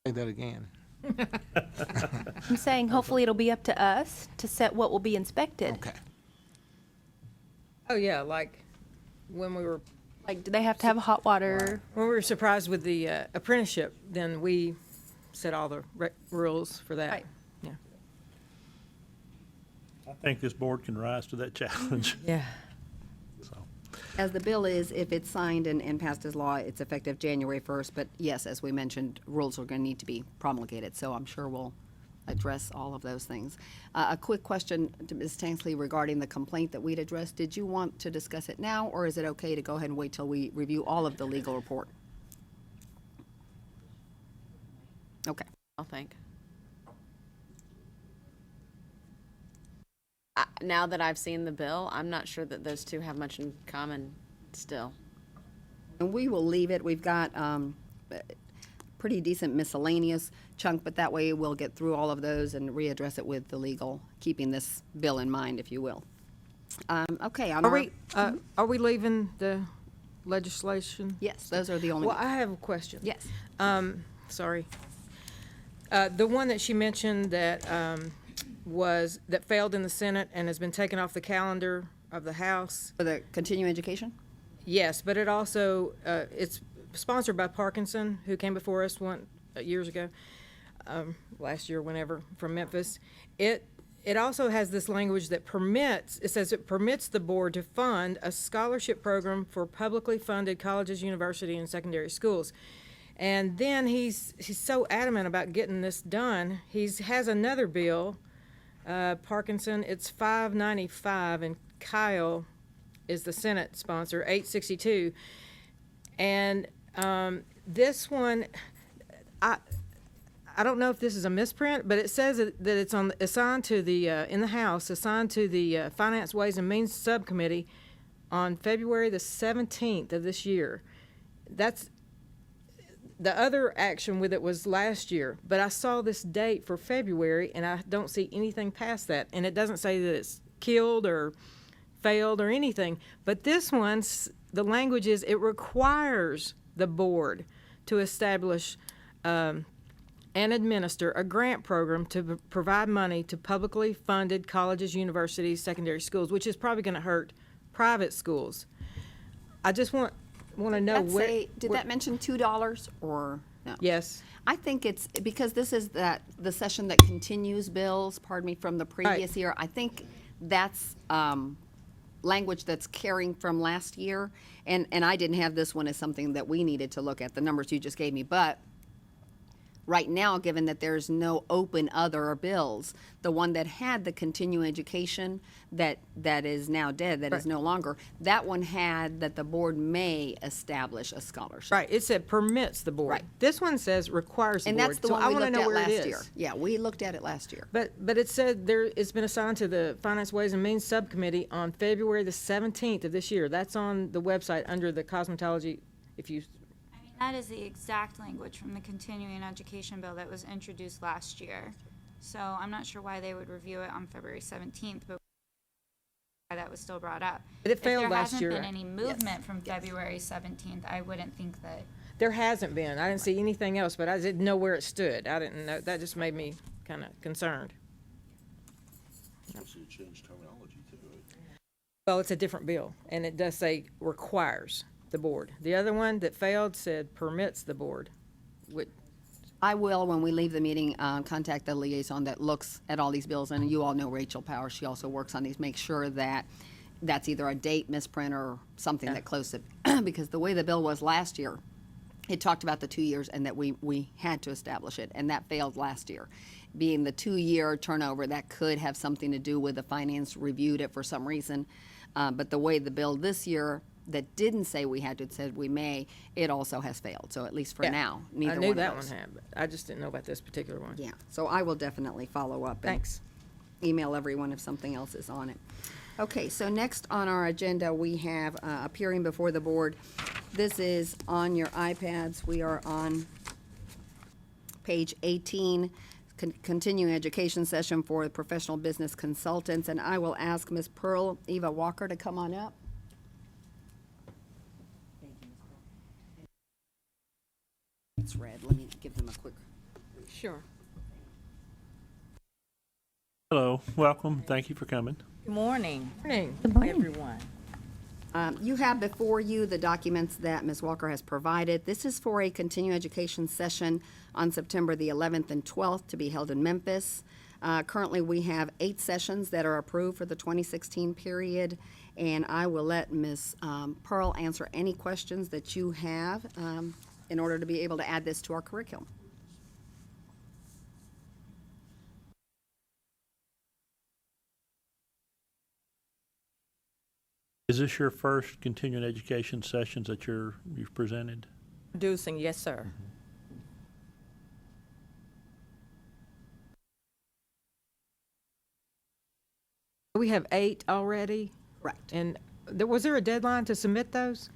Say that again. I'm saying hopefully it'll be up to us to set what will be inspected. Okay. Oh, yeah, like when we were Like, do they have to have hot water? When we were surprised with the apprenticeship, then we set all the rules for that. Right. Yeah. I think this board can rise to that challenge. Yeah. So, As the bill is, if it's signed and passed as law, it's effective January 1st. But yes, as we mentioned, rules are going to need to be promulgated. So I'm sure we'll address all of those things. A quick question to Ms. Tansley regarding the complaint that we'd addressed. Did you want to discuss it now, or is it okay to go ahead and wait till we review all of the legal report? Okay. I'll think. Now that I've seen the bill, I'm not sure that those two have much in common still. And we will leave it. We've got pretty decent miscellaneous chunk, but that way we'll get through all of those and readdress it with the legal, keeping this bill in mind, if you will. Okay. On Are we leaving the legislation? Yes, those are the only Well, ones. I have a question. Yes. Sorry. The one that she mentioned that that failed in the Senate and has been taken off the calendar of the House. For the continuing education? Yes, but it also, it's sponsored by Parkinson, who came before us years ago, last year, whenever, from Memphis. It also has this language that it permits the board to fund a scholarship program for publicly funded colleges, universities, and secondary schools. And then he's so adamant about getting this done. He has another bill, Parkinson, it's 595, and Kyle is the Senate sponsor, 862. And this one, I don't know if this is a misprint, but it says that it's assigned to the in the House, assigned to the Finance, Ways and Means Subcommittee on February the 17th of this year. That's the other action with it was last year, but I saw this date for February, and I don't see anything past that, and it doesn't say that it's killed or failed or anything. But this one's the language is it requires the board to establish and administer a grant program to provide money to publicly funded colleges, universities, secondary schools, which is probably going to hurt private schools. I just want to know Did that mention $2 or no? Yes. I think it's because this is the session that continues bills, pardon me, from the previous year. I think that's language that's carrying from last year. And I didn't have this one as something that we needed to look at, the numbers you just gave me. But right now, given that there's no open other bills, the one that had the continuing education that is now dead, that is no longer, that one had that the board may establish a scholarship. Right, it said permits the board. Right. This one says requires the And board. that's the So one I we wanna looked know at where it last is. year. Yeah, we looked at it last year. But it said it's been assigned to the Finance, Ways and Means Subcommittee on February the 17th of this year. That's on the website under the cosmetology, if you, I mean, that is the exact language from the continuing education bill that was introduced last year. So I'm not sure why they would review it on February 17th, but why that was still brought up. But it failed If last there year. hasn't been any movement from February 17th, I wouldn't think that. there hasn't been. I didn't see anything else, but I didn't know where it stood. I didn't know, that just made me kind of concerned. Also, you changed terminology too, right? Well, it's a different bill, and it does say requires the board. The other one that failed said permits the board. I will, when we leave the meeting, contact the liaison that looks at all these bills, and you all know Rachel Powers, she also works on these, make sure that that's either a date misprint or something that closed it. Because the way the bill was last year, it talked about the 2 years and that we had to establish it, and that failed last year. Being the 2-year turnover, that could have something to do with the finance reviewed it for some reason. But the way the bill this year, that didn't say we had to, it said we may, it also has failed. So at least for Yeah. now, neither I one knew of that those. one had, but I just didn't know about this particular one. Yeah, so I will definitely follow up. and Thanks. Email everyone if something else is on it. Okay, so next on our agenda, we have appearing before the board. This is on your iPads. We are on page 18, continuing education session for the professional business consultants. And I will ask Ms. Pearl Eva Walker to come on up. It's red. Let me give them a quick. Sure. Hello, welcome, thank you for coming. Good morning, Morning. Good morning. everyone. You have before you the documents that Ms. Walker has provided. This is for a continuing education session on September the 11th and 12th to be held in Memphis. Currently, we have 8 sessions that are approved for the 2016 period, and I will let Ms. Pearl answer any questions that you have in order to be able to add this to our curriculum. Is this your first continuing education sessions that you've presented? Producing, yes, sir. We have 8 already, Correct. and was there a deadline to submit those?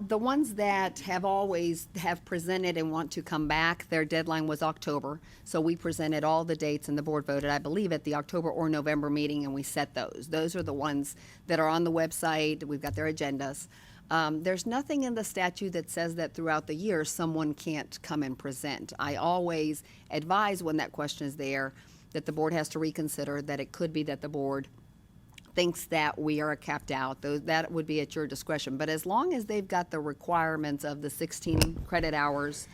The ones that have always have presented and want to come back, their deadline was October. So we presented all the dates and the board voted, I believe, at the October or November meeting, and we set those. Those are the ones that are on the website. We've got their agendas. There's nothing in the statute that says that throughout the year someone can't come and present. I always advise when that question is there that the board has to reconsider, that it could be that the board thinks that we are capped out, that would be at your discretion. But as long as they've got the requirements of the 16 credit hours,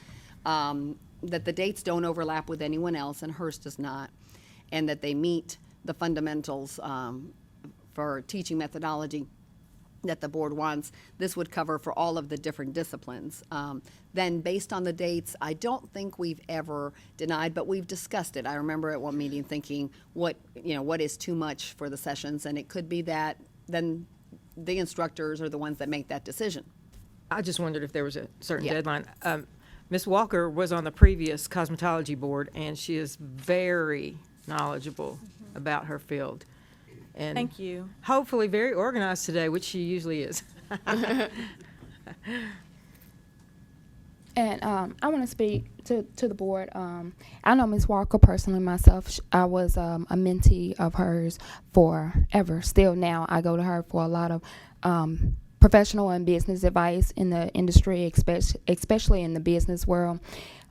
that the dates don't overlap with anyone else, and hers does not, and that they meet the fundamentals for teaching methodology that the board wants, this would cover for all of the different disciplines. Then based on the dates, I don't think we've ever denied, but we've discussed it. I remember at one meeting thinking, what is too much for the sessions? And it could be that then the instructors are the ones that make that decision. I just wondered if there was a certain Yeah. deadline. Ms. Walker was on the previous cosmetology board, and she is very knowledgeable about her field. And Thank you. hopefully very organized today, which she usually is. And I want to speak to the board. I know Ms. Walker personally myself. I was a mentee of hers forever. Still now, I go to her for a lot of professional and business advice in the industry, especially in the business world.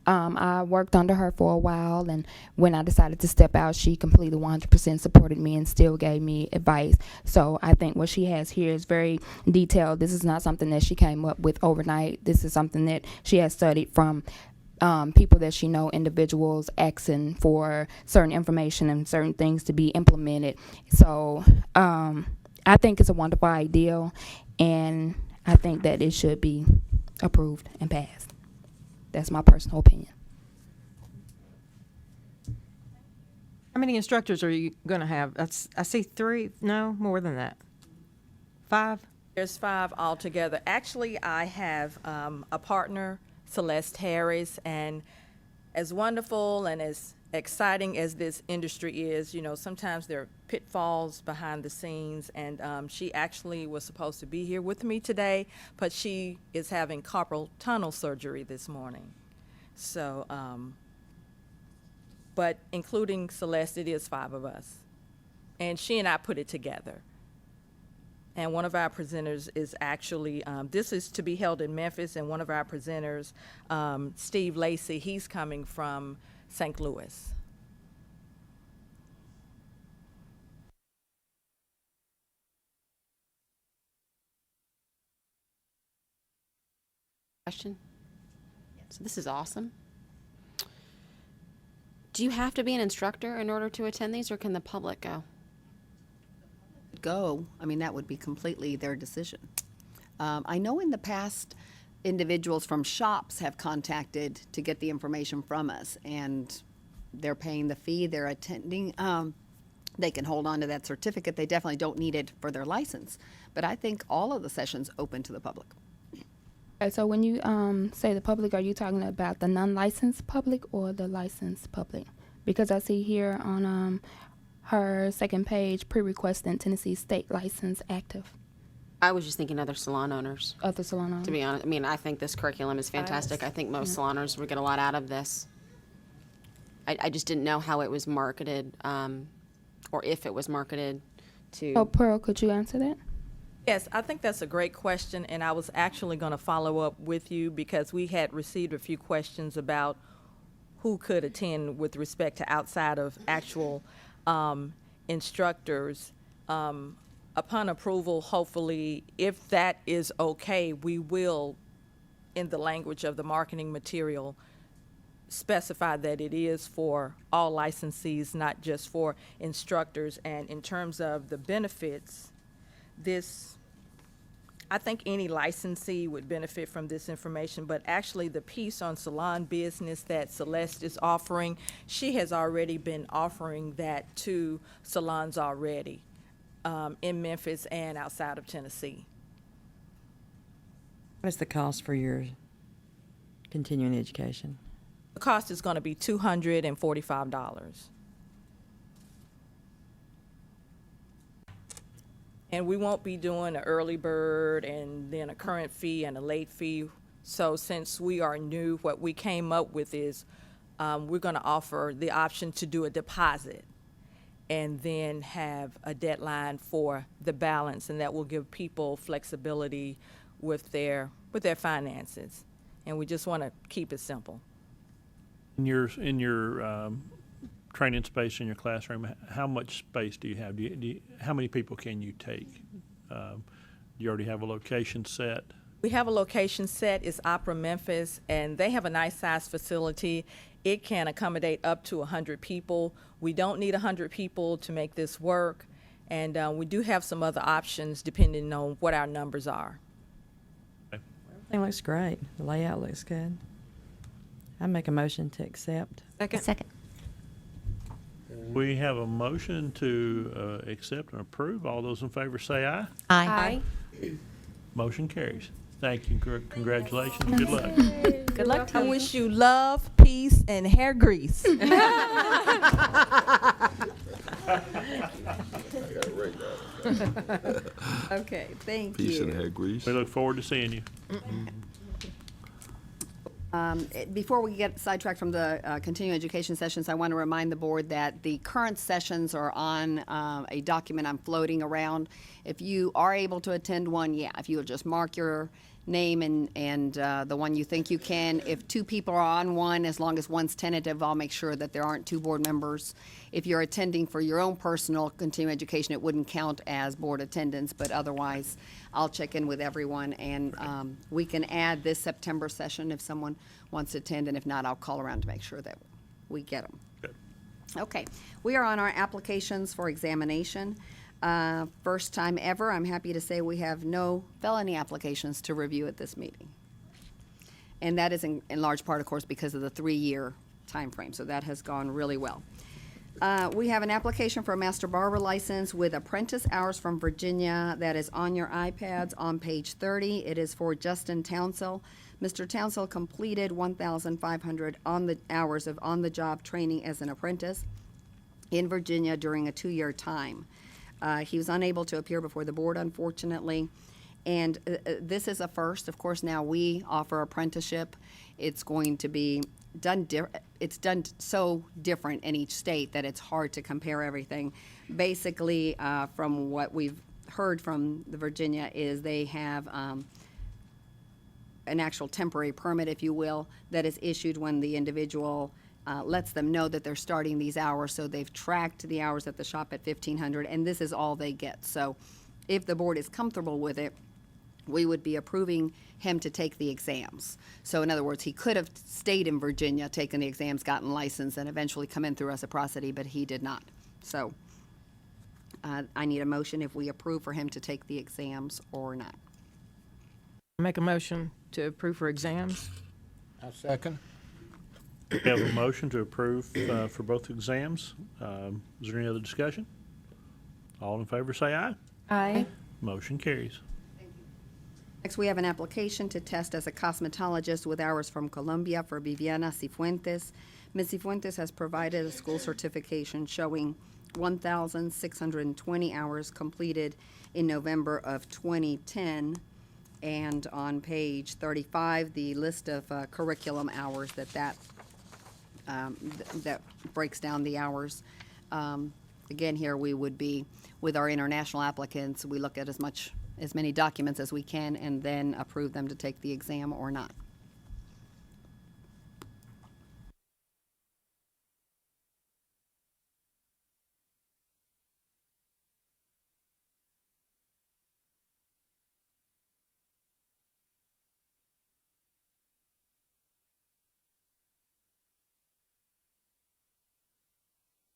I worked under her for a while, and when I decided to step out, she completely 100% supported me and still gave me advice. So I think what she has here is very detailed. This is not something that she came up with overnight. This is something that she has studied from people that she know, individuals asking for certain information and certain things to be implemented. So I think it's a wonderful idea, and I think that it should be approved and passed. That's my personal opinion. How many instructors are you going to have? I see 3. No, more than that. 5? There's 5 altogether. Actually, I have a partner, Celeste Harris, and as wonderful and as exciting as this industry is, you know, sometimes there are pitfalls behind the scenes, and she actually was supposed to be here with me today, but she is having carpal tunnel surgery this morning. So, but including Celeste, it is 5 of us. And she and I put it together. And one of our presenters is actually, this is to be held in Memphis, and one of our presenters, Steve Lacey, he's coming from St. Louis. Question? So this is awesome. Do you have to be an instructor in order to attend these, or can the public go? Go, I mean, that would be completely their decision. I know in the past, individuals from shops have contacted to get the information from us, and they're paying the fee, they're attending. They can hold on to that certificate. They definitely don't need it for their license. But I think all of the sessions open to the public. So when you say the public, are you talking about the non-licensed public or the licensed public? Because I see here on her second page, pre-requesting Tennessee state license active. I was just thinking other salon owners, Other salon owners. to be honest. I mean, I think this curriculum is fantastic. I think most salon owners would get a lot out of this. I just didn't know how it was marketed, or if it was marketed to. Oh, Pearl, could you answer that? Yes, I think that's a great question, and I was actually going to follow up with you because we had received a few questions about who could attend with respect to outside of actual instructors. Upon approval, hopefully, if that is okay, we will, in the language of the marketing material, specify that it is for all licensees, not just for instructors. And in terms of the benefits, I think any licensee would benefit from this information, but actually the piece on salon business that Celeste is offering, she has already been offering that to salons already in Memphis and outside of Tennessee. What's the cost for your continuing education? The cost is going to be $245. And we won't be doing an early bird and then a current fee and a late fee. So since we are new, what we came up with is we're going to offer the option to do a deposit and then have a deadline for the balance, and that will give people flexibility with their finances. And we just want to keep it simple. In your training space in your classroom, how much space do you have? How many people can you take? Do you already have a location set? We have a location set. It's Opera Memphis, and they have a nice size facility. It can accommodate up to 100 people. We don't need 100 people to make this work, and we do have some other options depending on what our numbers are. Everything looks great. The layout looks good. I make a motion to accept. Second. We have a motion to accept and approve. All those in favor say aye. Aye. Motion carries. Thank you. Congratulations. Good luck. Good luck to I you. wish you love, peace, and hair grease. Okay, thank Peace you. and head grease. We look forward to seeing you. Before we get sidetracked from the continuing education sessions, I want to remind the board that the current sessions are on a document I'm floating around. If you are able to attend one, if you will just mark your name and the one you think you can. If 2 people are on one, as long as one's tentative, I'll make sure that there aren't 2 board members. If you're attending for your own personal continuing education, it wouldn't count as board attendance, but otherwise, I'll check in with everyone, and we can add this September session if someone wants to attend, and if not, I'll call around to make sure that we get them. Good. Okay, we are on our applications for examination. First time ever, I'm happy to say we have no felony applications to review at this meeting. And that is in large part, of course, because of the 3-year time frame, so that has gone really well. We have an application for a master barber license with apprentice hours from Virginia that is on your iPads on page 30. It is for Justin Townsell. Mr. Townsell completed 1,500 hours of on-the-job training as an apprentice in Virginia during a 2-year time. He was unable to appear before the board, unfortunately, and this is a first. Of course, now we offer apprenticeship. It's going to be done it's done so different in each state that it's hard to compare everything. Basically, from what we've heard from the Virginia is they have an actual temporary permit, if you will, that is issued when the individual lets them know that they're starting these hours. So they've tracked the hours at the shop at 1,500, and this is all they get. So if the board is comfortable with it, we would be approving him to take the exams. So in other words, he could have stayed in Virginia, taken the exams, gotten licensed, and eventually come in through reciprocity, but he did not. So I need a motion if we approve for him to take the exams or not. Make a motion to approve for exams. I second. We have a motion to approve for both exams. Is there any other discussion? All in favor say aye. Aye. Motion carries. Next, we have an application to test as a cosmetologist with hours from Colombia for Viviana Cifuentes. Ms. Cifuentes has provided a school certification showing 1,620 hours completed in November of 2010. And on page 35, the list of curriculum hours that breaks down the hours. Again, here we would be, with our international applicants, we look at as many documents as we can and then approve them to take the exam or not.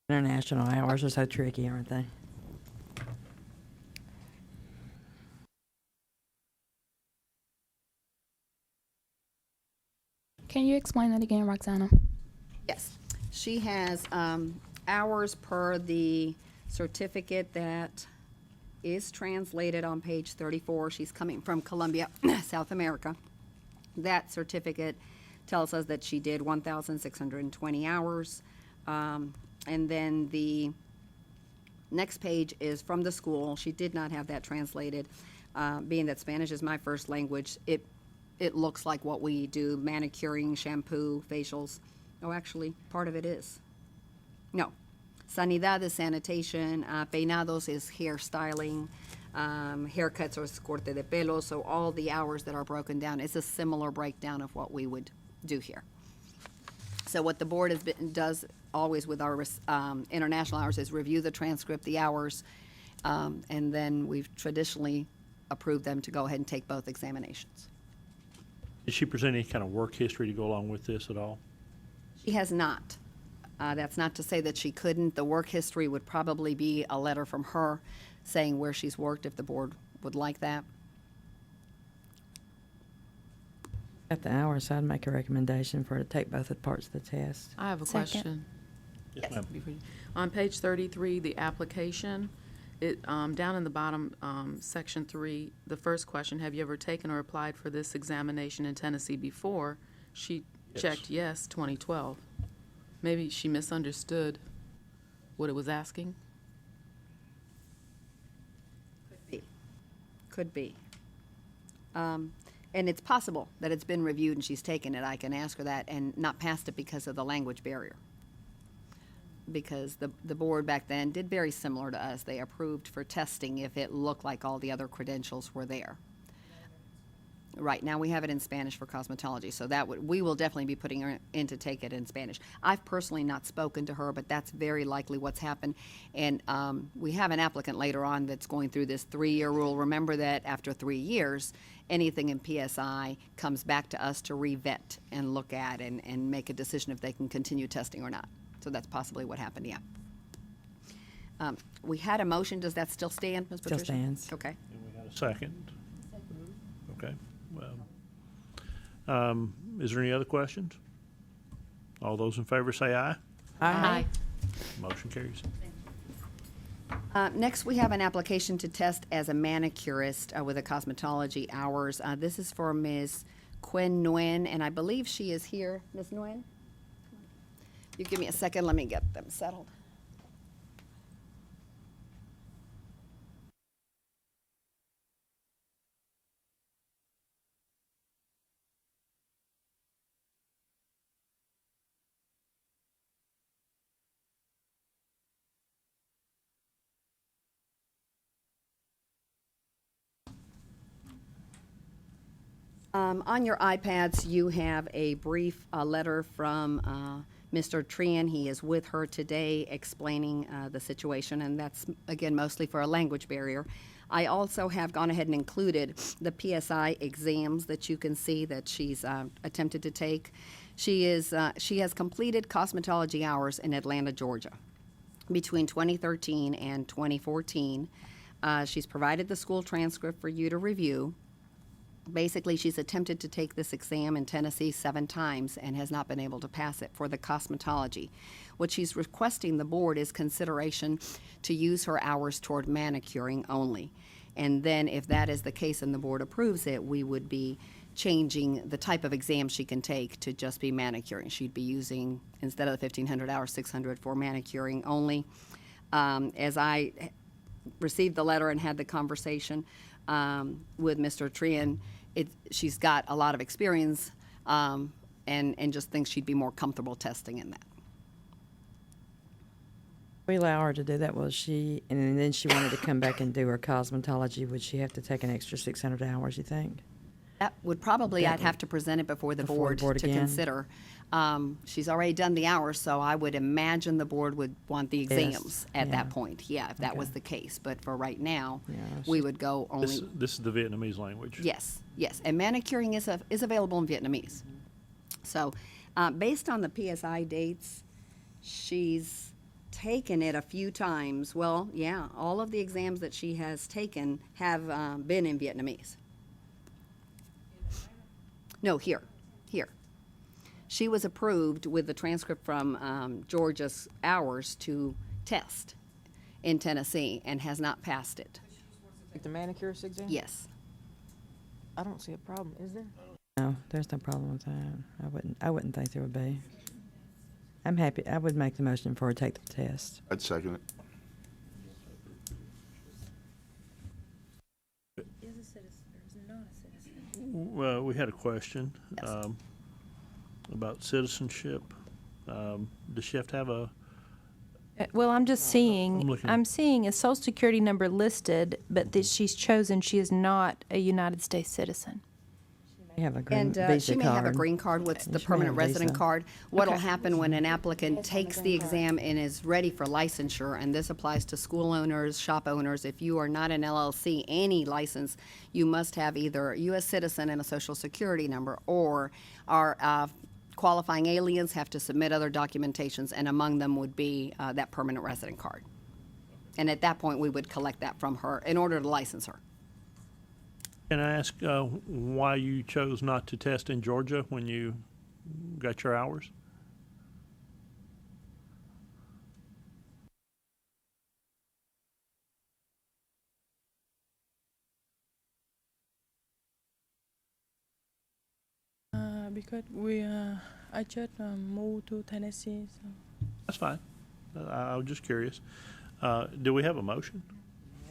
International hours are so tricky, aren't they? Can you explain that again, Roxana? Yes, she has hours per the certificate that is translated on page 34. She's coming from Colombia, South America. That certificate tells us that she did 1,620 hours. And then the next page is from the school. She did not have that translated. Being that Spanish is my first language, it looks like what we do, manicuring, shampoo, facials. Oh, actually, part of it is. No. Sanidad is sanitation. Peinados is hairstyling. Haircuts or corte de pelo. So all the hours that are broken down, it's a similar breakdown of what we would do here. So what the board does always with our international hours is review the transcript, the hours, and then we've traditionally approved them to go ahead and take both examinations. Did she present any kind of work history to go along with this at all? She has not. That's not to say that she couldn't. The work history would probably be a letter from her saying where she's worked if the board would like that. At the hours, so I'd make a recommendation for her to take both the parts of the test. I have a Second. question. Yes, ma'am. On page 33, the application, down in the bottom, section 3, the first question, have you ever taken or applied for this examination in Tennessee before? She Yes. checked yes, 2012. Maybe she misunderstood what it was asking. Could be. And it's possible that it's been reviewed and she's taken it. I can ask her that and not passed it because of the language barrier. Because the board back then did very similar to us. They approved for testing if it looked like all the other credentials were there. Right now we have it in Spanish for cosmetology, so we will definitely be putting her in to take it in Spanish. I've personally not spoken to her, but that's very likely what's happened. And we have an applicant later on that's going through this 3-year rule. Remember that after 3 years, anything in PSI comes back to us to revet and look at and make a decision if they can continue testing or not. So that's possibly what happened, yeah. We had a motion. Does that still stand, Ms. Still Patricia? stands. Okay. And we got a second. Okay. Is there any other questions? All those in favor say aye. Aye. Motion carries. Next, we have an application to test as a manicurist with a cosmetology hours. This is for Ms. Quinn Nguyen, and I believe she is here. Ms. Nguyen? You give me a second, let me get them settled. On your iPads, you have a brief letter from Mr. Trian. He is with her today explaining the situation, and that's, again, mostly for a language barrier. I also have gone ahead and included the PSI exams that you can see that she's attempted to take. She has completed cosmetology hours in Atlanta, Georgia, between 2013 and 2014. She's provided the school transcript for you to review. Basically, she's attempted to take this exam in Tennessee 7 times and has not been able to pass it for the cosmetology. What she's requesting the board is consideration to use her hours toward manicuring only. And then if that is the case and the board approves it, we would be changing the type of exam she can take to just be manicuring. She'd be using, instead of the 1,500 hours, 600 for manicuring only. As I received the letter and had the conversation with Mr. Trian, she's got a lot of experience and just thinks she'd be more comfortable testing in that. We allow her to do that, will she? And then she wanted to come back and do her cosmetology. Would she have to take an extra 600 hours, you think? That would probably, That I'd have to present it before the before the board board to again? consider. She's already done the hours, so I would imagine the board would want the exams at yeah. that point, yeah, if that was Okay. the case. But for right now, Yeah, we would go This, only, this is the Vietnamese language. yes, yes. And manicuring is available in Vietnamese. So, based on the PSI dates, she's taken it a few times. Well, yeah, all of the exams that she has taken have been in Vietnamese. No, here. She was approved with the transcript from Georgia's hours to test in Tennessee and has not passed it. Like the manicurist exam? Yes. I don't see a problem, is there? No, there's no problem with that. I wouldn't think there would be. I'm happy. I would make the motion for her to take the test. I'd second it. Is a citizen or is not a citizen? Well, we had a question Yes. about citizenship. Does she have to have a, Well, I'm just seeing, I'm looking. I'm seeing a social security number listed, but that she's chosen she is not a United States citizen. They have a green And visa she may have a card. green card, what's the She may permanent have a resident visa. card. What'll Okay. happen when an applicant takes the green card. exam and is ready for licensure, and this applies to school owners, shop owners, if you are not an LLC, any license, you must have either a U.S. citizen and a social security number, or our qualifying aliens have to submit other documentations, and among them would be that permanent resident card. And at that point, we would collect that from her in order to license her. can I ask why you chose not to test in Georgia when you got your hours? Because I just moved to Tennessee. So. That's fine. I was just curious. Do we have a motion?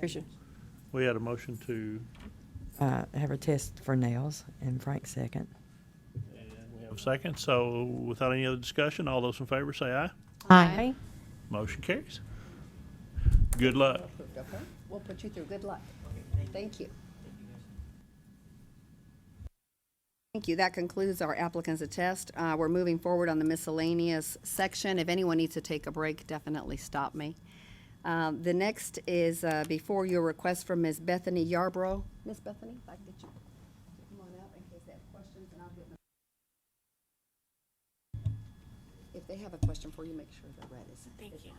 Tricia? We had a motion to, Have her test for nails, and Frank second. and we have a second. So without any other discussion, all those in favor say aye. Aye. Motion carries. Good luck. Okay, we'll put you through. Good luck. Thank you. Thank you. That concludes our applicants attest. We're moving forward on the miscellaneous section. If anyone needs to take a break, definitely stop me. The next is before your request from Ms. Bethany Yarbrough. Ms. Bethany, if I can get you, come on up in case they have questions, and I'll get them. If they have a question for you, make sure the red is. Thank you.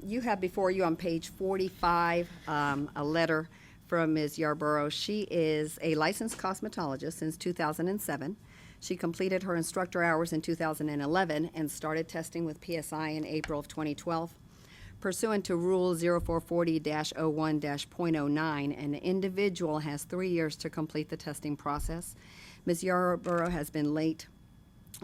You have before you on page 45 a letter from Ms. Yarborough. She is a licensed cosmetologist since 2007. She completed her instructor hours in 2011 and started testing with PSI in April of 2012. Pursuant to Rule 0440-01-.09, an individual has 3 years to complete the testing process. Ms. Yarborough has been late,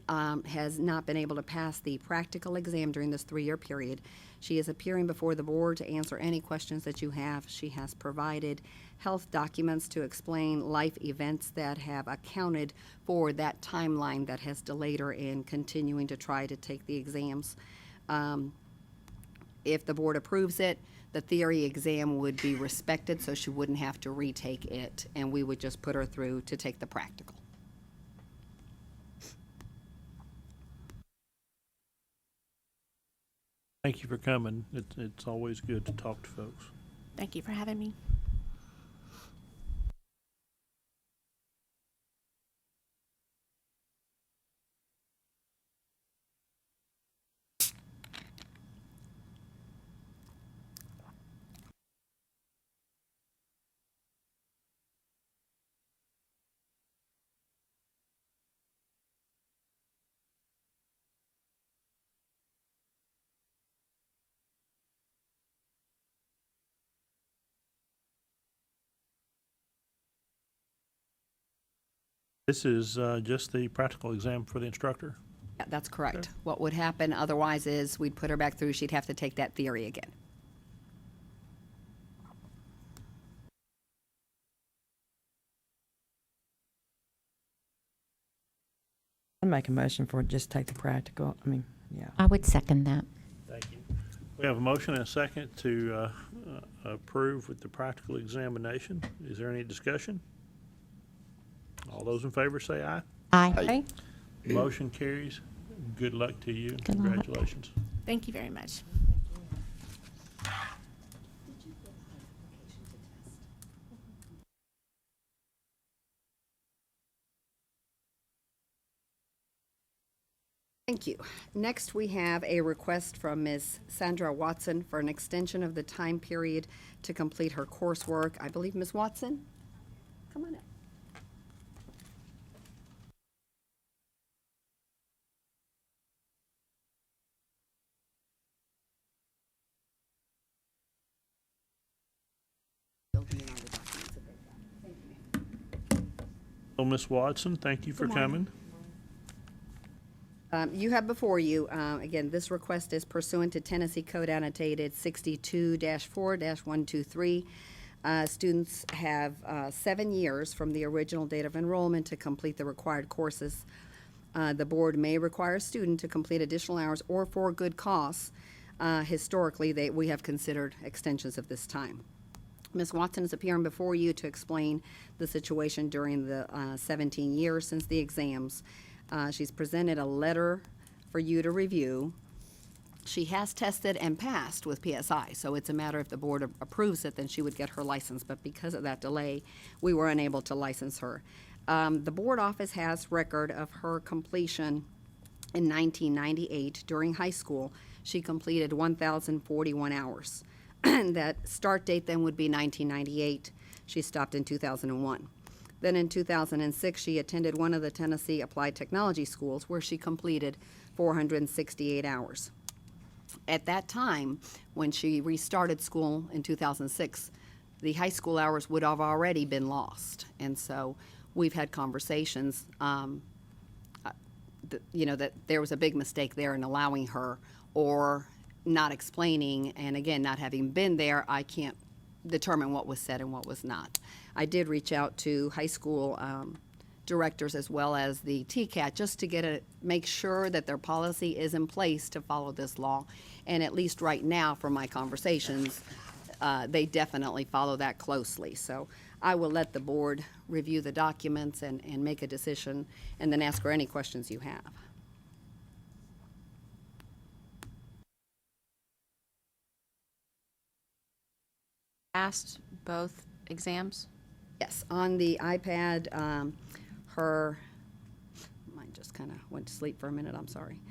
has not been able to pass the practical exam during this 3-year period. She is appearing before the board to answer any questions that you have. She has provided health documents to explain life events that have accounted for that timeline that has delayed her in continuing to try to take the exams. If the board approves it, the theory exam would be respected, so she wouldn't have to retake it, and we would just put her through to take the practical. Thank you for coming. It's always good to talk to folks. Thank you for having me. This is just the practical exam for the instructor. Yeah, that's correct. What would happen otherwise is we'd put her back through, she'd have to take that theory again. I'd make a motion for just take the practical. I mean, yeah. I would second that. Thank you. We have a motion and a second to approve with the practical examination. Is there any discussion? All those in favor say aye. Aye. Motion carries. Good luck to you. Good luck. Congratulations. Thank you very much. Thank you. Next, we have a request from Ms. Sandra Watson for an extension of the time period to complete her coursework. I believe Ms. Watson? Come on up. Well, Ms. Watson, thank you for coming. You have before you, again, this request is pursuant to Tennessee Code Annotated 62-4-123. Students have 7 years from the original date of enrollment to complete the required courses. The board may require a student to complete additional hours or for good cause. Historically, we have considered extensions of this time. Ms. Watson is appearing before you to explain the situation during the 17 years since the exams. She's presented a letter for you to review. She has tested and passed with PSI, so it's a matter if the board approves it, then she would get her license, but because of that delay, we were unable to license her. The board office has record of her completion in 1998 during high school. She completed 1,041 hours. That start date then would be 1998. She stopped in 2001. Then in 2006, she attended one of the Tennessee Applied Technology schools where she completed 468 hours. At that time, when she restarted school in 2006, the high school hours would have already been lost. And so we've had conversations, that there was a big mistake there in allowing her or not explaining, and again, not having been there, I can't determine what was said and what was not. I did reach out to high school directors as well as the TCAT just to make sure that their policy is in place to follow this law. And at least right now, from my conversations, they definitely follow that closely. So I will let the board review the documents and make a decision, and then ask her any questions you have. Passed both exams? Yes, on the iPad, mine just kind of went to sleep for a minute, I'm sorry.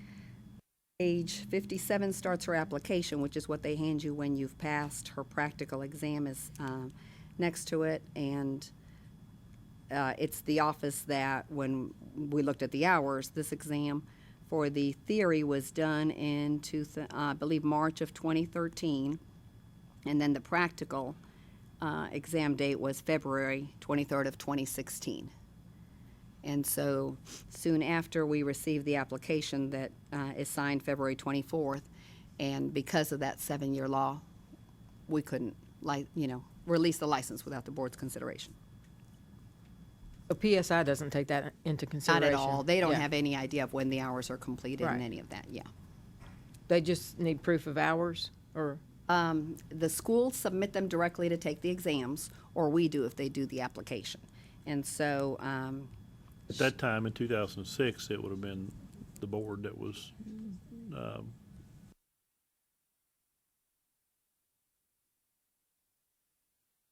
Page 57 starts her application, which is what they hand you when you've passed. Her practical exam is next to it, and it's the office that, when we looked at the hours, this exam for the theory was done in, I believe, March of 2013. And then the practical exam date was February 23rd of 2016. And so soon after, we received the application that is signed February 24th. And because of that 7-year law, we couldn't, release the license without the board's consideration. So PSI doesn't take that into Not consideration? at all. They don't Yeah. have any idea of when the hours are completed and Right. any of that, yeah. They just need proof of hours, or? The schools submit them directly to take the exams, or we do if they do the application. And so, At that time, in 2006, it would have been the board that was,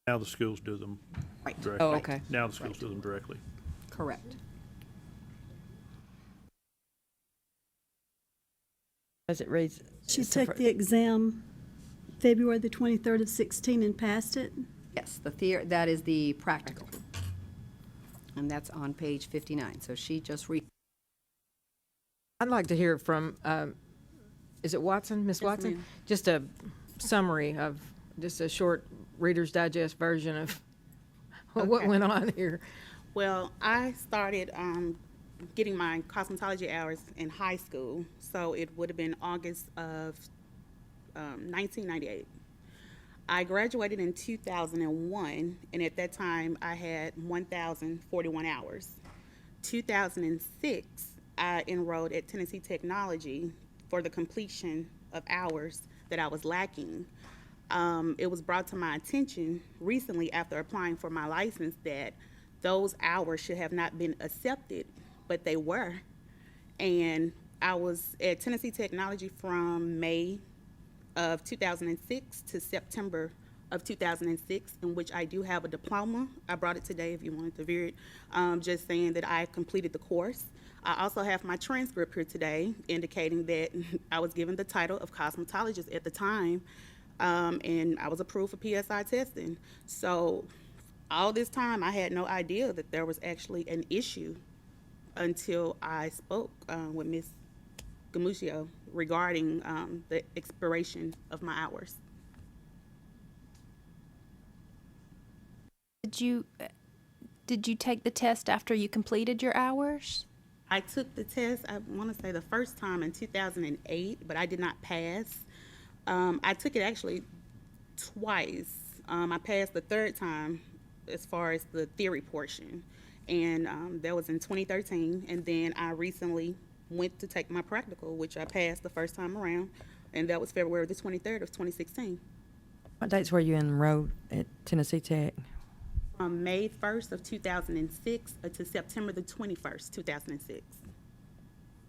now the schools do them Right. directly. Oh, okay. Now the schools do them directly. correct. As it reads. She it's the took fir- the exam February the 23rd of 16 and passed it. Yes, that is the practical. And that's on page 59. So she just I'd like to hear from, is it Watson, Ms. Watson? ma'am. Just a summary of, just a short Reader's Digest version of what Okay. went on here. Well, I started getting my cosmetology hours in high school, so it would have been August of 1998. I graduated in 2001, and at that time I had 1,041 hours. 2006, I enrolled at Tennessee Technology for the completion of hours that I was lacking. It was brought to my attention recently after applying for my license that those hours should have not been accepted, but they were. And I was at Tennessee Technology from May of 2006 to September of 2006, in which I do have a diploma. I brought it today if you wanted to view it, just saying that I completed the course. I also have my transcript here today indicating that I was given the title of cosmetologist at the time, and I was approved for PSI testing. So all this time, I had no idea that there was actually an issue until I spoke with Ms. Gamuscio regarding the expiration of my hours. Did you take the test after you completed your hours? I took the test, I want to say the first time in 2008, but I did not pass. I took it actually twice. I passed the third time as far as the theory portion, and that was in 2013. And then I recently went to take my practical, which I passed the first time around, and that was February the 23rd of 2016. What dates were you enrolled at Tennessee Tech? From May 1st of 2006 to September the 21st, 2006.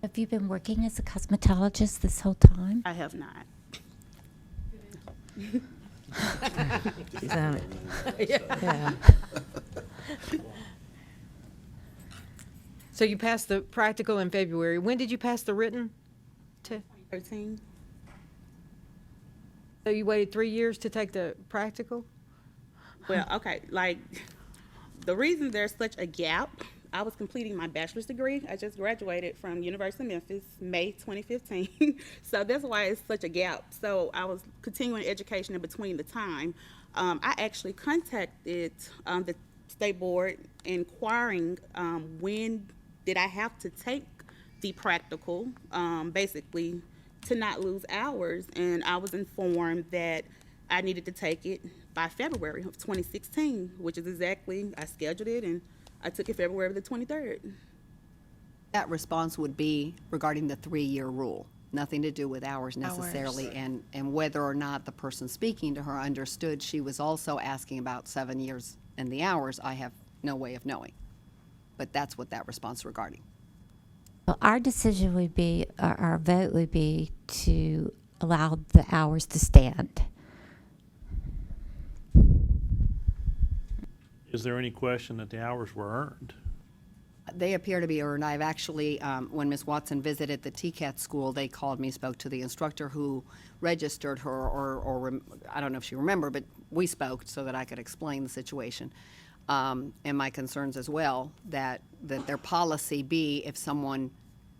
Have you been working as a cosmetologist this whole time? I have not. You sound it. Yeah. So you passed the practical in February. When did you pass the written? 13. So you waited 3 years to take the practical? Well, okay, like, the reason there's such a gap, I was completing my bachelor's degree. I just graduated from University of Memphis, May 2015. So that's why it's such a gap. So I was continuing education in between the time. I actually contacted the state board inquiring when did I have to take the practical, basically to not lose hours. And I was informed that I needed to take it by February of 2016, which is exactly, I scheduled it and I took it February the 23rd. That response would be regarding the 3-year rule, nothing to do with hours necessarily, and whether or not the person speaking to her understood she was also asking about 7 years and the hours, I have no way of knowing. But that's what that response regarding. Well, our decision would be, our vote would be to allow the hours to stand. Is there any question that the hours were earned? They appear to be earned. I've actually, when Ms. Watson visited the TCAT school, they called me, spoke to the instructor who registered her, or I don't know if she remembered, but we spoke so that I could explain the situation. and my concerns as well, that their policy be, if someone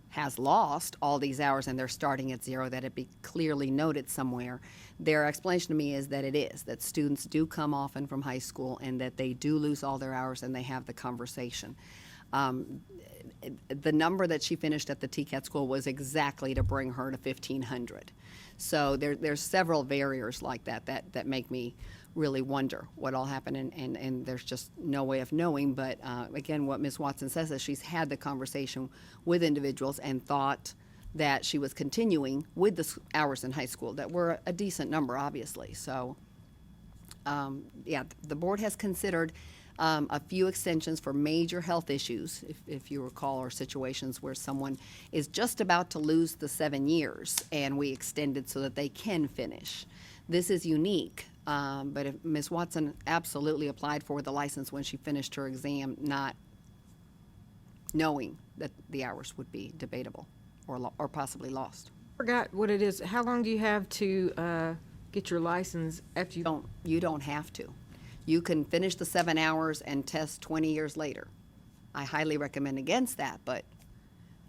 has lost all these hours and they're starting at zero, that it be clearly noted somewhere. Their explanation to me is that it is, that students do come often from high school and that they do lose all their hours and they have the conversation. The number that she finished at the TCAT school was exactly to bring her to 1,500. So there's several barriers like that make me really wonder what all happened, and there's just no way of knowing. But again, what Ms. Watson says is she's had the conversation with individuals and thought that she was continuing with the hours in high school that were a decent number, obviously. So yeah, the board has considered a few extensions for major health issues, if you recall, or situations where someone is just about to lose the 7 years and we extended so that they can finish. This is unique, but if Ms. Watson absolutely applied for the license when she finished her exam, not knowing that the hours would be debatable or possibly lost. Forgot what it is. How long do you have to get your license after you? You don't have to. You can finish the 7 hours and test 20 years later. I highly recommend against that, but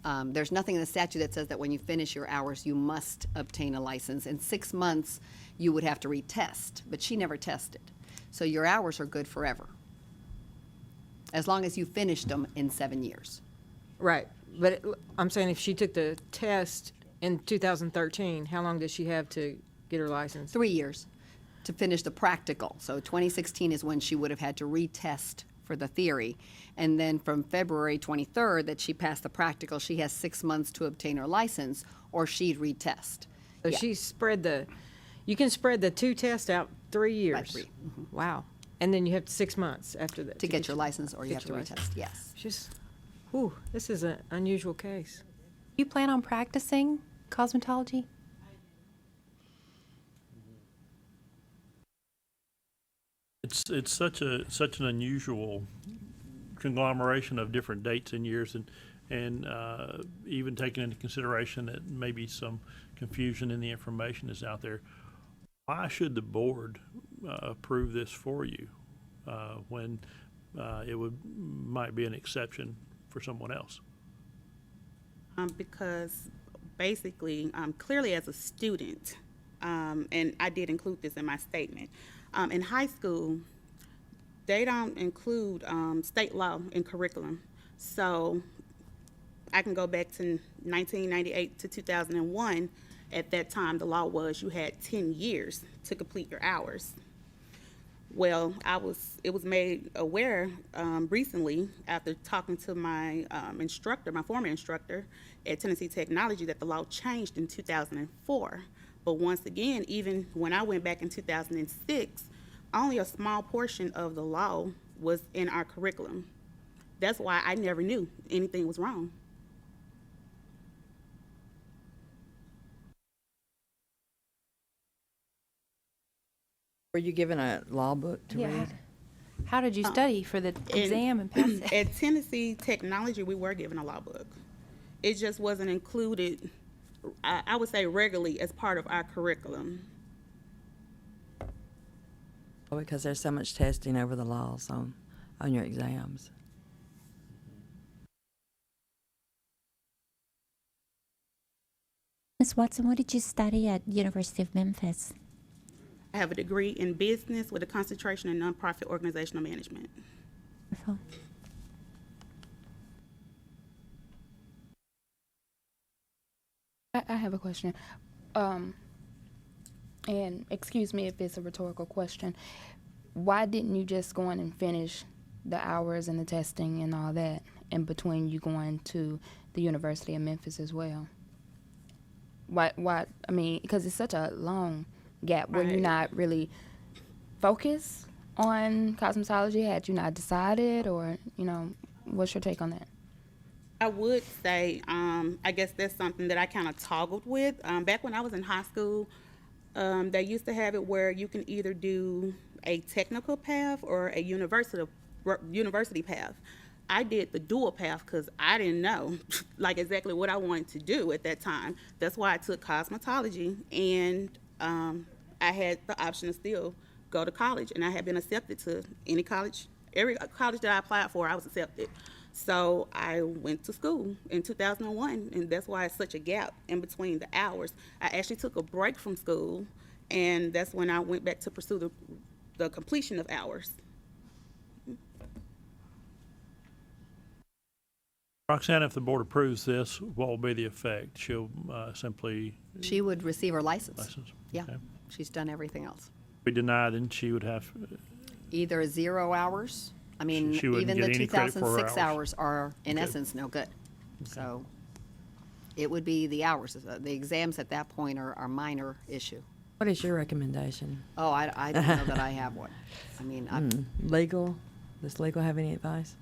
there's nothing in the statute that says that when you finish your hours, you must obtain a license. In 6 months, you would have to retest, but she never tested. So your hours are good forever, as long as you finished them in 7 years. Right, but I'm saying if she took the test in 2013, how long does she have to get her license? 3 years to finish the practical. So 2016 is when she would have had to retest for the theory. And then from February 23rd that she passed the practical, she has 6 months to obtain her license, or she'd retest. So Yeah. she you can spread the 2 tests out 3 years. By 3. Mhm. Wow. And then you have 6 months after that. To get your license, or you have to your license. retest, yes. Just, whew, this is an unusual case. You plan on practicing cosmetology? It's such an unusual conglomeration of different dates and years, and even taking into consideration that maybe some confusion in the information is out there. Why should the board approve this for you when it might be an exception for someone else? Because basically, clearly as a student, and I did include this in my statement, in high school, they don't include state law in curriculum. So I can go back to 1998 to 2001. At that time, the law was you had 10 years to complete your hours. Well, it was made aware recently after talking to my instructor, my former instructor at Tennessee Technology, that the law changed in 2004. But once again, even when I went back in 2006, only a small portion of the law was in our curriculum. That's why I never knew anything was wrong. Were you given a law book to read? How did you study for the exam and pass it? At Tennessee Technology, we were given a law book. It just wasn't included, I would say, regularly as part of our curriculum. Oh, because there's so much testing over the laws on your exams. Ms. Watson, what did you study at University of Memphis? I have a degree in business with a concentration in nonprofit organizational management. Wonderful. I have a question. And excuse me if it's a rhetorical question. Why didn't you just go in and finish the hours and the testing and all that in between you going to the University of Memphis as well? Why, I mean, because it's such a long gap. Were you not really focused on cosmetology? Had you not decided, or, what's your take on that? I would say, I guess that's something that I kind of toggled with. Back when I was in high school, they used to have it where you can either do a technical path or a university path. I did the dual path because I didn't know like exactly what I wanted to do at that time. That's why I took cosmetology, and I had the option to still go to college, and I had been accepted to any college Every college that I applied for, I was accepted. So I went to school in 2001, and that's why it's such a gap in between the hours. I actually took a break from school, and that's when I went back to pursue the completion of hours. Roxanne, if the board approves this, what will be the effect? She'll simply She would receive her license. license? Yeah, Okay. she's done everything else. If we deny, then she would have, Either 0 hours, I mean, She wouldn't even get the any credit for her 2006 hours are in Okay. essence no good. So it would be the hours. The exams at that point are minor issue. What is your recommendation? Oh, I don't know that I have one. I mean, Legal? Does legal have any advice?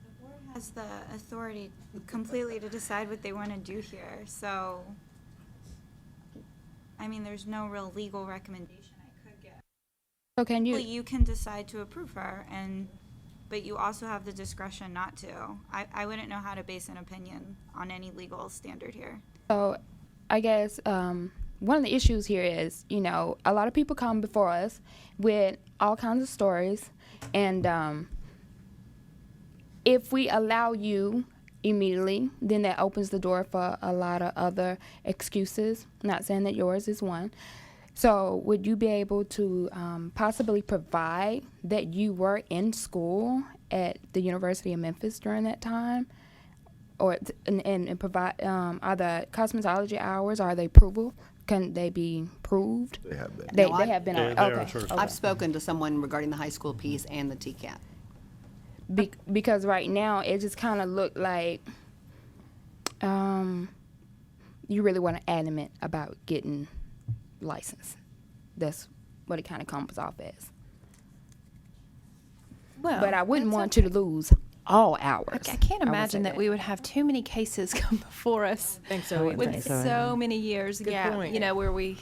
The board has the authority completely to decide what they want to do here, so, I mean, there's no real legal recommendation I could give. So can Well, you, you can decide to approve her, but you also have the discretion not to. I wouldn't know how to base an opinion on any legal standard here. so I guess one of the issues here is, you know, a lot of people come before us with all kinds of stories, and if we allow you immediately, then that opens the door for a lot of other excuses. Not saying that yours is one. So would you be able to possibly provide that you were in school at the University of Memphis during that time? Or and provide, are the cosmetology hours, are they provable? Can they be proved? They have been. They No, have been, They okay. are Okay. certified. I've spoken to someone regarding the high school piece and the TCAP. Because right now it just kind of looked like you really want to adamant about getting licensed. That's what it kind of comes off as. Well, But I wouldn't that's want you to lose all hours. I can't would imagine say that we would have too many cases come before us I think so. with think so, so many years Good gap, point. you know, where we.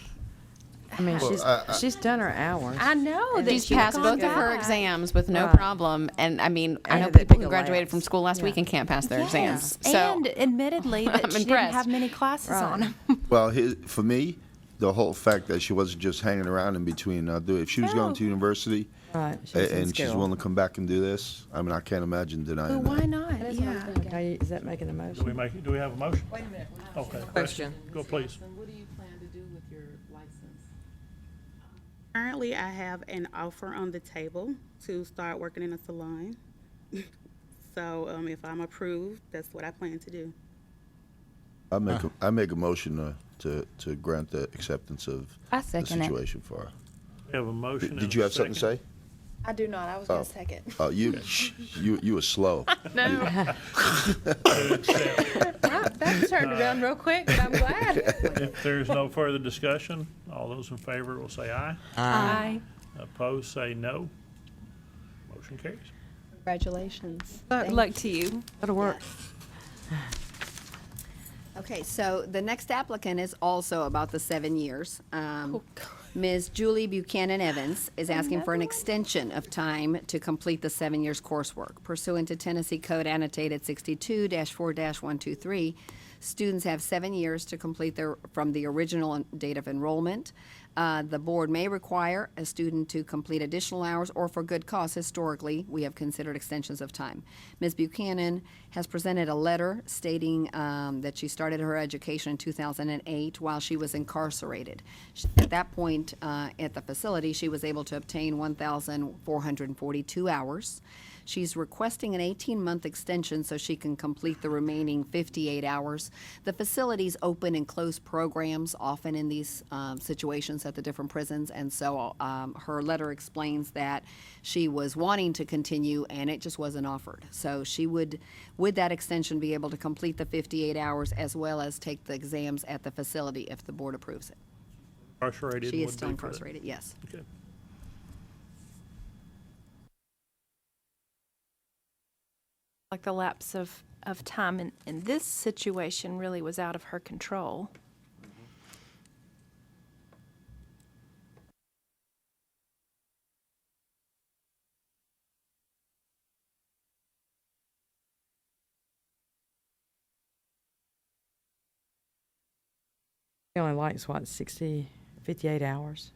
I mean, Well, she's done her hours. I know that She's she's passed both of her back. exams with no Right. problem, and I mean, I And know they people pick who a graduated labs. from school last week and can't pass their exams. Yes. So And admittedly, that I'm she didn't impressed. have many classes on them. Well, for me, the whole fact that she wasn't just hanging around in between, if she was going to university Right. She was in and she's school. willing to come back and do this, I mean, I can't imagine denying Well, that. why not? Yeah. Okay, is that making a motion? Do we have a motion? Wait a minute. Okay. Question. Go, please. What do you plan to do with your license? Currently, I have an offer on the table to start working in a salon. So if I'm approved, that's what I plan to do. I make a motion to grant the acceptance of I the second it. situation for her. We have a motion and Did a you have something to second. say? I do not. I was going to second. Oh, you were slow. No. That turned around real quick, but I'm glad. If there's no further discussion, all those in favor will say aye. Aye. Opposed, say no. Motion carries. Congratulations. Good luck to you. That'll work. Okay, so the next applicant is also about the 7 years. Ms. Julie Buchanan Evans is asking for an extension of time to complete the 7 years coursework. Pursuant to Tennessee Code Annotated 62-4-123, students have 7 years to complete from the original date of enrollment. The board may require a student to complete additional hours or for good cause. Historically, we have considered extensions of time. Ms. Buchanan has presented a letter stating that she started her education in 2008 while she was incarcerated. At that point, at the facility, she was able to obtain 1,442 hours. She's requesting an 18-month extension so she can complete the remaining 58 hours. The facilities open and close programs often in these situations at the different prisons, and so her letter explains that she was wanting to continue and it just wasn't offered. So she would, with that extension, be able to complete the 58 hours as well as take the exams at the facility if the board approves it. Incarcerated She is would still be for that. incarcerated, yes. Okay. Like the lapse of time in this situation really was out of her control. She only likes, what, 58 hours?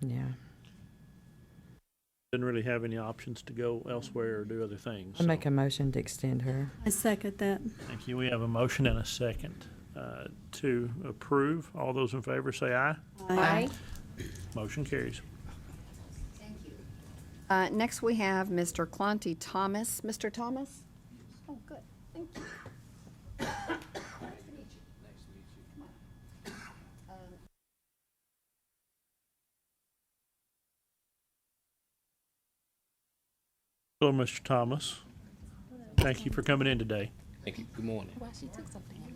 Yeah. Didn't really have any options to go elsewhere or do other things. I make a motion to extend her. I second that. Thank you. We have a motion and a second to approve. All those in favor say aye. Aye. Motion carries. Next, we have Mr. Clonty Thomas. Mr. Thomas? Oh, good. Thank you. Hello, Mr. Thomas. Thank you for coming in today. Thank you. Good morning.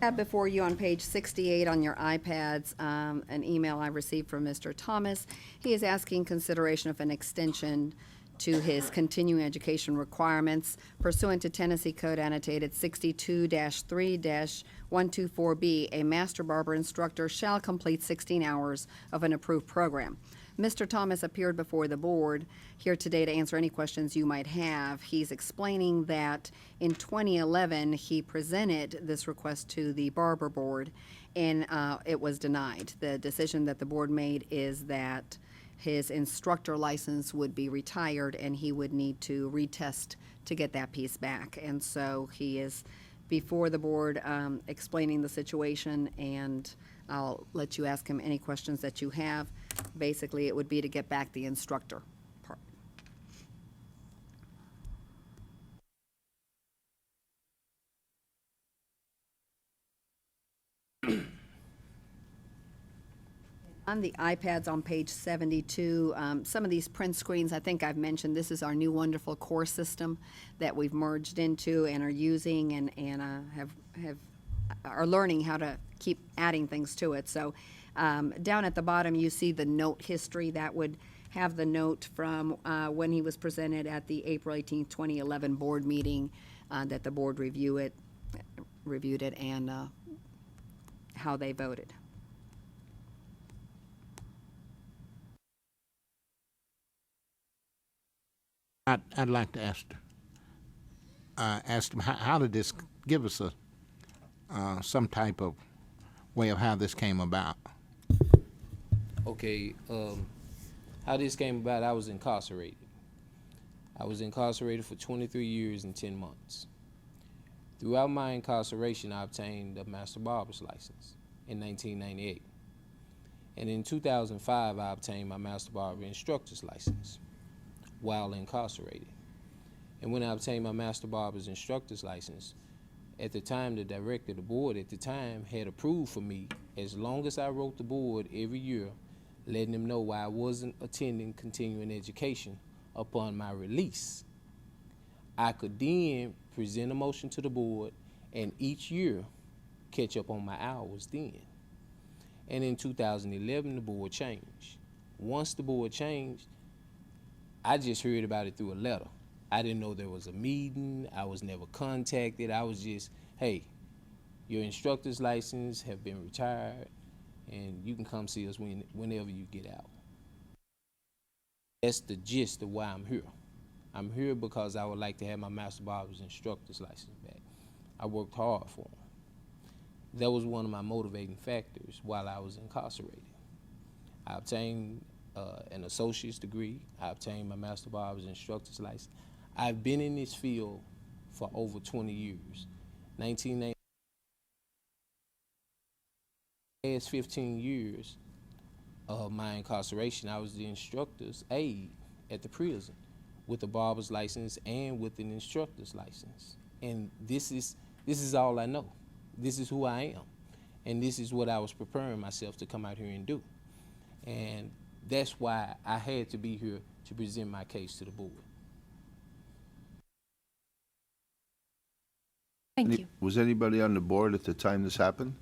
I have before you on page 68 on your iPads an email I received from Mr. Thomas. He is asking consideration of an extension to his continuing education requirements pursuant to Tennessee Code annotated 62-3-124B. A master barber instructor shall complete 16 hours of an approved program. Mr. Thomas appeared before the board here today to answer any questions you might have. He's explaining that in 2011, he presented this request to the Barber Board, and it was denied. The decision that the board made is that his instructor license would be retired, and he would need to retest to get that piece back. And so he is before the board explaining the situation, and I'll let you ask him any questions that you have. Basically, it would be to get back the instructor part. On the iPads on page 72, some of these print screens, I think I've mentioned, this is our new wonderful core system that we've merged into and are using and are learning how to keep adding things to it. So down at the bottom, you see the note history. That would have the note from when he was presented at the April 18th, 2011 board meeting, that the board reviewed it and how they voted. I'd like to ask him how did this give us some type of way of how this came about? Okay, how this came about, I was incarcerated. I was incarcerated for 23 years and 10 months. Throughout my incarceration, I obtained a master barber's license in 1998. And in 2005, I obtained my master barber instructor's license while incarcerated. And when I obtained my master barber's instructor's license, at the time, the director of the board at the time had approved for me, as long as I wrote the board every year, letting them know why I wasn't attending continuing education upon my release. I could then present a motion to the board and each year catch up on my hours then. And in 2011, the board changed. Once the board changed, I just heard about it through a letter. I didn't know there was a meeting. I was never contacted. I was just, hey, your instructor's license have been retired, and you can come see us whenever you get out. That's the gist of why I'm here. I'm here because I would like to have my master barber's instructor's license back. I worked hard for them. That was one of my motivating factors while I was incarcerated. I obtained an associate's degree. I obtained my master barber's instructor's license. I've been in this field for over 20 years. 1990, last 15 years of my incarceration, I was the instructor's aide at the prison with a barber's license and with an instructor's license. And this is all I know. This is who I am. And this is what I was preparing myself to come out here and do. And that's why I had to be here to present my case to the board. Thank you. Was anybody on the board at the time this happened?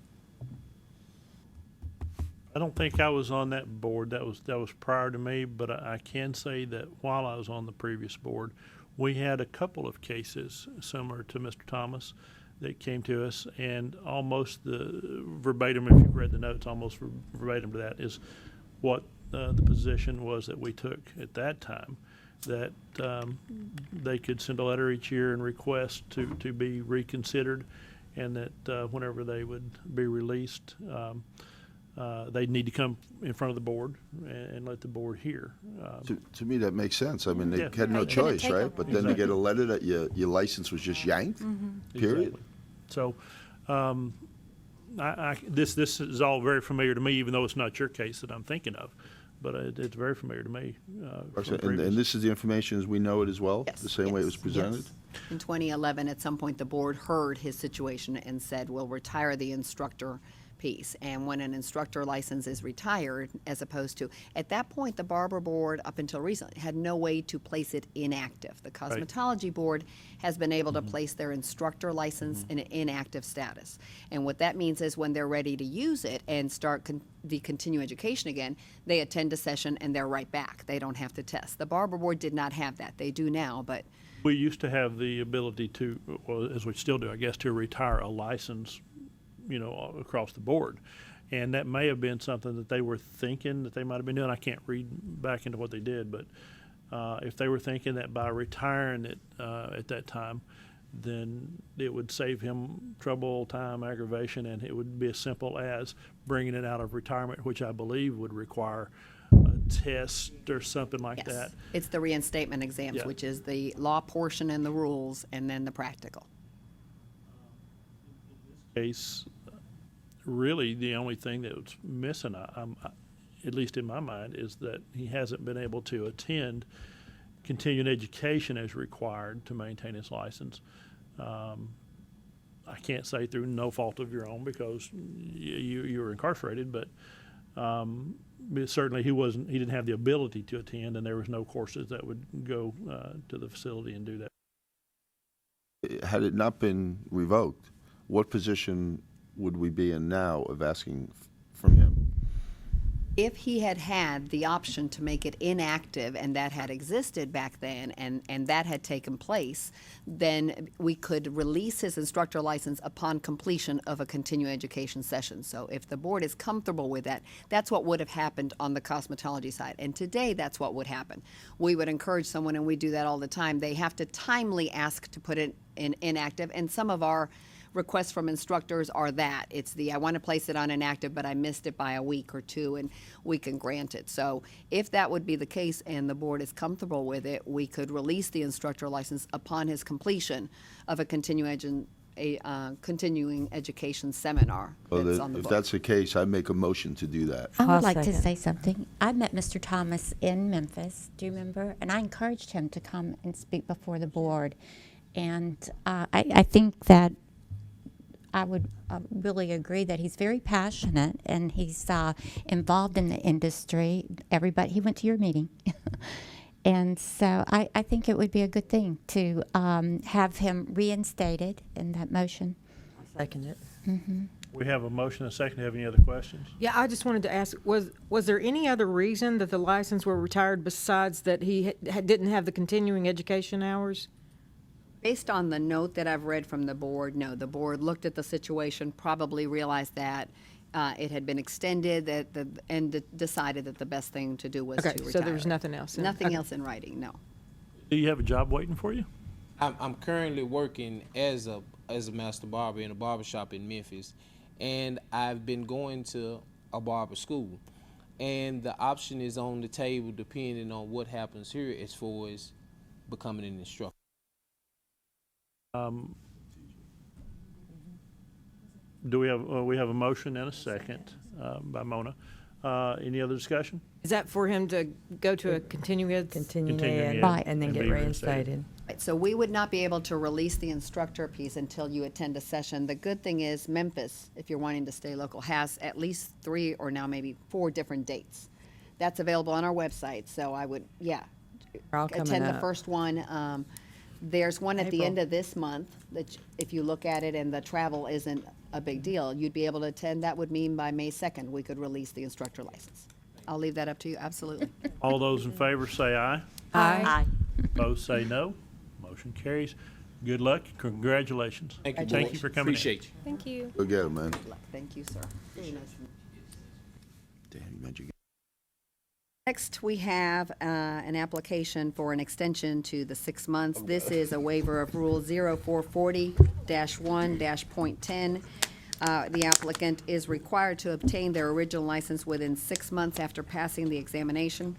I don't think I was on that board. That was prior to me, but I can say that while I was on the previous board, we had a couple of cases similar to Mr. Thomas that came to us, and almost the verbatim, if you've read the notes, almost verbatim to that is what the position was that we took at that time, that they could send a letter each year and request to be reconsidered, and that whenever they would be released, they need to come in front of the board and let the board hear. To me, that makes sense. I mean, they Yeah. had no Right, couldn't choice, take right? them. But then to get a letter that your license was just yanked, period. Exactly. So, this is all very familiar to me, even though it's not your case that I'm thinking of, but it's very familiar to me. From previous. And this is the information as we know it as well, Yes, the same way it was yes, presented? yes. In 2011, at some point, the board heard his situation and said, we'll retire the instructor piece. And when an instructor license is retired, as opposed to, at that point, the barber board, up until recently, had no way to place it inactive. The cosmetology board has been able to place their instructor license in an inactive status. And what that means is when they're ready to use it and start the continuing education again, they attend a session and they're right back. They don't have to test. The barber board did not have that. They do now, but We used to have the ability to, well, as we still do, I guess, to retire a license, across the board. And that may have been something that they were thinking that they might have been doing. I can't read back into what they did, but if they were thinking that by retiring it at that time, then it would save him trouble, time, aggravation, and it would be as simple as bringing it out of retirement, which I believe would require a test or something like that. it's the reinstatement exams, Yeah. which is the law portion and the rules, and then the practical. Case, really, the only thing that's missing, at least in my mind, is that he hasn't been able to attend continuing education as required to maintain his license. I can't say through no fault of your own because you were incarcerated, but certainly he didn't have the ability to attend, and there was no courses that would go to the facility and do that. Had it not been revoked, what position would we be in now of asking from him? If he had had the option to make it inactive and that had existed back then and that had taken place, then we could release his instructor license upon completion of a continuing education session. So if the board is comfortable with that, that's what would have happened on the cosmetology side. And today, that's what would happen. We would encourage someone, and we do that all the time, they have to timely ask to put it in inactive, and some of our requests from instructors are that. It's I want to place it on inactive, but I missed it by a week or two, and we can grant it. So if that would be the case and the board is comfortable with it, we could release the instructor license upon his completion of a continuing education seminar that's on the If book. that's the case, I make a motion to do that. I I'll would like to second. say something. I met Mr. Thomas in Memphis, do you remember? And I encouraged him to come and speak before the board. And I think that I would really agree that he's very passionate and he's involved in the industry. He went to your meeting. And so I think it would be a good thing to have him reinstated in that motion. Second it. We have a motion and a second. Do you have any other questions? Yeah, I just wanted to ask, was there any other reason that the license were retired besides that he didn't have the continuing education hours? Based on the note that I've read from the board, no, the board looked at the situation, probably realized that it had been extended, and decided that the best thing to do was to Okay, retire. so there was nothing else? Nothing Okay. else in writing, no. Do you have a job waiting for you? I'm currently working as a master barber in a barber shop in Memphis, and I've been going to a barber school, and the option is on the table depending on what happens here as far as becoming an instructor. Do we have a motion and a second by Mona. Any other discussion? Is that for him to go to a continuing ed? Continuing Continuing ed, ed Right. and then and get be reinstated. reinstated. Right, so we would not be able to release the instructor piece until you attend a session. The good thing is Memphis, if you're wanting to stay local, has at least 3 or now maybe 4 different dates. That's available on our website, so I would, They're all coming attend the up. first one. There's one at the April. end of this month that if you look at it and the travel isn't a big deal, you'd be able to attend. That would mean by May 2nd, we could release the instructor license. I'll leave that up to you, absolutely. All those in favor say aye. Aye. Opposed say no. Motion carries. Good luck. Congratulations. Thank you. Thank you for coming in. Appreciate you. Thank you. Go get it, man. Good luck. Thank you, sir. Very nice. Damn, you meant you. Next, we have an application for an extension to the 6 months. This is a waiver of Rule 0440-1-.10. The applicant is required to obtain their original license within 6 months after passing the examination.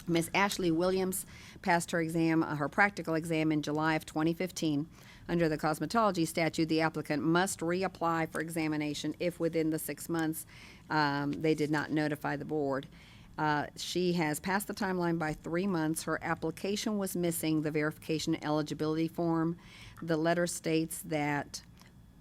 Ms. Ashley Williams passed her exam, her practical exam in July of 2015. Under the cosmetology statute, the applicant must reapply for examination if within the 6 months they did not notify the board. She has passed the timeline by 3 months. Her application was missing the verification eligibility form. The letter states that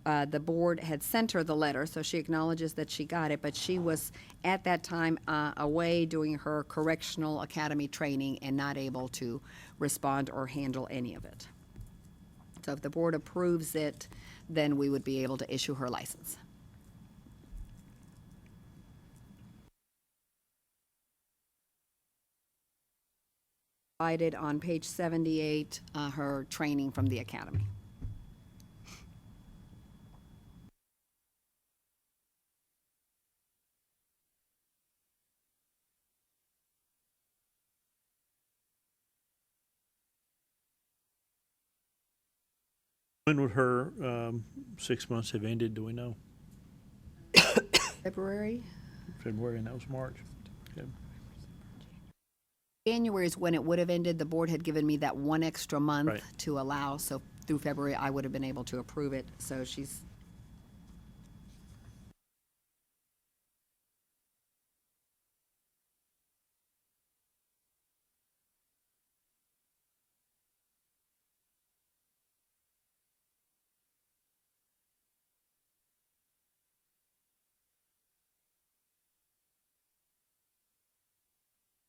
the board had sent her the letter, so she acknowledges that she got it, but she was at that time away doing her correctional academy training and not able to respond or handle any of it. So if the board approves it, then we would be able to issue her license. Provided on page 78, her training from the academy. When would her 6 months have ended, do we know? February? February, and that was March. Okay. January is when it would have ended. The board had given me that 1 extra month Right. to allow, so through February, I would have been able to approve it. So she's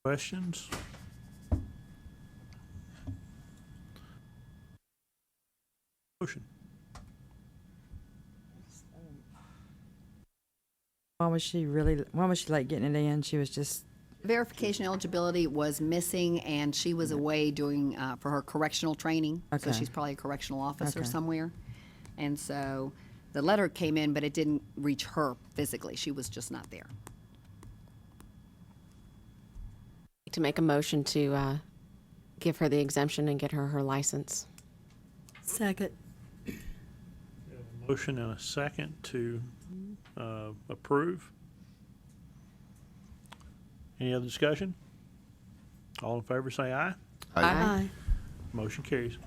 Questions? Motion. Why was she late getting it in? She was just, verification eligibility was missing, and she was away doing, for her correctional training. So Okay. she's probably a correctional officer Okay. somewhere. And so the letter came in, but it didn't reach her physically. She was just not there. To make a motion to give her the exemption and get her her license. Second. Motion and a second to approve. Any other discussion? All in favor, say aye. Aye. Motion carries.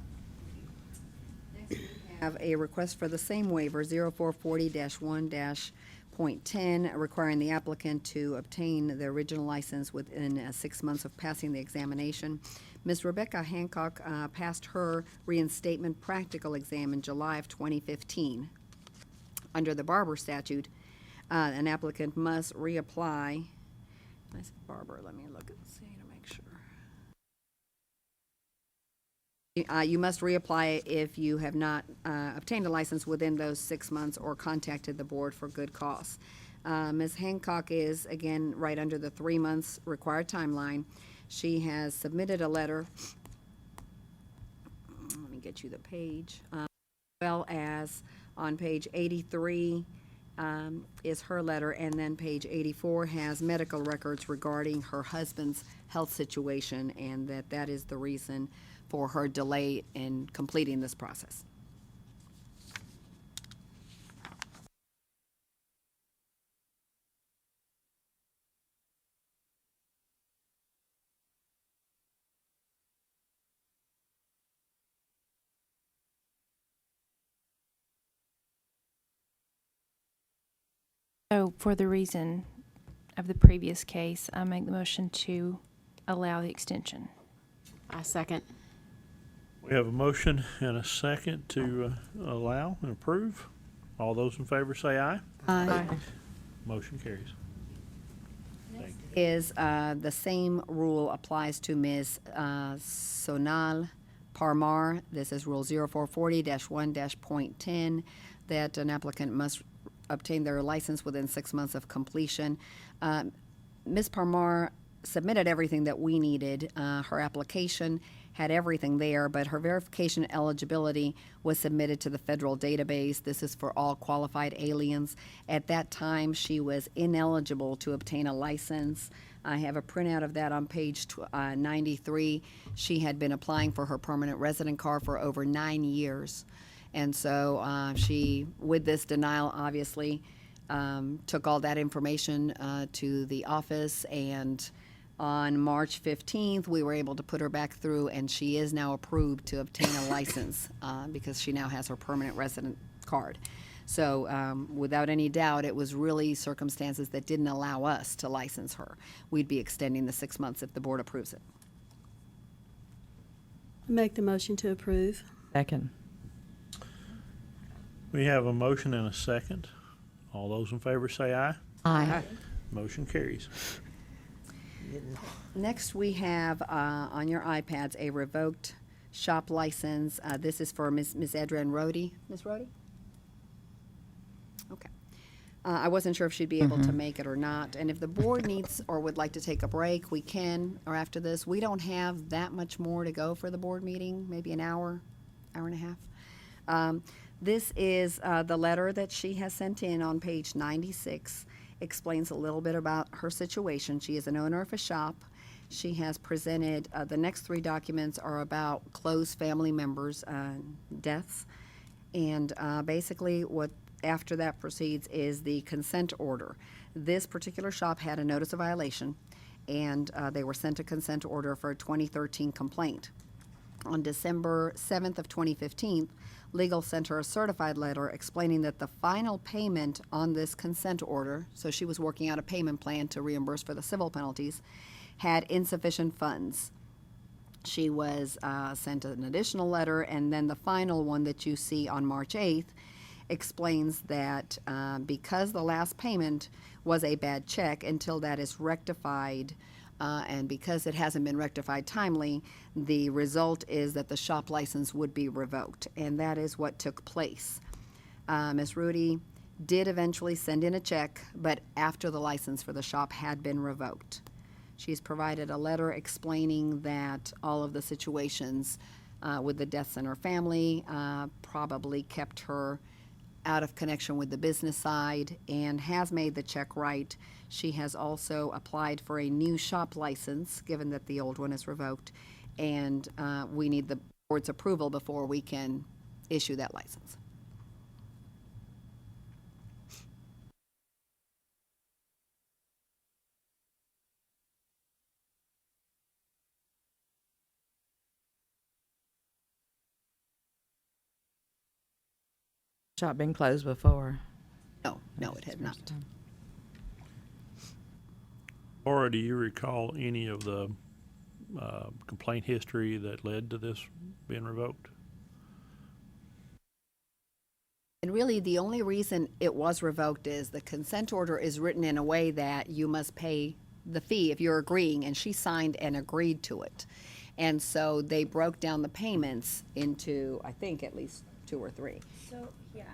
Have a request for the same waiver, 0440-1-.10, requiring the applicant to obtain the original license within 6 months of passing the examination. Ms. Rebecca Hancock passed her reinstatement practical exam in July of 2015. Under the BARBER statute, an applicant must reapply. I said BARBER, let me look and see to make sure. You must reapply if you have not obtained a license within those 6 months or contacted the board for good cause. Ms. Hancock is, again, right under the 3 months required timeline. She has submitted a letter. Let me get you the page. As well as on page 83 is her letter, and then page 84 has medical records regarding her husband's health situation, and that is the reason for her delay in completing this process. So for the reason of the previous case, I make the motion to allow the extension. I second. We have a motion and a second to allow and approve. All those in favor say aye. Aye. Motion carries. Is the same rule applies to Ms. Sonal Parmar. This is Rule 0440-1-.10, that an applicant must obtain their license within 6 months of completion. Ms. Parmar submitted everything that we needed. Her application had everything there, but her verification eligibility was submitted to the federal database. This is for all qualified aliens. At that time, she was ineligible to obtain a license. I have a printout of that on page 93. She had been applying for her permanent resident card for over 9 years. And so she, with this denial, obviously, took all that information to the office, and on March 15th, we were able to put her back through, and she is now approved to obtain a license because she now has her permanent resident card. So without any doubt, it was really circumstances that didn't allow us to license her. We'd be extending the 6 months if the board approves it. Make the motion to approve. Second. We have a motion and a second. All those in favor say aye. Aye. Motion carries. Next, we have on your iPads a revoked shop license. This is for Ms. Adrienne Rhodey. Ms. Rhodey? Okay. I wasn't sure if she'd be able to make it or not. And if the board needs or would like to take a break, we can, or after this. We don't have that much more to go for the board meeting, maybe an hour, hour and a half. This is the letter that she has sent in on page 96. Explains a little bit about her situation. She is an owner of a shop. She has presented, the next 3 documents are about close family members' deaths. And basically what after that proceeds is the consent order. This particular shop had a notice of violation, and they were sent a consent order for a 2013 complaint. On December 7th of 2015, Legal sent her a certified letter explaining that the final payment on this consent order, so she was working out a payment plan to reimburse for the civil penalties, had insufficient funds. She was sent an additional letter, and then the final one that you see on March 8th explains that because the last payment was a bad check, until that is rectified, and because it hasn't been rectified timely, the result is that the shop license would be revoked, and that is what took place. Ms. Rudy did eventually send in a check, but after the license for the shop had been revoked. She's provided a letter explaining that all of the situations with the deaths in her family probably kept her out of connection with the business side, and has made the check right. She has also applied for a new shop license, given that the old one is revoked, and we need the board's approval before we can issue that license. Shop been closed before. No, no, it had not. Laura, do you recall any of the complaint history that led to this being revoked? And really, the only reason it was revoked is the consent order is written in a way that you must pay the fee if you're agreeing, and she signed and agreed to it. And so they broke down the payments into, I think, at least 2 or 3. So, yeah,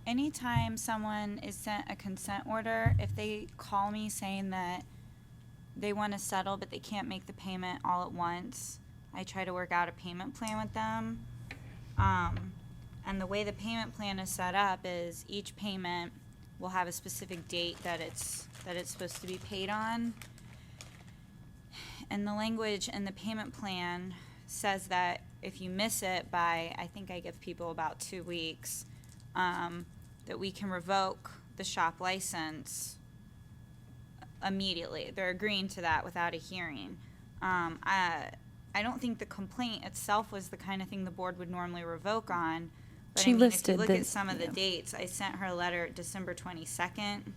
anytime someone is sent a consent order, if they call me saying that they want to settle but they can't make the payment all at once, I try to work out a payment plan with them. And the way the payment plan is set up is each payment will have a specific date that it's supposed to be paid on. And the language in the payment plan says that if you miss it by, I think I give people about 2 weeks, that we can revoke the shop license immediately. They're agreeing to that without a hearing. I don't think the complaint itself was the kind of thing the board would normally revoke on. But She if listed you look the- at some of the dates, I sent her a letter December 22nd,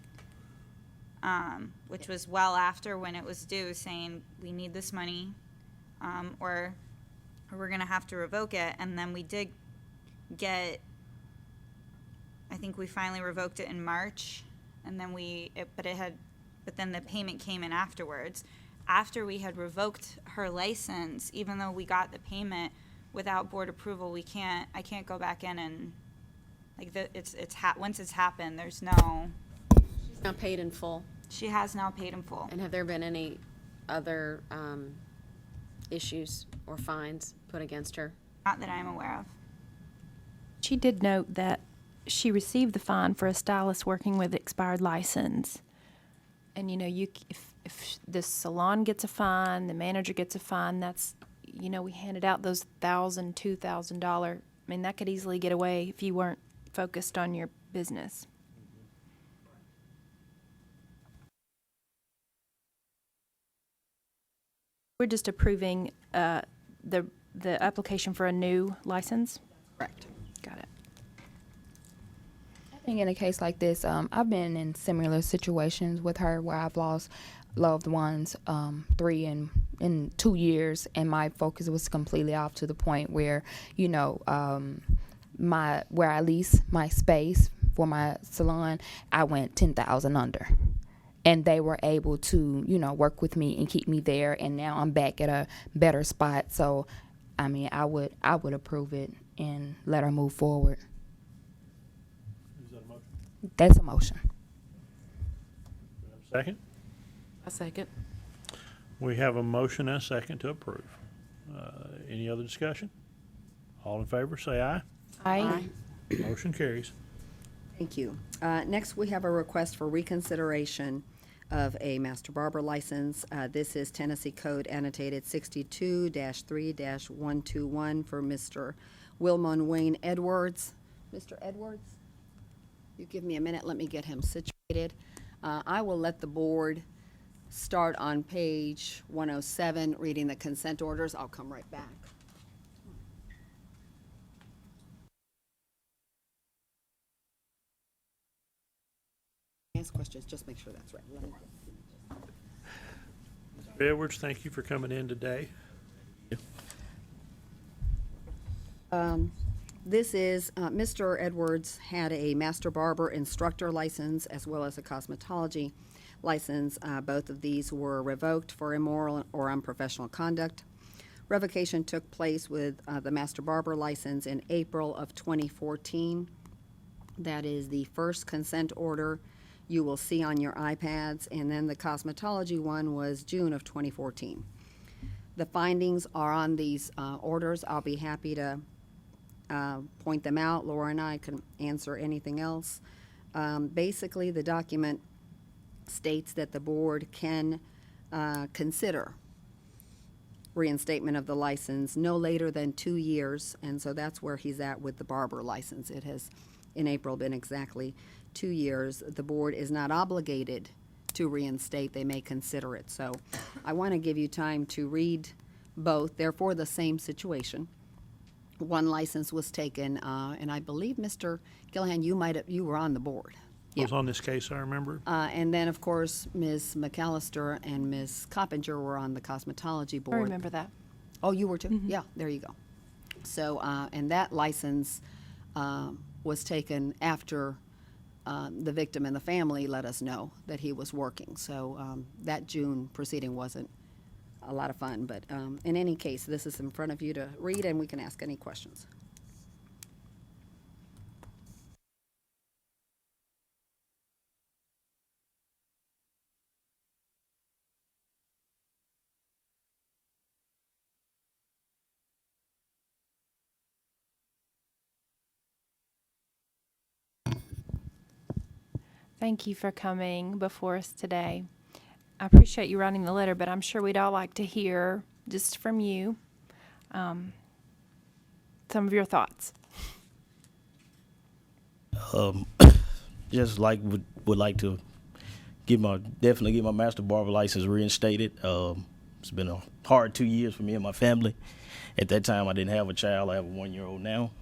which was well after when it was due, saying we need this money, or we're gonna have to revoke it. And then we did get, I think we finally revoked it in March, and then but then the payment came in afterwards. After we had revoked her license, even though we got the payment without board approval, I can't go back in and, once it's happened, there's no. She's now paid in full. She has now paid in full. And have there been any other issues or fines put against her? Not that I'm aware of. She did note that she received the fine for a stylist working with expired license. And if the salon gets a fine, the manager gets a fine, that's, we handed out those $1,000, $2,000 I mean, that could easily get away if you weren't focused on your business. We're just approving the application for a new license? Correct. Got it. I think in a case like this, I've been in similar situations with her where I've lost loved ones 3 in 2 years, and my focus was completely off to the point where, you know, where I lease my space for my salon, I went 10,000 under. And they were able to, you know, work with me and keep me there, and now I'm back at a better spot. So, I mean, I would approve it and let her move forward. Is that a motion? That's a motion. Second? A second. We have a motion and a second to approve. Any other discussion? All in favor, say aye. Aye. Motion carries. Thank you. Next, we have a request for reconsideration of a master barber license. This is Tennessee Code annotated 62-3-121 for Mr. Wilmon Wayne Edwards. Mr. Edwards, you give me a minute, let me get him situated. I will let the board start on page 107, reading the consent orders. I'll come right back. Ask questions, just make sure that's right. Let me- Mr. Edwards, thank you for coming in today. This is, Mr. Edwards had a master barber instructor license as well as a cosmetology license. Both of these were revoked for immoral or unprofessional conduct. Revocation took place with the master barber license in April of 2014. That is the first consent order you will see on your iPads, and then the cosmetology one was June of 2014. The findings are on these orders. I'll be happy to point them out. Laura and I can answer anything else. Basically, the document states that the board can consider reinstatement of the license no later than 2 years, and so that's where he's at with the barber license. It has, in April, been exactly 2 years. The board is not obligated to reinstate. They may consider it. So I want to give you time to read both. They're for the same situation. One license was taken, and I believe, Mr. Gillihan, you were on the board. I was on this case, I remember. And then, of course, Ms. McAllister and Ms. Coppinger were on the cosmetology I board. remember that. Oh, you were too? Yeah, there you go. So, and that license was taken after the victim and the family let us know that he was working. So that June proceeding wasn't a lot of fun. But in any case, this is in front of you to read, and we can ask any questions. Thank you for coming before us today. I appreciate you writing the letter, but I'm sure we'd all like to hear just from you some of your thoughts. Just like would like to definitely get my master barber license reinstated. It's been a hard 2 years for me and my family. At that time, I didn't have a child. I have a 1-year-old now.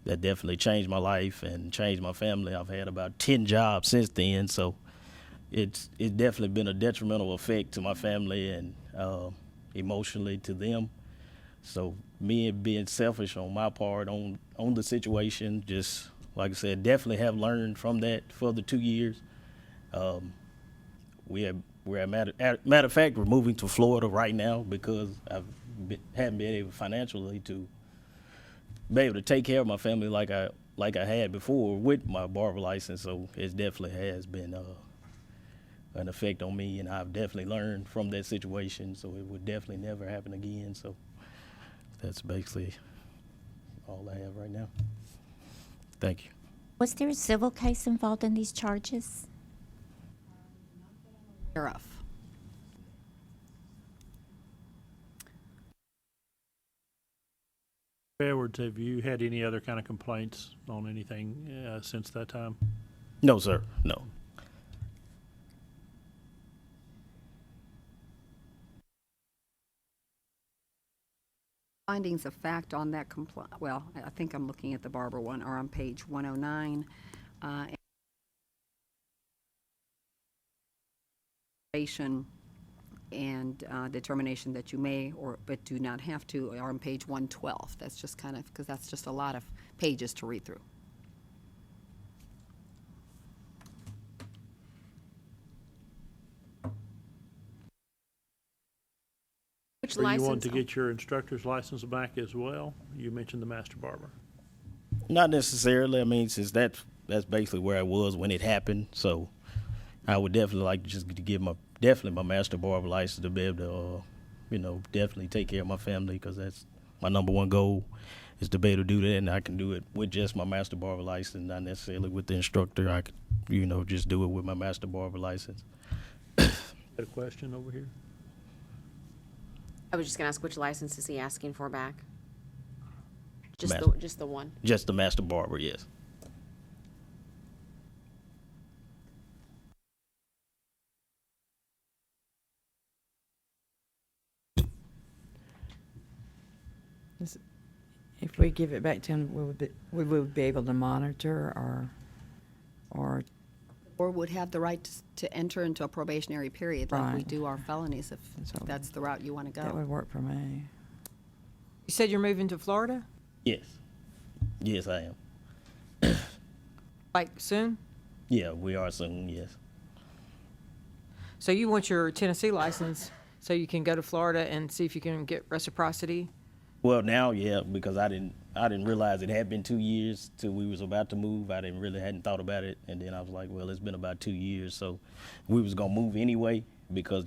That definitely changed my life and changed my family. I've had about 10 jobs since then, so it's definitely been a detrimental effect to my family and emotionally to them. So me being selfish on my part on the situation, just like I said, definitely have learned from that for the 2 years. Matter of fact, we're moving to Florida right now because haven't been able financially to be able to take care of my family like I had before with my barber license. So it definitely has been an effect on me, and I've definitely learned from that situation. So it would definitely never happen again. So that's basically all I have right now. Thank you. Was there a civil case involved in these charges? Sheriff. Edwards, have you had any other kind of complaints on anything since that time? No, sir, no. Findings of fact on that well, I think I'm looking at the Barber one, are on page 109. And determination that you may or but do not have to are on page 112. That's just kind of, because that's just a lot of pages to read through. Which Are you license? wanting to get your instructor's license back as well? You mentioned the master barber. Not necessarily. I mean, since that's basically where I was when it happened. So I would definitely like just to get my master barber license to be able to, definitely take care of my family, because that's my number one goal, is to be able to do that. And I can do it with just my master barber license, not necessarily with the instructor. I could, just do it with my master barber license. Got a question over here? I was just gonna ask, which license is he asking for back? Just Master. just the one. Just the master barber, yes. If we give it back to him, we would be able to monitor or Or would have the right to enter into a probationary period like we Right. do our felonies, if So that's the route you want to that go. would work for me. You said you're moving to Florida? Yes. Yes, I am. Like soon? Yeah, we are soon, yes. So you want your Tennessee license so you can go to Florida and see if you can get reciprocity? Well, now, yeah, because I didn't realize it had been 2 years till we was about to move. I hadn't thought about it, and then I was like, well, it's been about 2 years, so we was gonna move anyway, because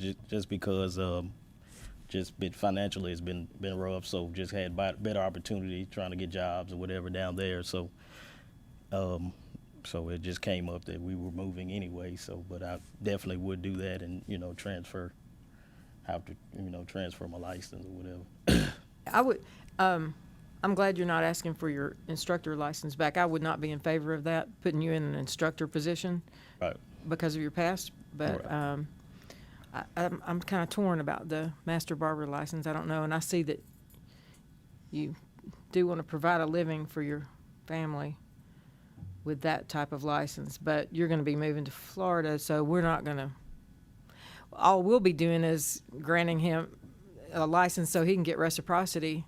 financially it's been rough, so just had better opportunity trying to get jobs or whatever down there, so so it just came up that we were moving anyway. So, but I definitely would do that and transfer my license or whatever. I would, I'm glad you're not asking for your instructor license back. I would not be in favor of that, putting you in an instructor position Right. because of your past, but Right. I'm kind of torn about the master barber license. I don't know, and I see that you do want to provide a living for your family with that type of license, but you're going to be moving to Florida, so we're not going to, all we'll be doing is granting him a license so he can get reciprocity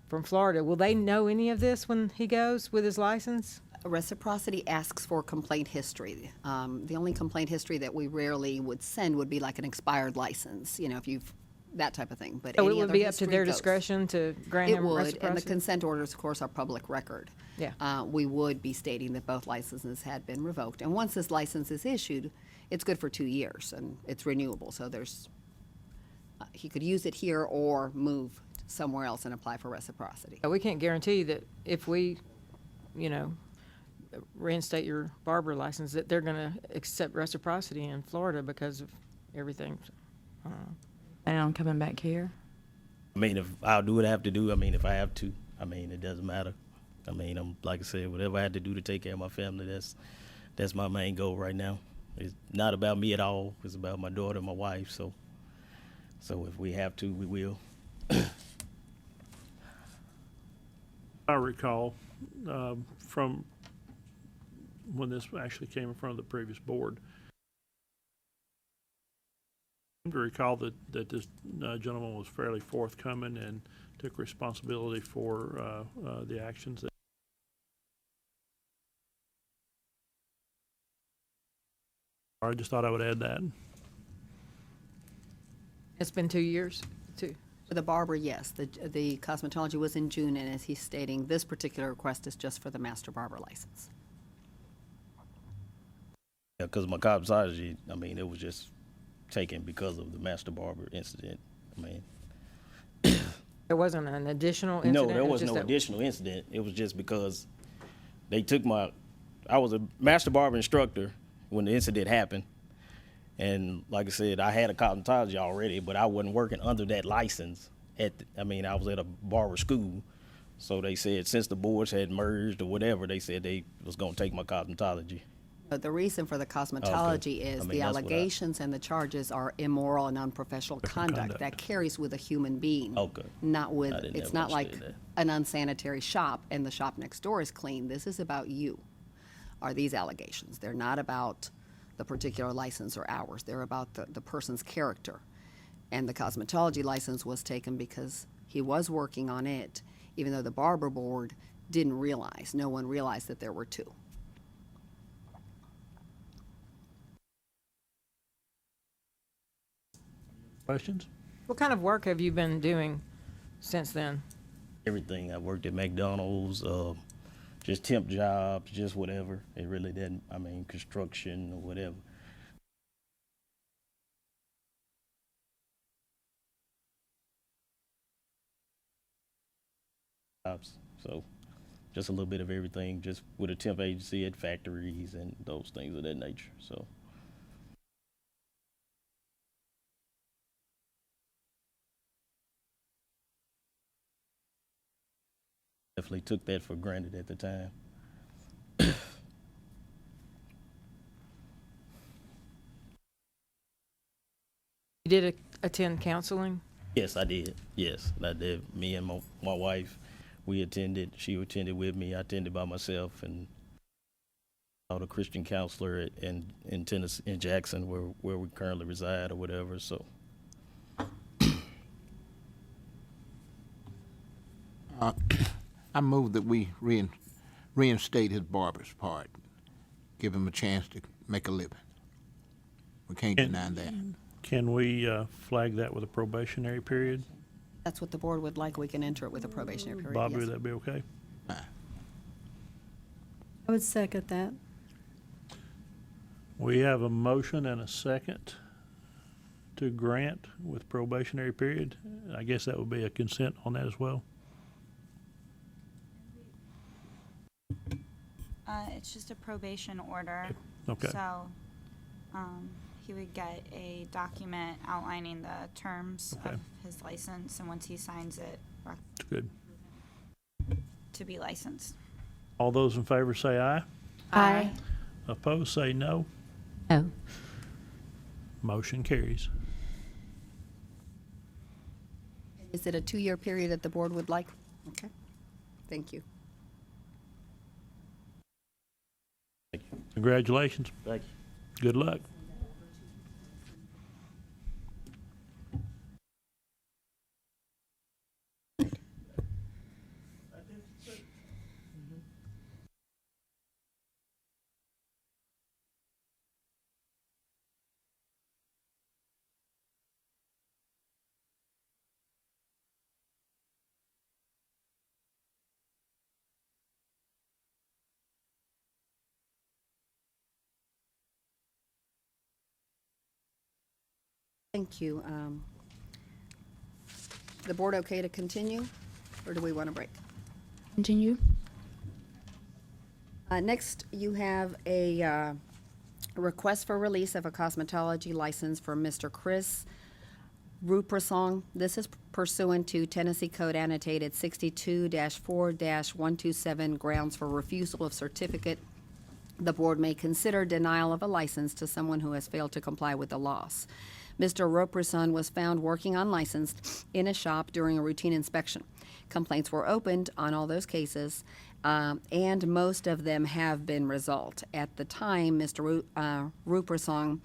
from Florida. Will they know any of this when he goes with his license? Reciprocity asks for complaint history. The only complaint history that we rarely would send would be like an expired license, if you've, that type of thing. But So it any would other be up to history their goes. discretion to grant It him would, reciprocity? and the consent orders, of course, are public record. Yeah. We would be stating that both licenses had been revoked. And once this license is issued, it's good for 2 years, and it's renewable. So he could use it here or move somewhere else and apply for reciprocity. We can't guarantee that if we, reinstate your barber license, that they're going to accept reciprocity in Florida because of everything. And on coming back here? I mean, if I'll do what I have to do. I mean, if I have to, it doesn't matter. I mean, I'm like I said, whatever I had to do to take care of my family, that's my main goal right now. It's not about me at all. It's about my daughter and my wife. So if we have to, we will. I recall from when this actually came in front of the previous board, I recall that this gentleman was fairly forthcoming and took responsibility for the actions that I just thought I would add that. It's been 2 years, too. For the barber, yes. The cosmetology was in June, and as he's stating, this particular request is just for the master barber license. Yeah, because my cosmetology, it was just taken because of the master barber incident. There wasn't an additional incident? No, there It was just no that- additional incident. It was just because they took I was a master barber instructor when the incident happened. And like I said, I had a cosmetology already, but I wasn't working under that license. I was at a barber school. So they said since the boards had merged or whatever, they said they was gonna take my cosmetology. But the reason for the cosmetology Okay. is I mean, the that's what allegations and the charges are immoral and unprofessional conduct that carries with a human being. Okay. Not with, I didn't it's never not like understood an unsanitary shop and the shop next door is clean. This is about you, are these allegations. They're not about the particular license or hours. They're about the person's character. And the cosmetology license was taken because he was working on it, even though the barber board didn't realize, no one realized that there were two. Questions? What kind of work have you been doing since then? Everything. I worked at McDonald's, just temp jobs, just whatever. It really didn't, I mean, construction or whatever. Jobs. So just a little bit of everything, just with a temp agency at factories and those things of that nature, so. Definitely took that for granted at the time. You did attend counseling? Yes, I did. Yes, I did. Me and my wife, we attended. She attended with me. I attended by myself, and the Christian counselor in Tennessee, in Jackson, where we currently reside or whatever. So. I move that we reinstate his barber's part, give him a chance to make a living. We can't deny that. Can we flag that with a probationary period? That's what the board would like. We can enter it with a probationary period. Bobby, yes. would that be okay? I would second that. We have a motion and a second to grant with probationary period. I guess that would be a consent on that as well. It's just a probation order. Okay. So, he would get a document outlining the terms Okay. of his license, and once he signs it, That's good. to be licensed. All those in favor say aye. Aye. Opposed, say no. No. Motion carries. Is it a 2-year period that the board would like? Okay. Thank you. Congratulations. Thank you. Good luck. Thank you. The board okay to continue, or do we want to break? Continue. Next, you have a request for release of a cosmetology license for Mr. Chris Rupersong. This is pursuant to Tennessee Code Annotated 62-4-127, grounds for refusal of certificate. The board may consider denial of a license to someone who has failed to comply with the laws. Mr. Roperson was found working unlicensed in a shop during a routine inspection. Complaints were opened on all those cases, and most of them have been resolved. At the time, Mr. Rupersong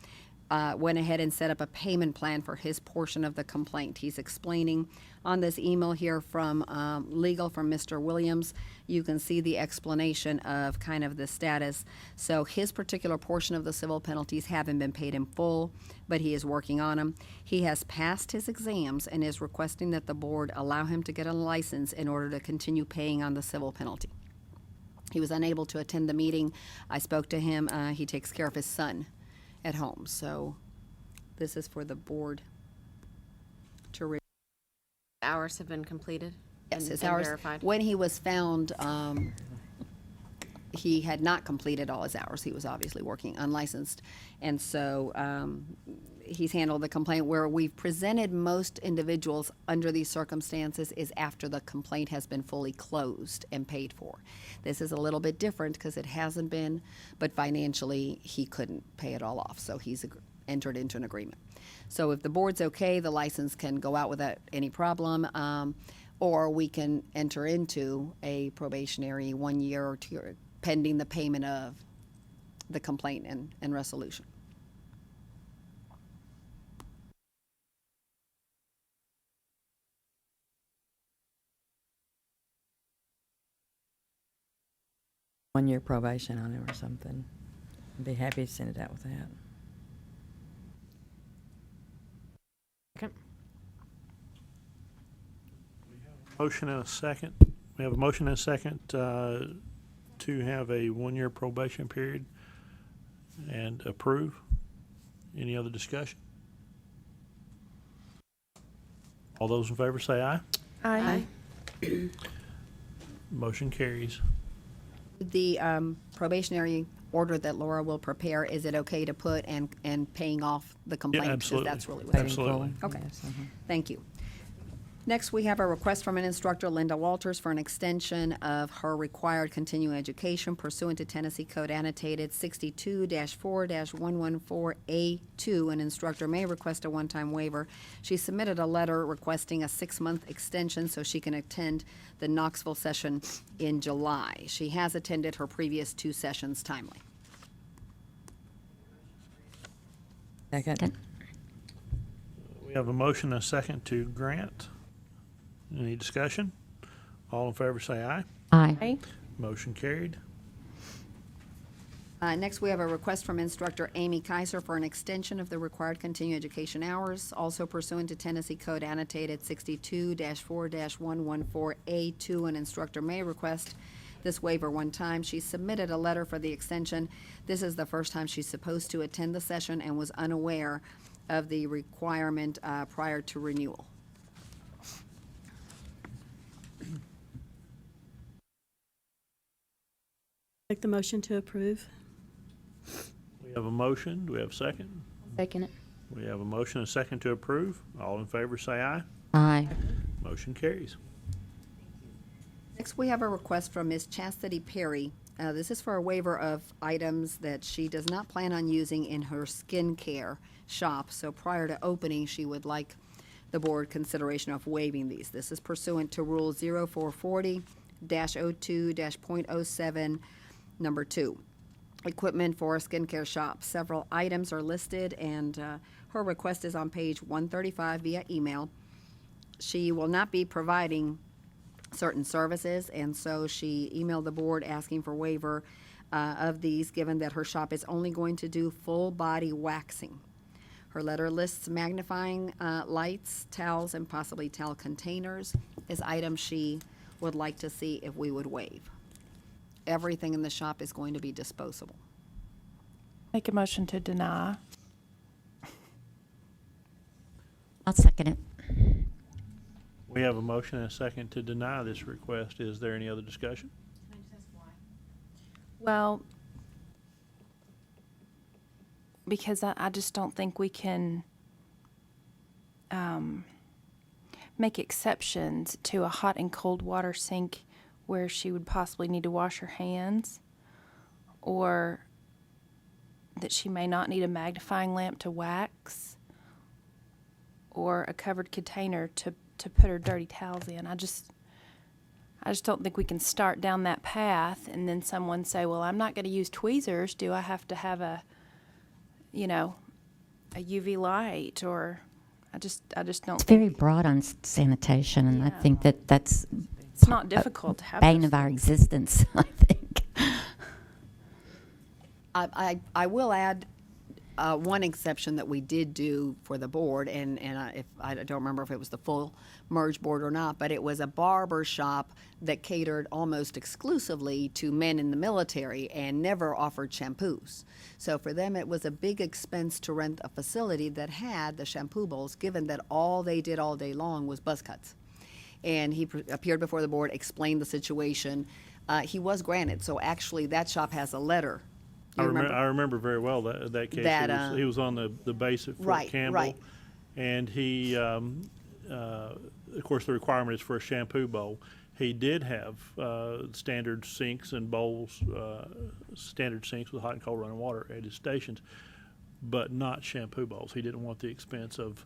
went ahead and set up a payment plan for his portion of the complaint. He's explaining on this email here from legal from Mr. Williams. You can see the explanation of kind of the status. So his particular portion of the civil penalties haven't been paid in full, but he is working on them. He has passed his exams and is requesting that the board allow him to get a license in order to continue paying on the civil penalty. He was unable to attend the meeting. I spoke to him. He takes care of his son at home. So this is for the board to Hours have been completed? Yes, and- his and hours. verified? When he was found, he had not completed all his hours. He was obviously working unlicensed. And so he's handled the complaint. Where we've presented most individuals under these circumstances is after the complaint has been fully closed and paid for. This is a little bit different because it hasn't been, but financially he couldn't pay it all off, so he's entered into an agreement. So if the board's okay, the license can go out without any problem, or we can enter into a probationary 1 year or 2 year pending the payment of the complaint and resolution. One-year probation on it or something. I'd be happy to send it out with that. Okay. Motion and a second. We have a motion and a second to have a 1 year probation period and approve. Any other discussion? All those in favor say aye. Aye. Motion carries. The probationary order that Laura will prepare, is it okay to put and paying off the complaint? Because absolutely. that's really what. Absolutely. Okay, thank you. Next, we have a request from an instructor, Linda Walters, for an extension of her required continuing education pursuant to Tennessee Code annotated 62-4-114A2. An instructor may request a one-time waiver. She submitted a letter requesting a 6-month extension so she can attend the Knoxville session in July. She has attended her previous 2 sessions timely. Second. We have a motion and a second to grant. Any discussion? All in favor say aye. Aye. Aye. Motion carried. Next, we have a request from instructor Amy Kaiser for an extension of the required continuing education hours, also pursuant to Tennessee Code annotated 62-4-114A2. An instructor may request this waiver one time. She submitted a letter for the extension. This is the first time she's supposed to attend the session and was unaware of the requirement prior to renewal. Make the motion to approve. We have a motion. Do we have a second? Second it. We have a motion and a second to approve. All in favor say aye. Aye. Motion carries. Next, we have a request from Ms. Chastity Perry. This is for a waiver of items that she does not plan on using in her skincare shop. So prior to opening, she would like the board consideration of waiving these. This is pursuant to Rule 0440-02-.07, number 2. Equipment for a skincare shop. Several items are listed, and her request is on page 135 via email. She will not be providing certain services, and so she emailed the board asking for waiver of these, given that her shop is only going to do full body waxing. Her letter lists magnifying lights, towels, and possibly towel containers as items she would like to see if we would waive. Everything in the shop is going to be disposable. Make a motion to deny. I'll second it. We have a motion and a second to deny this request. Is there any other discussion? Well, because I just don't think we can make exceptions to a hot and cold water sink where she would possibly need to wash her hands, or that she may not need a magnifying lamp to wax, or a covered container to put her dirty towels in. I just don't think we can start down that path and then someone say, well, I'm not going to use tweezers. Do I have to have a UV light? Or I just don't It's think very broad on sanitation, and I Yeah. think that's it's not difficult to have bane those of our things. existence, I think. I will add one exception that we did do for the board, and if I don't remember if it was the full merge board or not, but it was a barber shop that catered almost exclusively to men in the military and never offered shampoos. So for them, it was a big expense to rent a facility that had the shampoo bowls, given that all they did all day long was buzz cuts. And he appeared before the board, explained the situation. He was granted, so actually that shop has a letter You I remember very well that case. That, He was on the base at Fort right, Campbell. right. And he, of course, the requirement is for a shampoo bowl. He did have standard sinks and bowls, standard sinks with hot and cold running water at his stations, but not shampoo bowls. He didn't want the expense of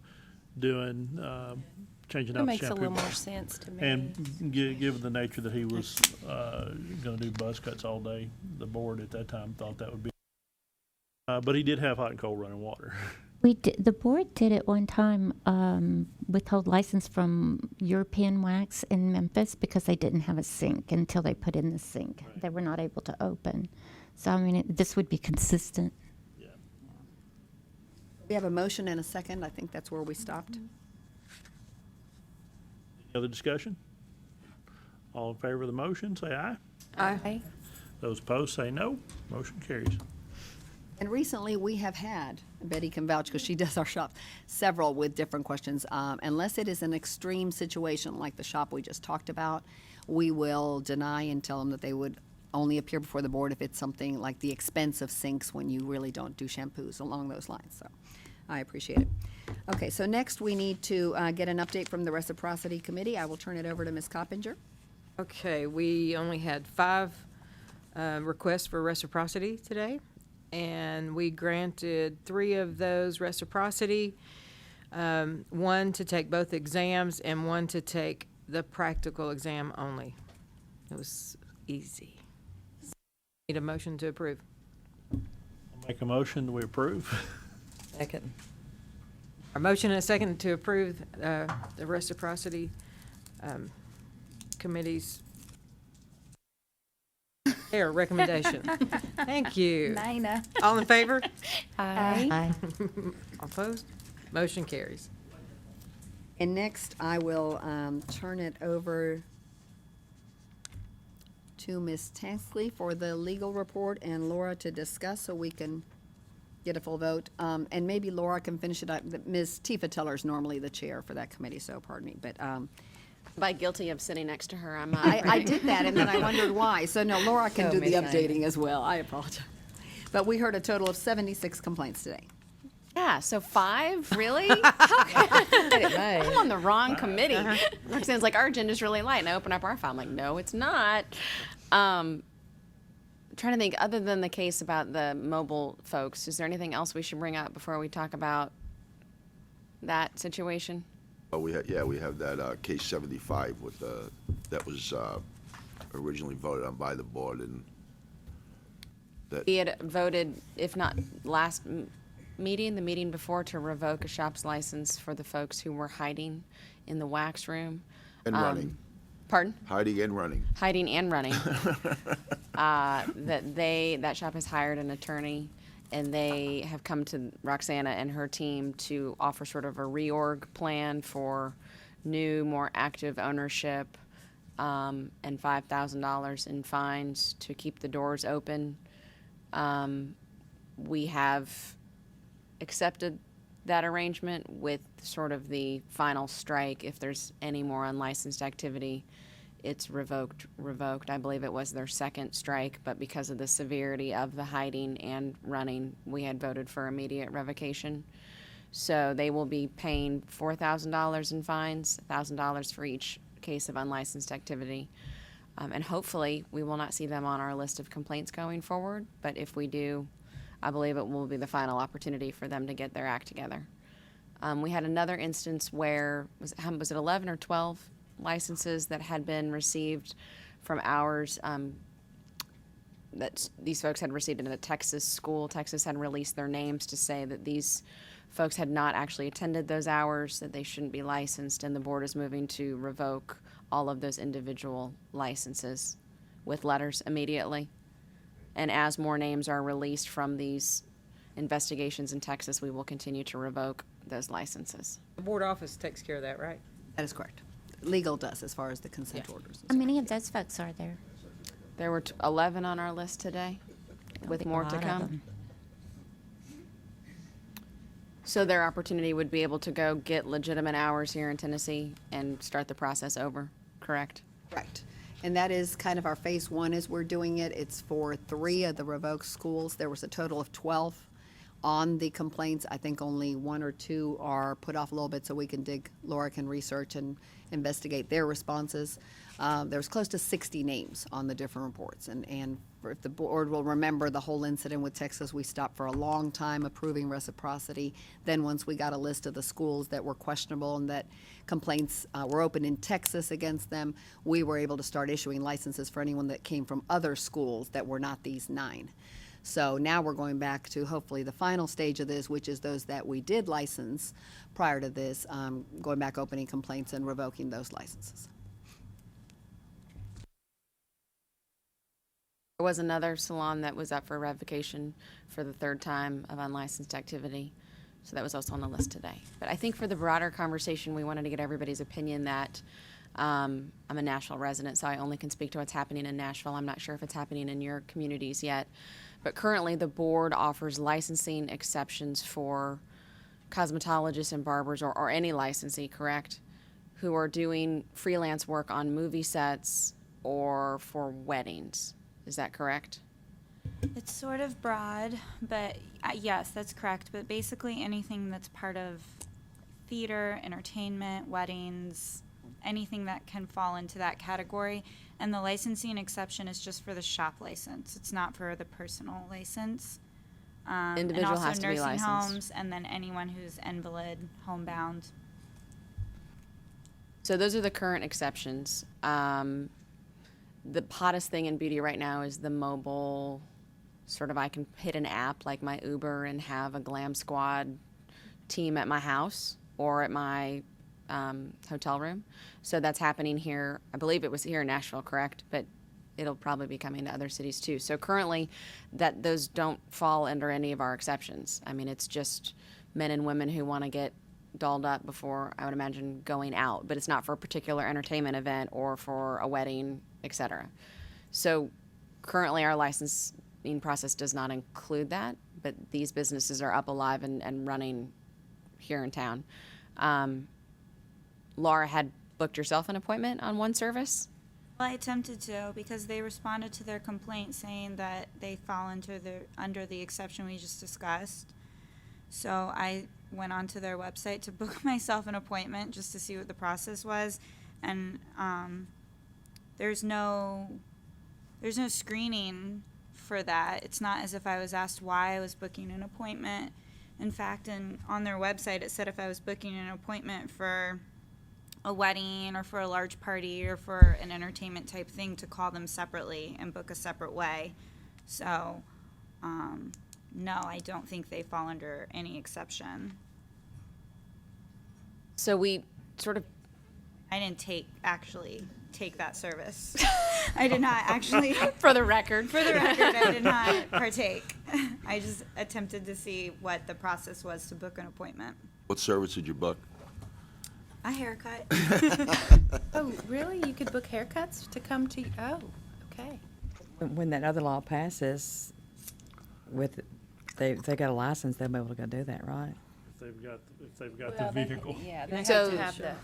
doing changing It out the makes a shampoo little bowl. more sense to me. And given the nature that he was going to do buzz cuts all day, the board at that time thought that would be. But he did have hot and cold running water. The board did it one time, withhold license from European Wax in Memphis because they didn't have a sink until they put in the sink. Right. They were not able to open. So, I mean, this would be consistent. We have a motion and a second. I think that's where we stopped. Any other discussion? All in favor of the motion, say aye. Aye. Those opposed, say no. Motion carries. And recently, we have had, Betty can vouch because she does our shop, several with different questions. Unless it is an extreme situation like the shop we just talked about, we will deny and tell them that they would only appear before the board if it's something like the expense of sinks when you really don't do shampoos, along those lines. So I appreciate it. Okay, so next we need to get an update from the Reciprocity Committee. I will turn it over to Ms. Coppinger. Okay, we only had 5 requests for reciprocity today, and we granted 3 of those reciprocity, 1 to take both exams and 1 to take the practical exam only. It was easy. Need a motion to approve. I'll make a motion that we approve. Second. A motion and a second to approve the reciprocity committee's recommendation. Thank you. Nina. All in favor? Aye. Opposed? Motion carries. And next, I will turn it over to Ms. Tansley for the legal report and Laura to discuss so we can get a full vote. And maybe Laura can finish it up. Ms. Tifa Teller is normally the chair for that committee, so pardon me. But By guilty of sitting next to her, I'm not. I did that, and then I wondered why. So no, Laura can Oh, do the Miss updating Diana. as well. I apologize. But we heard a total of 76 complaints today. Yeah, so 5, really? I'm on the wrong committee. Roxanne's like, our agenda's really light, and I open up our file. I'm like, no, it's not. Trying to think, other than the case about the mobile folks, is there anything else we should bring up before we talk about that situation? Oh, we have that case 75 with that was originally voted on by the board, and that We had voted, if not last meeting, the meeting before, to revoke a shop's license for the folks who were hiding in the wax room. and running, Pardon? hiding and running. Hiding and running. That shop has hired an attorney, and they have come to Roxana and her team to offer sort of a reorg plan for new, more active ownership, and $5,000 in fines to keep the doors open. We have accepted that arrangement with sort of the final strike. If there's any more unlicensed activity, it's revoked. I believe it was their second strike, but because of the severity of the hiding and running, we had voted for immediate revocation. So they will be paying $4,000 in fines, $1,000 for each case of unlicensed activity. And hopefully, we will not see them on our list of complaints going forward, but if we do, I believe it will be the final opportunity for them to get their act together. We had another instance where, was it 11 or 12 licenses that had been received from ours, that these folks had received in a Texas school. Texas had released their names to say that these folks had not actually attended those hours, that they shouldn't be licensed, and the board is moving to revoke all of those individual licenses with letters immediately. And as more names are released from these investigations in Texas, we will continue to revoke those licenses. The board office takes care of that, right? That is correct. Legal does as far as the consent Yeah. orders. How many of those folks are there? There were 11 on our list today, with more to lot of come. them. So their opportunity would be able to go get legitimate hours here in Tennessee and start the process over, correct? Correct. And that is kind of our phase one as we're doing it. It's for 3 of the revoked schools. There was a total of 12 on the complaints. I think only 1 or 2 are put off a little bit so we can Laura can research and investigate their responses. There was close to 60 names on the different reports. And if the board will remember the whole incident with Texas, we stopped for a long time approving reciprocity. Then once we got a list of the schools that were questionable and that complaints were open in Texas against them, we were able to start issuing licenses for anyone that came from other schools that were not these 9. So now we're going back to hopefully the final stage of this, which is those that we did license prior to this, going back opening complaints and revoking those licenses. There was another salon that was up for revocation for the 3rd time of unlicensed activity. So that was also on the list today. But I think for the broader conversation, we wanted to get everybody's opinion that I'm a Nashville resident, so I only can speak to what's happening in Nashville. I'm not sure if it's happening in your communities yet. But currently, the board offers licensing exceptions for cosmetologists and barbers, or any licensee, correct, who are doing freelance work on movie sets or for weddings. Is that correct? It's sort of broad, but yes, that's correct. But basically anything that's part of theater, entertainment, weddings, anything that can fall into that category. And the licensing exception is just for the shop license. It's not for the personal license. Individual and also has to be nursing licensed. homes, and then anyone who's invalid, homebound. So those are the current exceptions. The hottest thing in beauty right now is the mobile, sort of I can hit an app like my Uber and have a glam squad team at my house or at my hotel room. So that's happening here. I believe it was here in Nashville, correct? But it'll probably be coming to other cities too. So currently, those don't fall under any of our exceptions. I mean, it's just men and women who want to get dolled up before, I would imagine, going out. But it's not for a particular entertainment event or for a wedding, etc. So currently, our licensing process does not include that. But these businesses are up alive and running here in town. Laura had booked yourself an appointment on one service? Well, I attempted to because they responded to their complaint saying that they fall under the exception we just discussed. So I went onto their website to book myself an appointment just to see what the process was, and there's no screening for that. It's not as if I was asked why I was booking an appointment. In fact, on their website it said if I was booking an appointment for a wedding or for a large party or for an entertainment type thing to call them separately and book a separate way. So, no, I don't think they fall under any exception. So we sort of... I didn't actually take that service. I did not actually. For the record. For the record, I did not partake. I just attempted to see what the process was to book an appointment. What service did you book? A haircut. Oh, really? You could book haircuts to come to, oh, okay. When that other law passes, if they got a license, they'll be able to go do that, right? If they've got the vehicle. Yeah, they So- have to have the.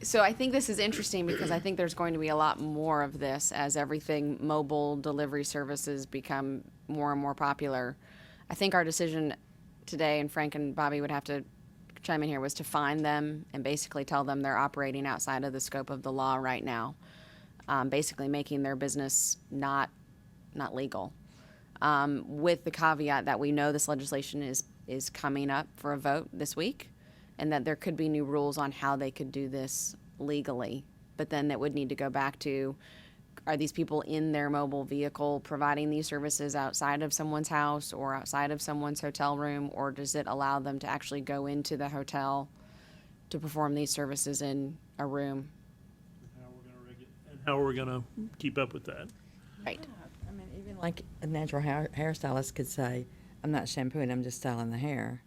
So I think this is interesting because I think there's going to be a lot more of this as everything mobile delivery services become more and more popular. I think our decision today, and Frank and Bobby would have to chime in here, was to fine them and basically tell them they're operating outside of the scope of the law right now, basically making their business not legal. With the caveat that we know this legislation is coming up for a vote this week, and that there could be new rules on how they could do this legally. But then that would need to go back to, are these people in their mobile vehicle providing these services outside of someone's house or outside of someone's hotel room, or does it allow them to actually go into the hotel to perform these services in a room? How are we going to keep up with that? Right. I mean, even like a natural hairstylist could say, I'm not shampooing, I'm just styling the hair,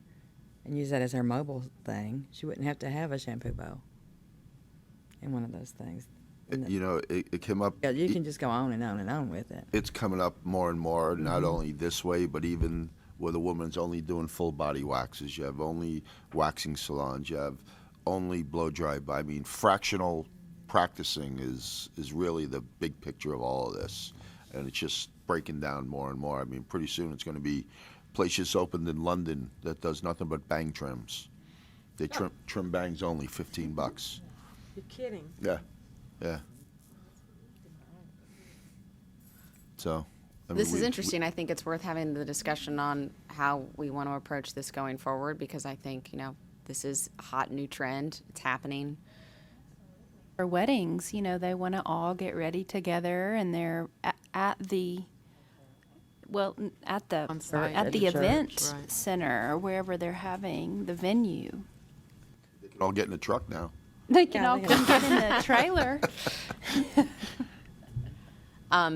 and use that as her mobile thing. She wouldn't have to have a shampoo bowl in one of those things. You know, it came up. Yeah, you can just go on and on and on with it. It's coming up more and more, not only this way, but even where the woman's only doing full body waxes. You have only waxing salons. You have only blow dry. I mean, fractional practicing is really the big picture of all of this, and it's just breaking down more and more. I mean, pretty soon it's going to be places opened in London that does nothing but bang trims. They trim bangs only, $15. You're kidding. Yeah, yeah. So. I mean, This is interesting. I think it's worth having the discussion on how we want to approach this going forward, because I think, this is a hot new trend. It's happening. For weddings, they want to all get ready together, and they're at the On site at at the the church, event right. center or wherever they're having the venue. They can all get in the truck now. They can Yeah, all they come get in the trailer.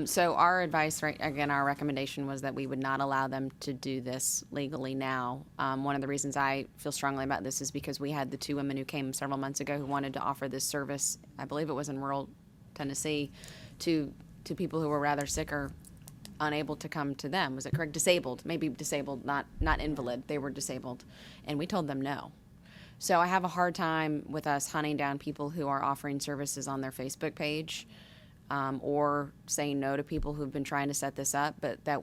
So our advice, right, again, our recommendation was that we would not allow them to do this legally now. One of the reasons I feel strongly about this is because we had the two women who came several months ago who wanted to offer this service, I believe it was in rural Tennessee, to people who were rather sick or unable to come to them. Was it correct? Disabled, maybe disabled, not invalid. They were disabled. And we told them no. So I have a hard time with us hunting down people who are offering services on their Facebook page, or saying no to people who've been trying to set this up, but that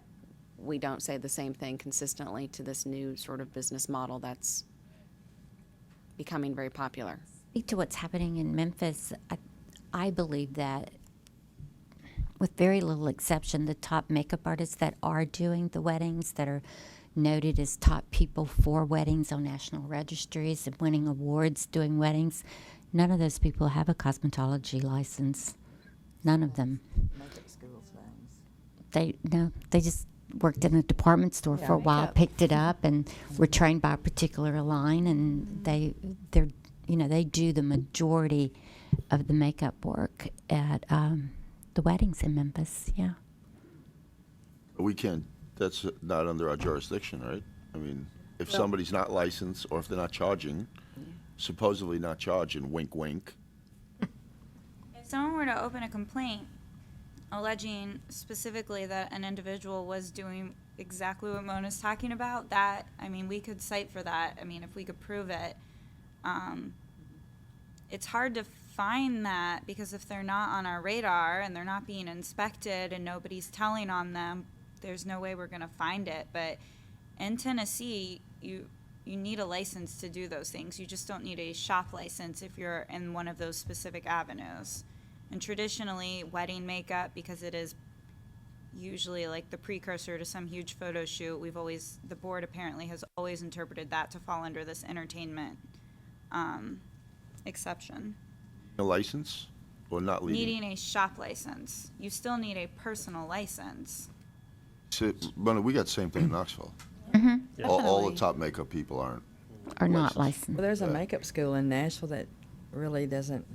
we don't say the same thing consistently to this new sort of business model that's becoming very popular. Speak to what's happening in Memphis. I believe that, with very little exception, the top makeup artists that are doing the weddings, that are noted as top people for weddings on national registries and winning awards doing weddings, none of those people have a cosmetology license. None of them. Makeup schools things. They just worked in a department store for a while, Makeup. picked it up, and were trained by a particular line, and they do the majority of the makeup work at the weddings in Memphis. Yeah. We can't, that's not under our jurisdiction, right? I mean, if somebody's not licensed or if they're not charging, supposedly not charging, wink, wink. If someone were to open a complaint alleging specifically that an individual was doing exactly what Mona's talking about, we could cite for that. I mean, if we could prove it. It's hard to find that because if they're not on our radar and they're not being inspected and nobody's telling on them, there's no way we're going to find it. But in Tennessee, you need a license to do those things. You just don't need a shop license if you're in one of those specific avenues. And traditionally, wedding makeup, because it is usually like the precursor to some huge photo shoot, the board apparently has always interpreted that to fall under this entertainment exception. A license or not legal? Needing a shop license. You still need a personal license. So, but we got the same thing in Knoxville. Mm-hmm. All the top makeup people aren't. Are not licensed. Well, there's a Yeah. makeup school in Nashville that really doesn't.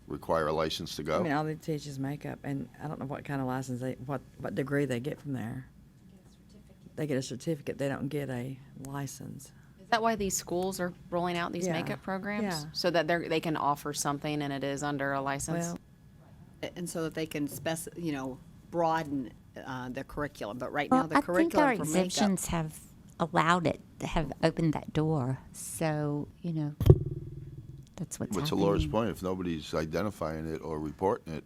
Require a license to go? I mean, all they teach is makeup, and I don't know what kind of license what degree they get from there. They get a certificate. They don't get a license. Is that why these schools are rolling out these Yeah. makeup programs? Yeah. So that they can offer something and it is under a license? Well, And so that they can broaden the curriculum. But right now, the I think our curriculum for makeup. exemptions have allowed it, have opened that door. So, that's what's But to happening. Laura's point, if nobody's identifying it or reporting it,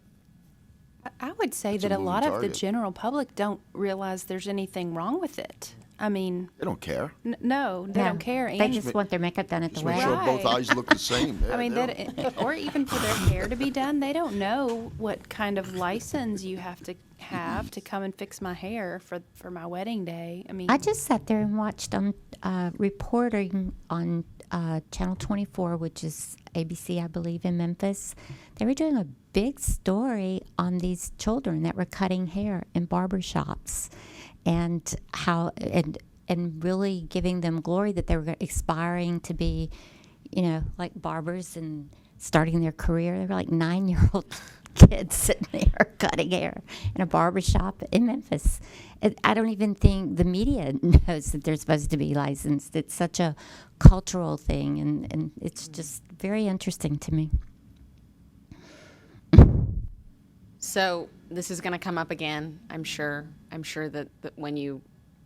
I would say It's a that a moving lot of the target. general public don't realize there's anything wrong with it. I mean, they don't care. no, they No, don't care. They And just want their makeup done at the Just make wedding. sure both Right. eyes look the same. Yeah, I mean, they don't- or even for their hair to be done, they don't know what kind of license you have to come and fix my hair for my wedding day. I mean, I just sat there and watched them reporting on Channel 24, which is ABC, I believe, in Memphis. They were doing a big story on these children that were cutting hair in barber shops, and how and really giving them glory that they were aspiring to be, like barbers and starting their career. They were like 9-year-old kids sitting there cutting hair in a barber shop in Memphis. I don't even think the media knows that they're supposed to be licensed. It's such a cultural thing, and it's just very interesting to me. So this is going to come up again, I'm sure. I'm sure that when you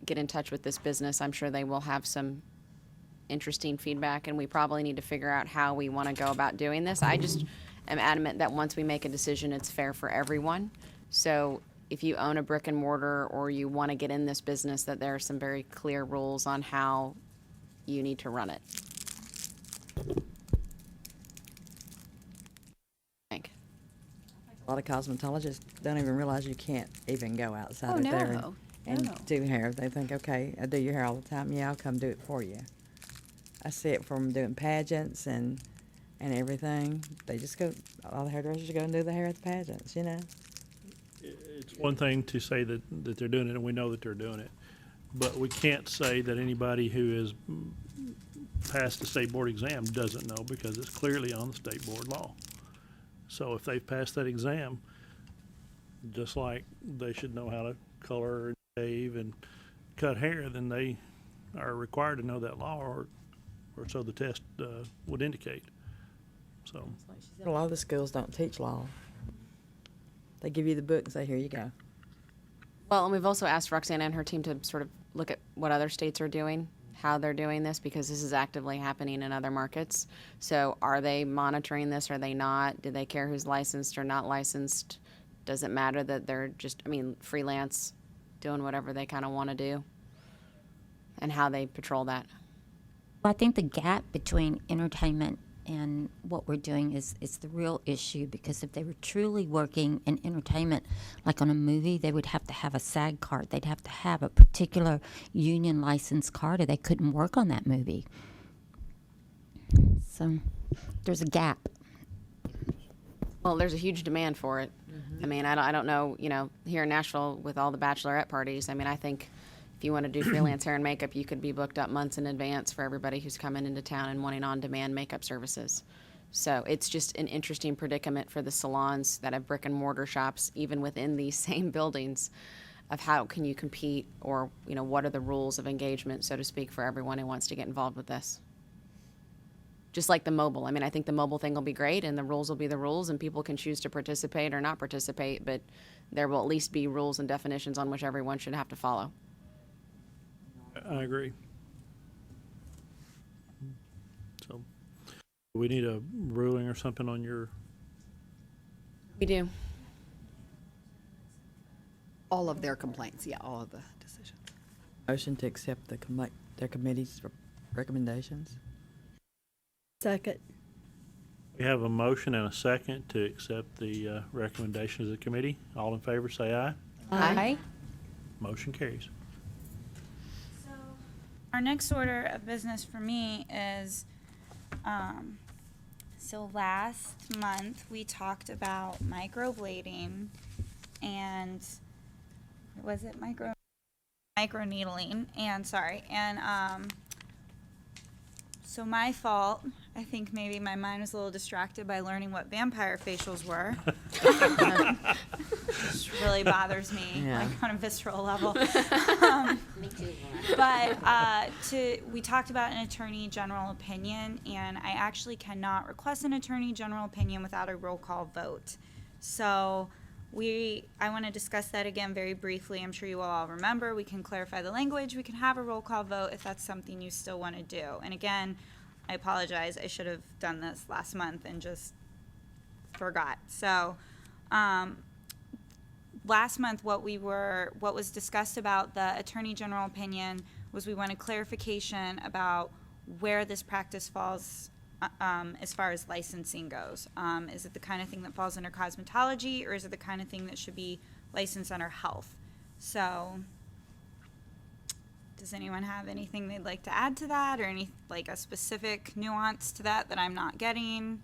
get in touch with this business, I'm sure they will have some interesting feedback, and we probably need to figure out how we want to go about doing this. I just, am adamant that once we make a decision, it's fair for everyone. So if you own a brick and mortar or you want to get in this business, that there are some very clear rules on how you need to run it. Thank. A lot of cosmetologists don't even realize you can't even go outside Oh, of there no. and No. do hair. They think, okay, I do your hair all the time. Yeah, I'll come do it for you. I see it from doing pageants and everything. They just go, all the hairdressers go and do the hair at the pageants, you know? It's one thing to say that they're doing it, and we know that they're doing it, but we can't say that anybody who is passed the state board exam doesn't know, because it's clearly on the state board law. So if they've passed that exam, just like they should know how to color and shave and cut hair, then they are required to know that law, or so the test would indicate. So A lot of the schools don't teach law. They give you the book and say, here you go. Well, and we've also asked Roxanna and her team to sort of look at what other states are doing, how they're doing this, because this is actively happening in other markets. So are they monitoring this? Are they not? Do they care who's licensed or not licensed? Does it matter that they're just, freelance, doing whatever they kind of want to do? And how they patrol that? Well, I think the gap between entertainment and what we're doing is the real issue, because if they were truly working in entertainment, like on a movie, they would have to have a SAG card. They'd have to have a particular union license card, or they couldn't work on that movie. So there's a gap. Well, there's a huge demand for it. I don't know, here in Nashville with all the bachelorette parties, I think if you want to do freelance hair and makeup, you could be booked up months in advance for everybody who's coming into town and wanting on-demand makeup services. So it's just an interesting predicament for the salons that have brick and mortar shops, even within these same buildings, of how can you compete, or, what are the rules of engagement, so to speak, for everyone who wants to get involved with this. Just like the mobile. I think the mobile thing will be great, and the rules will be the rules, and people can choose to participate or not participate, but there will at least be rules and definitions on which everyone should have to follow. I agree. So we need a ruling or something on your. We do. All of their complaints, yeah, all of the decisions. Motion to accept their committee's recommendations. Second. We have a motion and a second to accept the recommendations of the committee. All in favor, say aye. Aye. Motion carries. Our next order of business for me is, so last month we talked about microblading and, was it microneedling? And so my fault. I think maybe my mind was a little distracted by learning what vampire facials were. Which really bothers me, Yeah. like on a visceral level. Me too. But we talked about an attorney general opinion, and I actually cannot request an attorney general opinion without a roll call vote. So I want to discuss that again very briefly. I'm sure you will all remember. We can clarify the language. We can have a roll call vote if that's something you still want to do. And again, I apologize. I should have done this last month and just forgot. So last month what was discussed about the attorney general opinion was we wanted clarification about where this practice falls as far as licensing goes. Is it the kind of thing that falls under cosmetology, or is it the kind of thing that should be licensed under health? So does anyone have anything they'd like to add to that, or any like a specific nuance to that I'm not getting?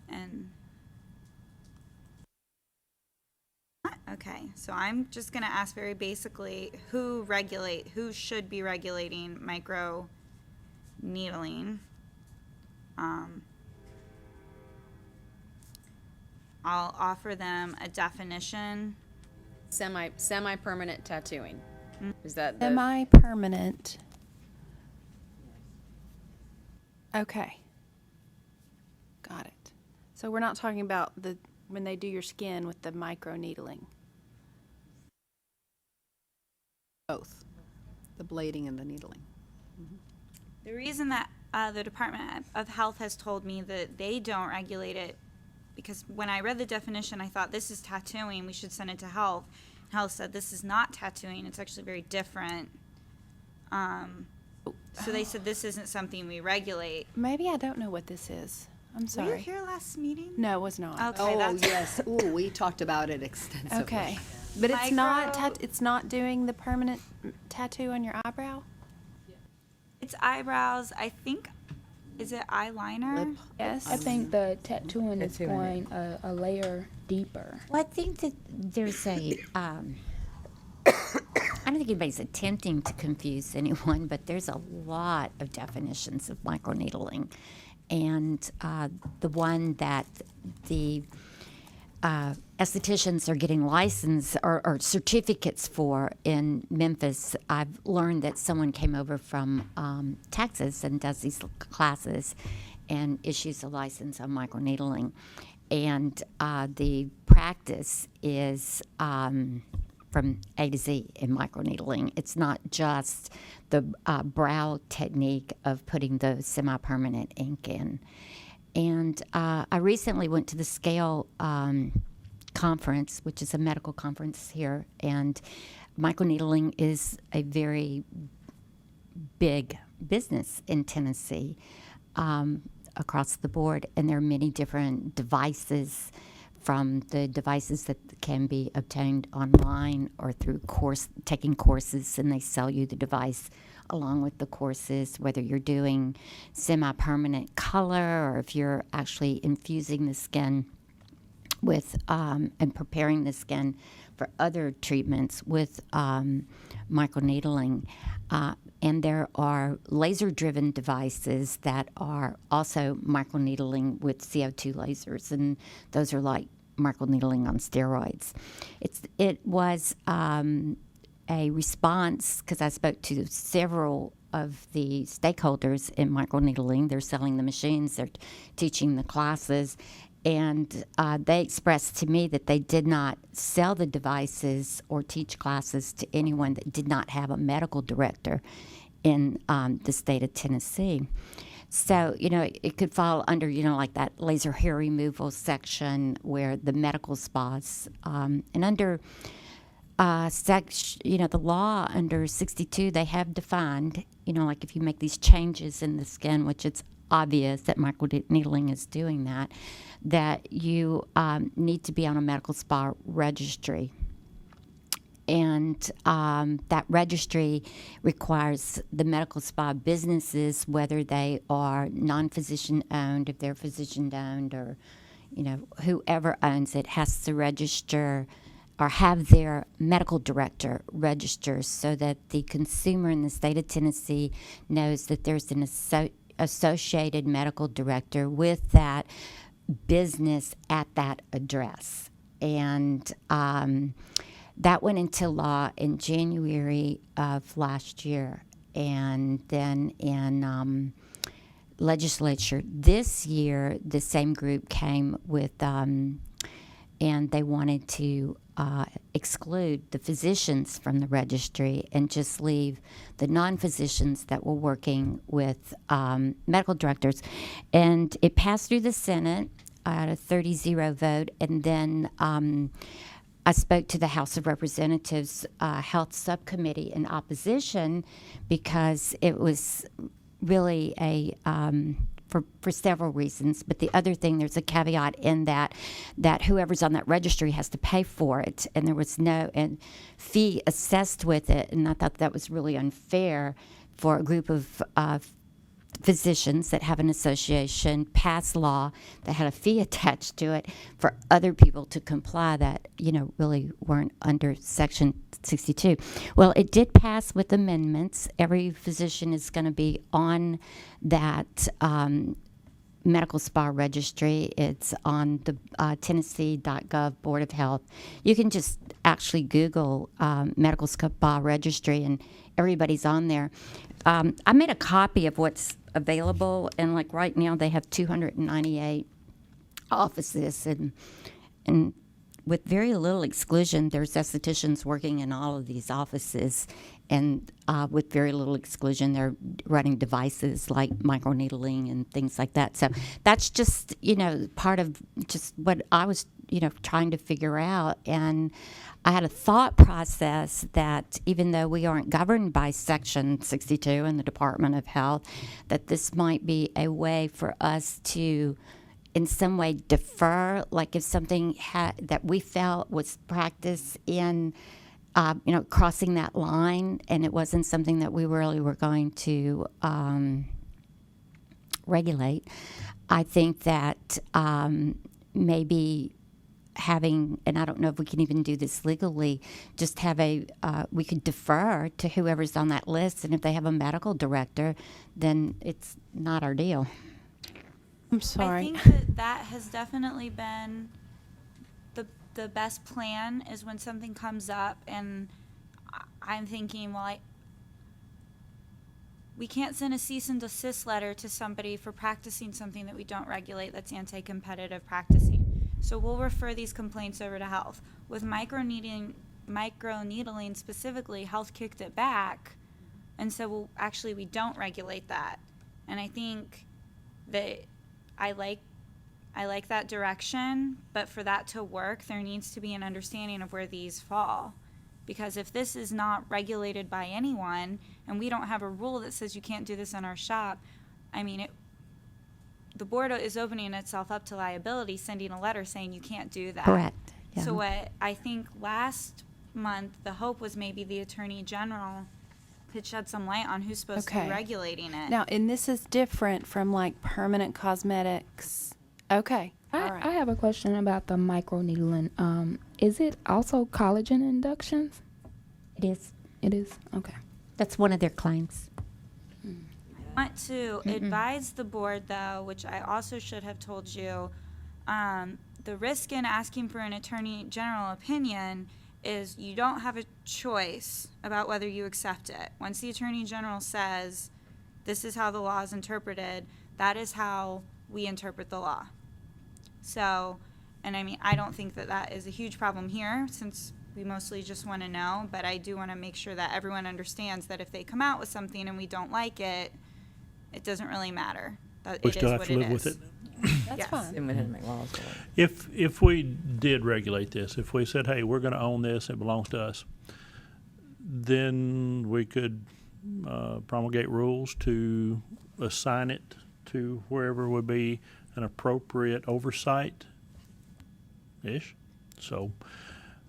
And okay, so I'm just going to ask very basically, who should be regulating micro needling? I'll offer them a definition. Semi-permanent tattooing. Is that the? Semi-permanent. Okay. Got it. So we're not talking about when they do your skin with the micro needling. Both, the blading and the needling. The reason that the Department of Health has told me that they don't regulate it because when I read the definition, I thought this is tattooing, we should send it to health. Health said this is not tattooing, it's actually very different. So they said this isn't something we regulate. Maybe I don't know what this is. I'm sorry. Were you here last meeting? No, it was not. Okay, Oh, that's yes. Ooh, we talked about it extensively. Okay. But it's not Micro- it's not doing the permanent tattoo on your eyebrow? It's eyebrows. I think, is it eyeliner? Yes. I think the tattooing is Tattooing. going a layer deeper. Well, I think that there's a, I don't think anybody's attempting to confuse anyone, but there's a lot of definitions of microneedling. And the one that the estheticians are getting license or certificates for in Memphis, I've learned that someone came over from Texas and does these classes and issues a license on microneedling. And the practice is from A to Z in microneedling. It's not just the brow technique of putting the semi-permanent ink in. And I recently went to the Scale conference, which is a medical conference here, and microneedling is a very big business in Tennessee across the board, and there are many different devices, from the devices that can be obtained online or through taking courses, and they sell you the device along with the courses, whether you're doing semi-permanent color or if you're actually infusing the skin with and preparing the skin for other treatments with microneedling. And there are laser-driven devices that are also microneedling with CO2 lasers, and those are like microneedling on steroids. It was a response, because I spoke to several of the stakeholders in microneedling. They're selling the machines, they're teaching the classes, and they expressed to me that they did not sell the devices or teach classes to anyone that did not have a medical director in the state of Tennessee. So, it could fall under, like that laser hair removal section where the medical spas, and under the law under 62, they have defined, like if you make these changes in the skin, which it's obvious that microneedling is doing that you need to be on a medical spa registry. And that registry requires the medical spa businesses, whether they are non-physician owned, if they're physician owned, or whoever owns it has to register or have their medical director register, so that the consumer in the state of Tennessee knows that there's an associated medical director with that business at that address. And that went into law in January of last year. And then in legislature this year, the same group came with, and they wanted to exclude the physicians from the registry and just leave the non-physicians that were working with medical directors. And it passed through the Senate at a 30-0 vote, and then I spoke to the House of Representatives Health Subcommittee in opposition, because it was really a for several reasons. But the other thing, there's a caveat in that whoever's on that registry has to pay for it, and there was no fee assessed with it. And I thought that was really unfair for a group of physicians that have an association pass law that had a fee attached to it for other people to comply that really weren't under Section 62. Well, it did pass with amendments. Every physician is going to be on that medical spa registry. It's on the Tennessee.gov Board of Health. You can just actually Google medical spa registry, and everybody's on there. I made a copy of what's available, and like right now they have 298 offices, and with very little exclusion, there's estheticians working in all of these offices, and with very little exclusion, they're running devices like microneedling and things like that. So that's just, part of just what I was, trying to figure out. And I had a thought process that even though we aren't governed by Section 62 in the Department of Health, that this might be a way for us to in some way defer, like if something that we felt was practiced in, crossing that line, and it wasn't something that we really were going to regulate. I think that maybe having, and I don't know if we can even do this legally, just have we could defer to whoever's on that list, and if they have a medical director, then it's not our deal. I'm sorry. I think that has definitely been the best plan, is when something comes up and I'm thinking, well, we can't send a cease and desist letter to somebody for practicing something that we don't regulate that's anti-competitive practicing. So we'll refer these complaints over to health. With microneedling specifically, health kicked it back, and so we don't regulate that. And I think that I like that direction, but for that to work, there needs to be an understanding of where these fall. Because if this is not regulated by anyone, and we don't have a rule that says you can't do this in our shop, the board is opening itself up to liability, sending a letter saying you can't do that. Correct. Yeah. So what I think last month, the hope was maybe the Attorney General could shed some light on who's supposed to be regulating it. Now, and this is different from like permanent cosmetics. Okay. All right. I have a question about the microneedling. Is it also collagen inductions? It is. It is? Okay. That's one of their claims. I want to advise the board, though, which I also should have told you, the risk in asking for an Attorney General opinion is you don't have a choice about whether you accept it. Once the Attorney General says, this is how the law is interpreted, that is how we interpret the law. So, and I don't think that is a huge problem here, since we mostly just want to know, but I do want to make sure that everyone understands that if they come out with something and we don't like it, it doesn't really matter. We still have to live with it. That's fine. And we had to make laws for it. If we did regulate this, if we said, hey, we're going to own this, it belongs to us, then we could promulgate rules to assign it to wherever would be an appropriate oversight-ish. So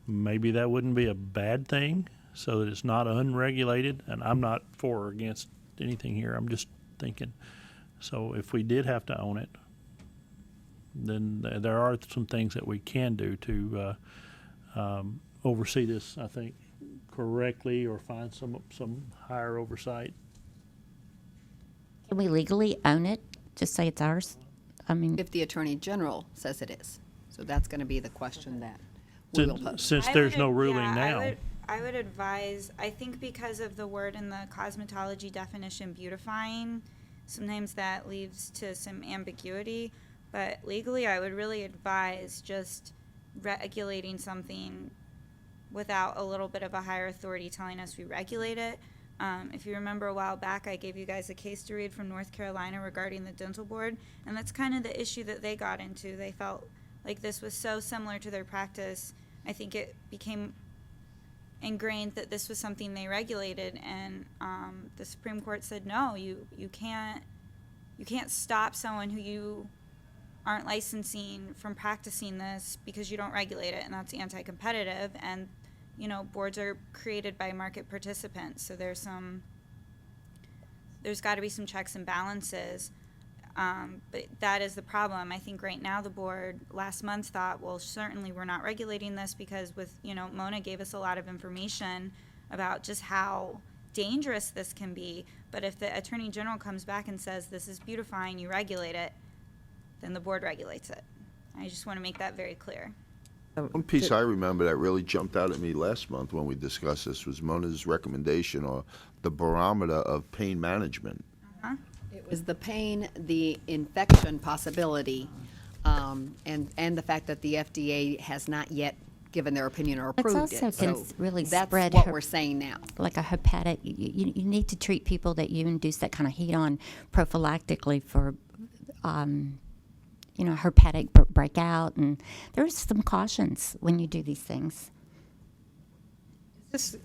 maybe that wouldn't be a bad thing, so that it's not unregulated. And I'm not for or against anything here. I'm just thinking. So if we did have to own it, then there are some things that we can do to oversee this, I think, correctly, or find some higher oversight. Can we legally own it? Just say it's ours? If the Attorney General says it is. So that's going to be the question that we will pose. Since there's no ruling now. I would advise, I think because of the word in the cosmetology definition, beautifying, sometimes that leads to some ambiguity. But legally, I would really advise just regulating something without a little bit of a higher authority telling us we regulate it. If you remember a while back, I gave you guys a case to read from North Carolina regarding the dental board, and that's kind of the issue that they got into. They felt like this was so similar to their practice. I think it became ingrained that this was something they regulated, and the Supreme Court said, no, you can't stop someone who you aren't licensing from practicing this because you don't regulate it, and that's anti-competitive. And boards are created by market participants, so there's got to be some checks and balances. But that is the problem. I think right now the board last month thought, well, certainly we're not regulating this because Mona gave us a lot of information about just how dangerous this can be. But if the Attorney General comes back and says this is beautifying, you regulate it, then the board regulates it. I just want to make that very clear. One piece I remember that really jumped out at me last month when we discussed this was Mona's recommendation, or the barometer of pain management. It was the pain, the infection possibility, and the fact that the FDA has not yet given their opinion or It's approved also it. can So really that's spread what her- we're saying now. Like a hepatic, you need to treat people that you induce that kind of heat on prophylactically for, hepatic breakout. And there's some cautions when you do these things. Is this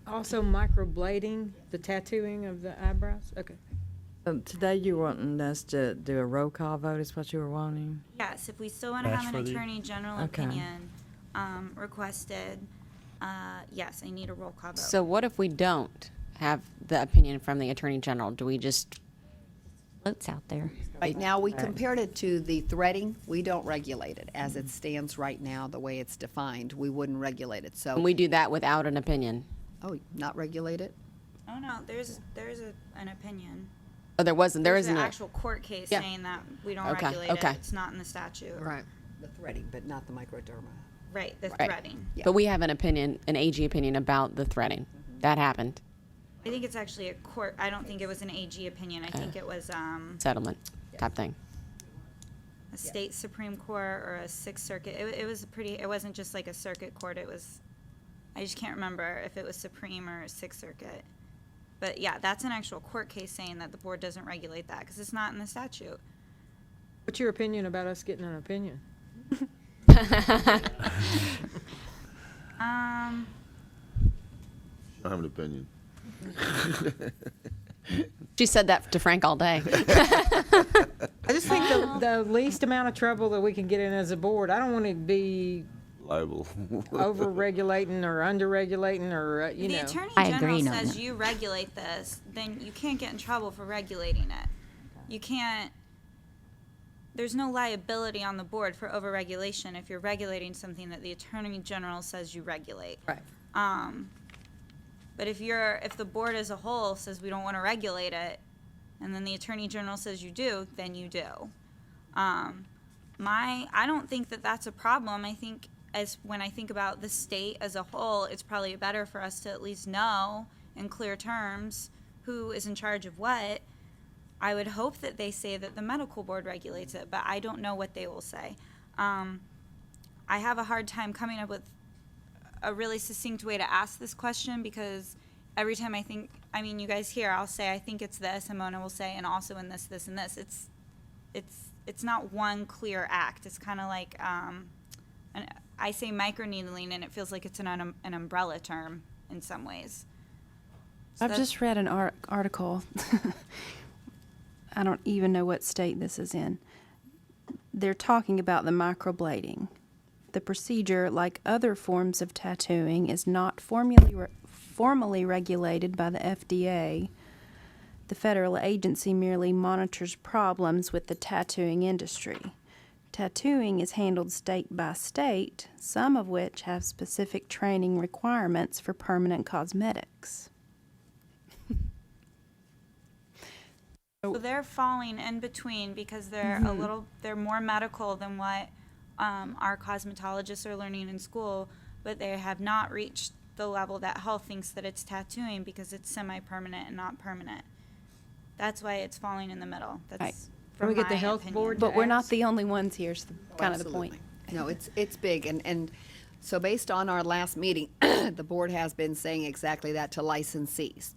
also microblading, the tattooing of the eyebrows? Okay. Today you wanting us to do a roll call vote is what you were wanting? Yes, if we still want to Ask have for an the- attorney general Okay. opinion requested, yes, I need a roll call vote. So what if we don't have the opinion from the Attorney General? Do we just, Floats out there. Right now, we compared it to the threading. We don't regulate it. As it stands right now, the way it's defined, we wouldn't regulate it. So, and we do that without an opinion? oh, not regulate it? Oh, no, there's an opinion. Oh, there There's isn't an a, actual court case Yeah. saying that we don't Okay, regulate okay. it. It's not in the statute. Right. The threading, but not the microderma. Right, the Right. threading. but we have an opinion, an AG opinion about the threading. That happened, I think it's actually a court, I don't think it was an AG opinion. I think it was settlement type thing. a state Supreme Court or a Sixth Circuit. It wasn't just like a circuit court. It was, I just can't remember if it was Supreme or Sixth Circuit. But yeah, that's an actual court case saying that the board doesn't regulate that because it's not in the statute. What's your opinion about us getting an opinion? I don't have an opinion. She said that to Frank all day. I just think the least amount of trouble that we can get in as a board, I don't want to be Liable. over-regulating or under-regulating or, The Attorney I General agree on says that. you regulate this, then you can't get in trouble for regulating it. You can't, there's no liability on the board for overregulation if you're regulating something that the Attorney General says you regulate. Right. But if the board as a whole says we don't want to regulate it, and then the Attorney General says you do, then you do. I don't think that that's a problem. I think when I think about the state as a whole, it's probably better for us to at least know in clear terms who is in charge of what. I would hope that they say that the medical board regulates it, but I don't know what they will say. I have a hard time coming up with a really succinct way to ask this question because every time you guys hear, I'll say, I think it's this, and Mona will say, and also in this, this, and this. It's not one clear act. It's kind of like, I say microneedling, and it feels like it's an umbrella term in some ways. So I've just read an article. I don't even know what state this is in. They're talking about the microblading. The procedure, like other forms of tattooing, is not formally regulated by the FDA. The federal agency merely monitors problems with the tattooing industry. Tattooing is handled state by state, some of which have specific training requirements for permanent cosmetics. So they're falling in between because they're they're more medical than what our cosmetologists are learning in school, but they have not reached the level that health thinks that it's tattooing because it's semi-permanent and not permanent. That's why it's falling in the middle. That's Right. Can we get my the health opinion. board? But we're not ask? the only ones here, is kind of the point. No, it's big, and so based on our last meeting, the board has been saying exactly that to licensees.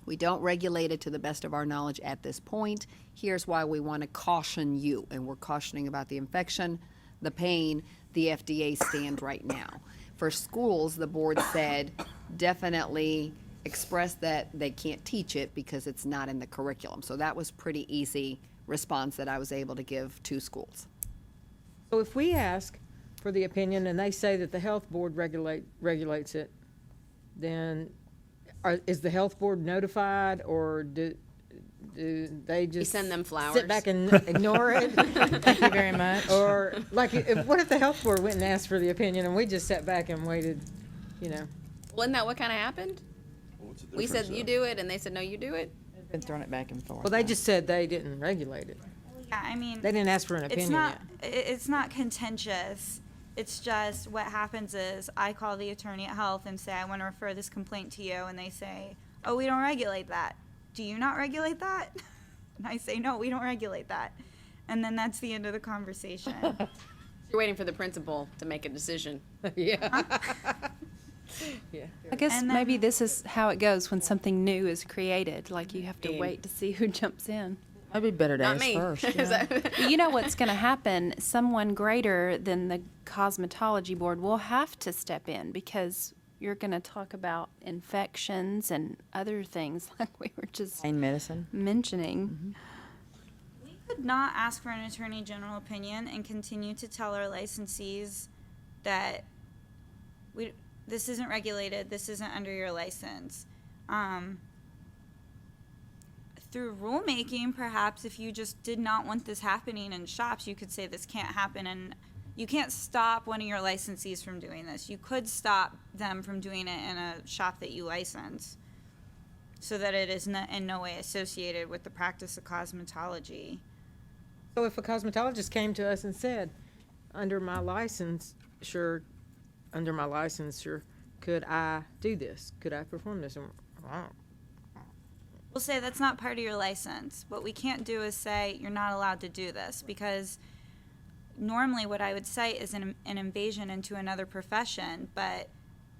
We don't regulate it to the best of our knowledge at this point. Here's why we want to caution you, and we're cautioning about the infection, the pain, the FDA stand right now. For schools, the board said definitely express that they can't teach it because it's not in the curriculum. So that was pretty easy response that I was able to give to schools. So if we ask for the opinion and they say that the health board regulates it, then is the health board notified, or do they just send them flowers. sit back and ignore it? Thank you very much. Or like, what if the health board went and asked for the opinion and we just sat back and waited, Well, isn't that what kind of happened? We said you do it, and they said no, you do it. They've been throwing it back and forth. Well, they just said they didn't regulate it. Yeah, I mean, They didn't ask for an opinion yet. it's not contentious. It's just what happens is I call the attorney at health and say, I want to refer this complaint to you. And they say, oh, we don't regulate that. Do you not regulate that? And I say, no, we don't regulate that. And then that's the end of the conversation. You're waiting for the principal to make a decision. Yeah. Yeah. I guess And then- maybe this is how it goes when something new is created. Like you have to Yeah. wait to see who jumps in. I'd be better to Not ask me. first. Is Yeah. that- You know what's going to happen? Someone greater than the cosmetology board will have to step in because you're going to talk about infections and other things like we were just Pain medicine. mentioning. We could not ask for an attorney general opinion and continue to tell our licensees that this isn't regulated, this isn't under your license. Through rulemaking, perhaps if you just did not want this happening in shops, you could say this can't happen, and you can't stop one of your licensees from doing this. You could stop them from doing it in a shop that you license, so that it is in no way associated with the practice of cosmetology. So if a cosmetologist came to us and said, under my licensure, could I do this? Could I perform this? And We'll say that's not part of your license. What we can't do is say you're not allowed to do this, because normally what I would say is an invasion into another profession, but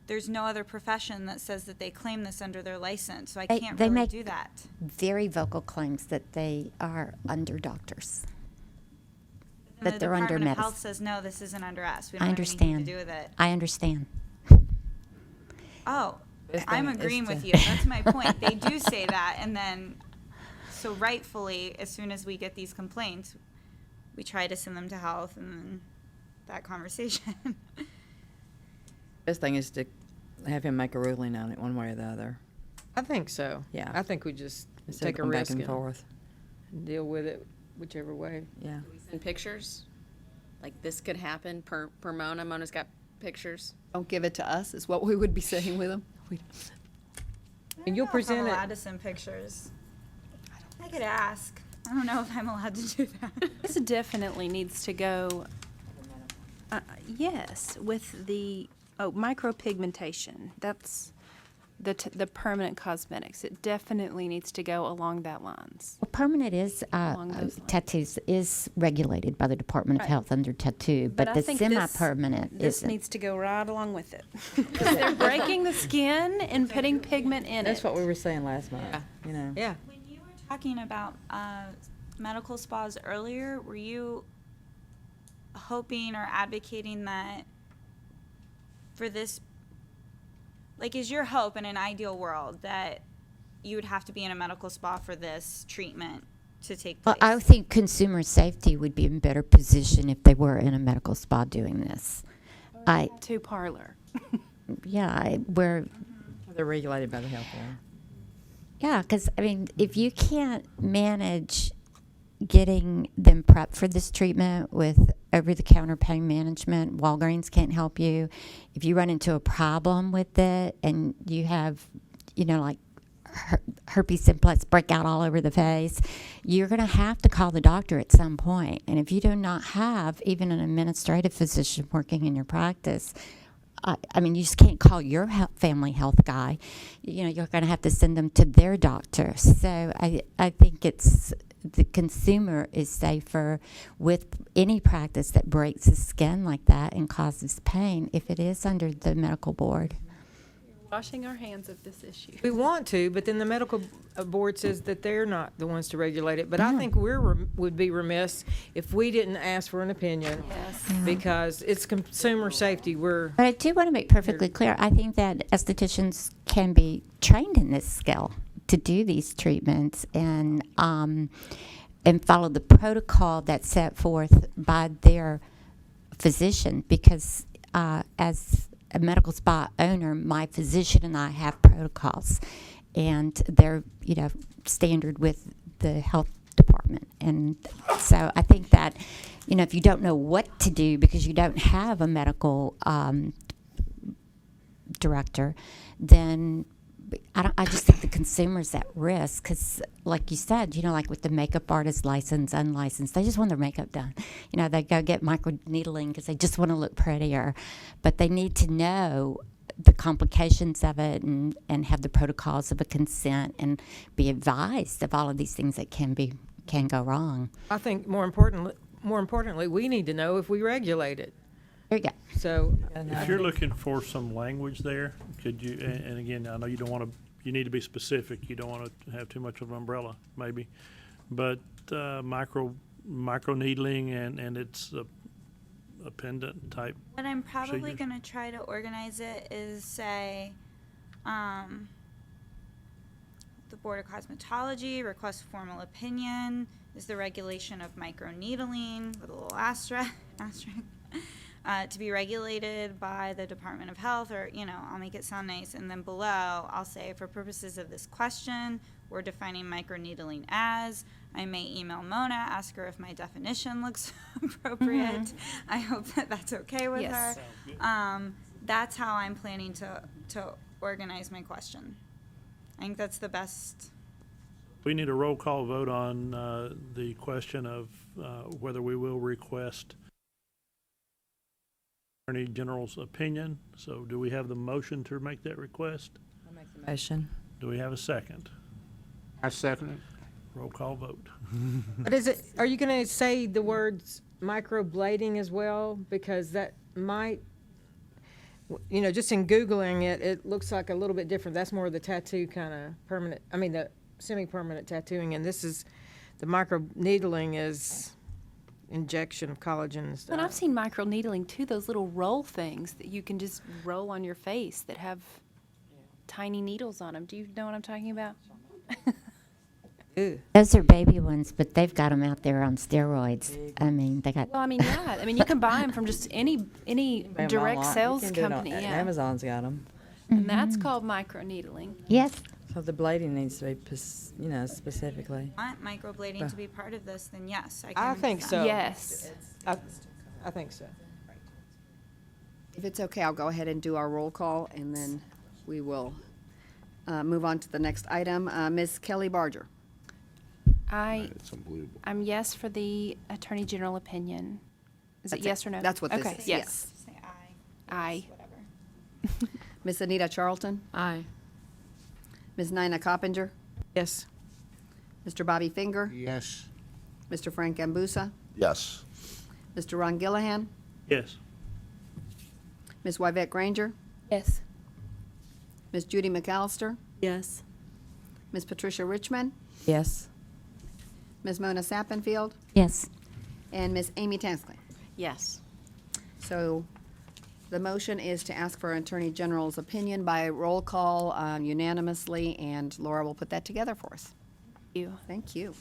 there's no other profession that says that they claim this under their license, so I can't They really make do that. very vocal claims that they are under doctors. And That the they're under Department of medicine. Health says, no, this isn't under us. We I don't have anything understand. to do with it. I understand. Oh, This I'm thing is agreeing to- with you. That's my point. They do say that, and then, so rightfully, as soon as we get these complaints, we try to send them to health, and then that conversation. Best thing is to have him make a ruling on it one way or the other. I think so. Yeah. I think we just Instead take of a going back risk and and forth. deal with it whichever way. Yeah. Send pictures? Like this could happen per Mona. Mona's got pictures. Don't give it to us, is what we would be saying with them. And you'll I don't know if present I'm it. allowed to send pictures. I could ask. I don't know if I'm allowed to do that. This definitely needs to go, yes, with the, micropigmentation. That's the permanent cosmetics. It definitely needs to go along that lines. Well, permanent is, Along those lines. tattoos is regulated by the Department of Right. Health under tattoo, but I the think semi-permanent This isn't. needs to go right along with it. Because they're breaking the skin and putting pigment in That's it. what we were saying last month, you know. Yeah. When you were talking about medical spas earlier, were you hoping or advocating that for this, like, is your hope in an ideal world that you would have to be in a medical spa for this treatment to take Well, place? I think consumer safety would be in better position if they were in a medical spa doing this. To parlor. Where They're regulated by the health board. Yeah, because, I mean, if you can't manage getting them prepped for this treatment with over-the-counter pain management, Walgreens can't help you. If you run into a problem with it and you have, like herpes simplex break out all over the face, you're going to have to call the doctor at some point. And if you do not have even an administrative physician working in your practice, I mean, you just can't call your family health guy. You're going to have to send them to their doctor. So I think it's the consumer is safer with any practice that breaks the skin like that and causes pain if it is under the medical board. Washing our hands of this issue. We want to, but then the medical board says that they're not the ones to regulate it. But I think would be remiss if we didn't ask for an opinion. Yes. Because it's consumer safety. But I do want to make perfectly clear, I think that estheticians can be trained in this skill to do these treatments and follow the protocol that's set forth by their physician, because as a medical spa owner, my physician and I have protocols, and they're standard with the health department. And so I think that if you don't know what to do because you don't have a medical director, then I just think the consumer's at risk because, like you said, like with the makeup artist, licensed, unlicensed, they just want their makeup done. They go get microneedling because they just want to look prettier. But they need to know the complications of it and have the protocols of a consent and be advised of all of these things that can go wrong. I think more importantly, more importantly, we need to know if we regulate it. There you go. So, If you're looking for some language there, could you, and again, I know you don't want to, you need to be specific. You don't want to have too much of an umbrella, maybe. But micro needling and it's a pendant type. What I'm probably procedures. going to try to organize it is say, the Board of Cosmetology requests formal opinion. Is the regulation of microneedling with a little asterisk to be regulated by the Department of Health, or, you know, I'll make it sound nice. And then below, I'll say, for purposes of this question, we're defining microneedling as. I may email Mona, ask her if my definition looks appropriate. I hope that that's okay with Yes. her. That's how I'm planning to organize my question. I think that's the best. We need a roll call vote on the question of whether we will request Attorney General's opinion. So do we have the motion to make that request? I'll make the motion. Do we have a second? I second it. Roll call vote. but is it, are you going to say the words microblading as well? Because that might, you know, just in Googling it, it looks like a little bit different. That's more of the tattoo kind of permanent, I mean, the semi-permanent tattooing, and this is, the microneedling is injection of collagen and stuff. And I've seen microneedling too, those little roll things that you can just roll on your face that have tiny needles on them. Do you know what I'm talking about? Ew. Those are baby ones, but they've got them out there on steroids. I mean, they got. Well, I mean, yeah. I mean, you can buy them from just any direct sales company. Yeah. Amazon's got them. And that's called microneedling. Yes. So the blading needs to be, you know, specifically. Want microblading to be part of this, then yes, I can. I think so. Yes. I think so. If it's okay, I'll go ahead and do our roll call, and then we will move on to the next item. Ms. Kelly Barger. It's unbelievable. I'm yes for the Attorney General opinion. Is That's it yes or no? That's what this okay, is, yes. Say aye. Aye. Whatever. Ms. Anita Charlton. Aye. Ms. Nina Coppinger. Yes. Mr. Bobby Finger. Yes. Mr. Frank Gambusa. Yes. Mr. Ron Gillihan. Yes. Ms. Yvette Granger. Yes. Ms. Judy McAllister. Yes. Ms. Patricia Richmond. Yes. Ms. Mona Sappenfield. Yes. And Ms. Amy Tansley. Yes. So the motion is to ask for Attorney General's opinion by roll call unanimously, and Laura will put that together for us. You. Thank you.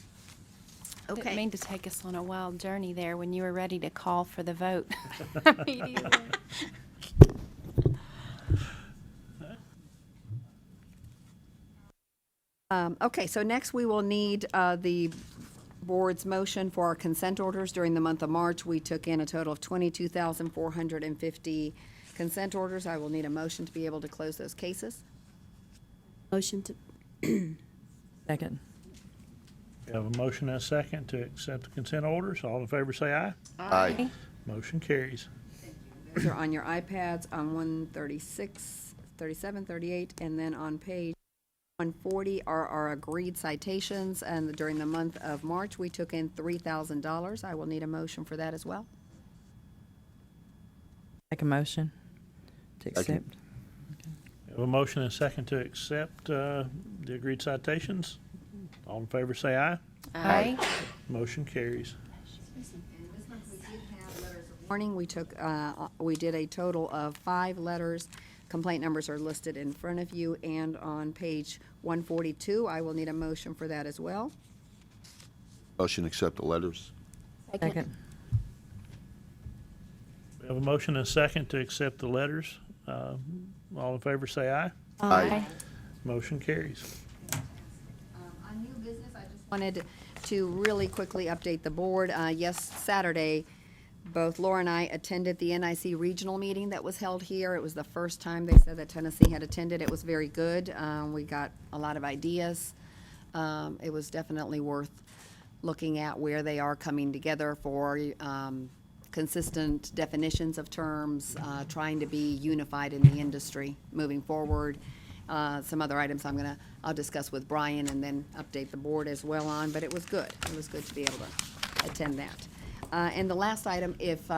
Didn't Okay. mean to take us on a wild journey there when you were ready to call for the vote. Immediately. Okay, so next we will need the board's motion for our consent orders. During the month of March, we took in a total of 22,450 consent orders. I will need a motion to be able to close those cases. Motion to, Second. We have a motion and a second to accept the consent orders. All in favor say aye. Aye. Motion carries. Those are on your iPads on 136, 37, 38, and then on page 140 are our agreed citations, and during the month of March, we took in $3,000. I will need a motion for that as well. Make a motion to Second. accept. We have a motion and a second to accept the agreed citations. All in favor say aye. Aye. Motion carries. Morning, we took, we did a total of 5 letters. Complaint numbers are listed in front of you, and on page 142, I will need a motion for that as well. Motion to accept the letters. Second. We have a motion and a second to accept the letters. All in favor say aye. Aye. Motion carries. On new business, I just wanted to really quickly update the board. Yes, Saturday, both Laura and I attended the NIC regional meeting that was held here. It was the first time they said that Tennessee had attended. It was very good. We got a lot of ideas. It was definitely worth looking at where they are coming together for consistent definitions of terms, trying to be unified in the industry moving forward. Some other items I'll discuss with Brian and then update the board as well on, but it was good. It was good to be able to attend that. And the last item, if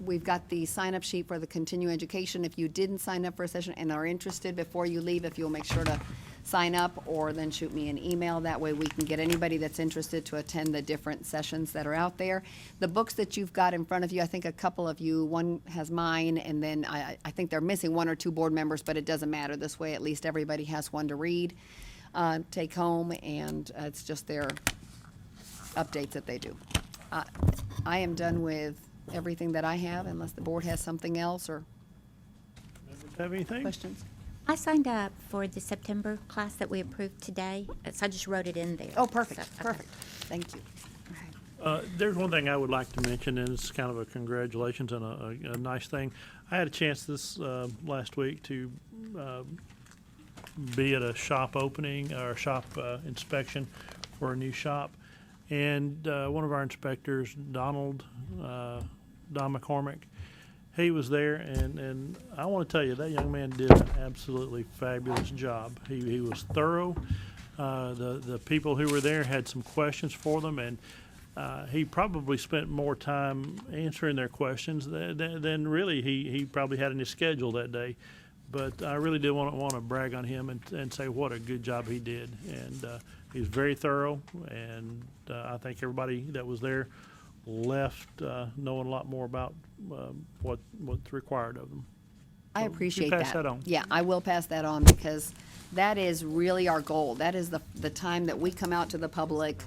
we've got the sign-up sheet for the continuing education. If you didn't sign up for a session and are interested, before you leave, if you'll make sure to sign up or then shoot me an email. That way we can get anybody that's interested to attend the different sessions that are out there. The books that you've got in front of you, I think a couple of you, one has mine, and then I think they're missing one or two board members, but it doesn't matter. This way, at least everybody has one to read, take home, and it's just their updates that they do. I am done with everything that I have, unless the board has something else or Have anything? questions. I signed up for the September class that we approved today, so I just wrote it in there. Oh, perfect, So, okay. perfect. Thank you. There's one thing I would like to mention, and it's kind of a congratulations and a nice thing. I had a chance this last week to be at a shop opening or shop inspection for a new shop, and one of our inspectors, Don McCormick, he was there, and I want to tell you, that young man did an absolutely fabulous job. He was thorough. The people who were there had some questions for them, and he probably spent more time answering their questions than really he probably had in his schedule that day. But I really did want to brag on him and say what a good job he did. And he was very thorough, and I think everybody that was there left knowing a lot more about what's required of them. I So, appreciate you pass that on. Yeah, I will pass that on, because that is really our goal. That is the time that we come out to the public.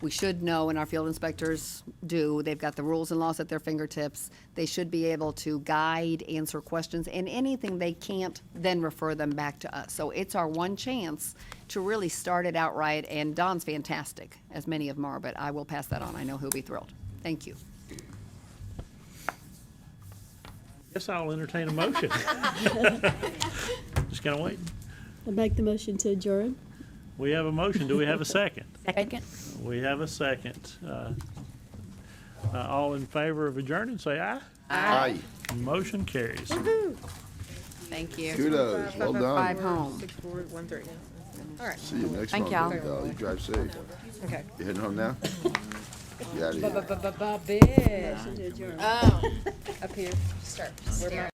We should know, and our field inspectors do, they've got the rules and laws at their fingertips. They should be able to guide, answer questions, and anything they can't, then refer them back to us. So it's our one chance to really start it out right, and Don's fantastic, as many of them are, but I will pass that on. I know he'll be thrilled. Thank you. Guess I'll entertain a motion. Just kind of waiting. I make the motion to adjourn. We have a motion. Do we have a second? Second. We have a second. All in favor of adjourning, say aye. Aye. Motion carries. Thank you. Kudos, well done. 5 home. 64130. All right. See you next Thank month. y'all. You drive safe. Okay. You heading home now? Get out of here. Bitch. Motion to adjourn. Up here. Start. Where am I?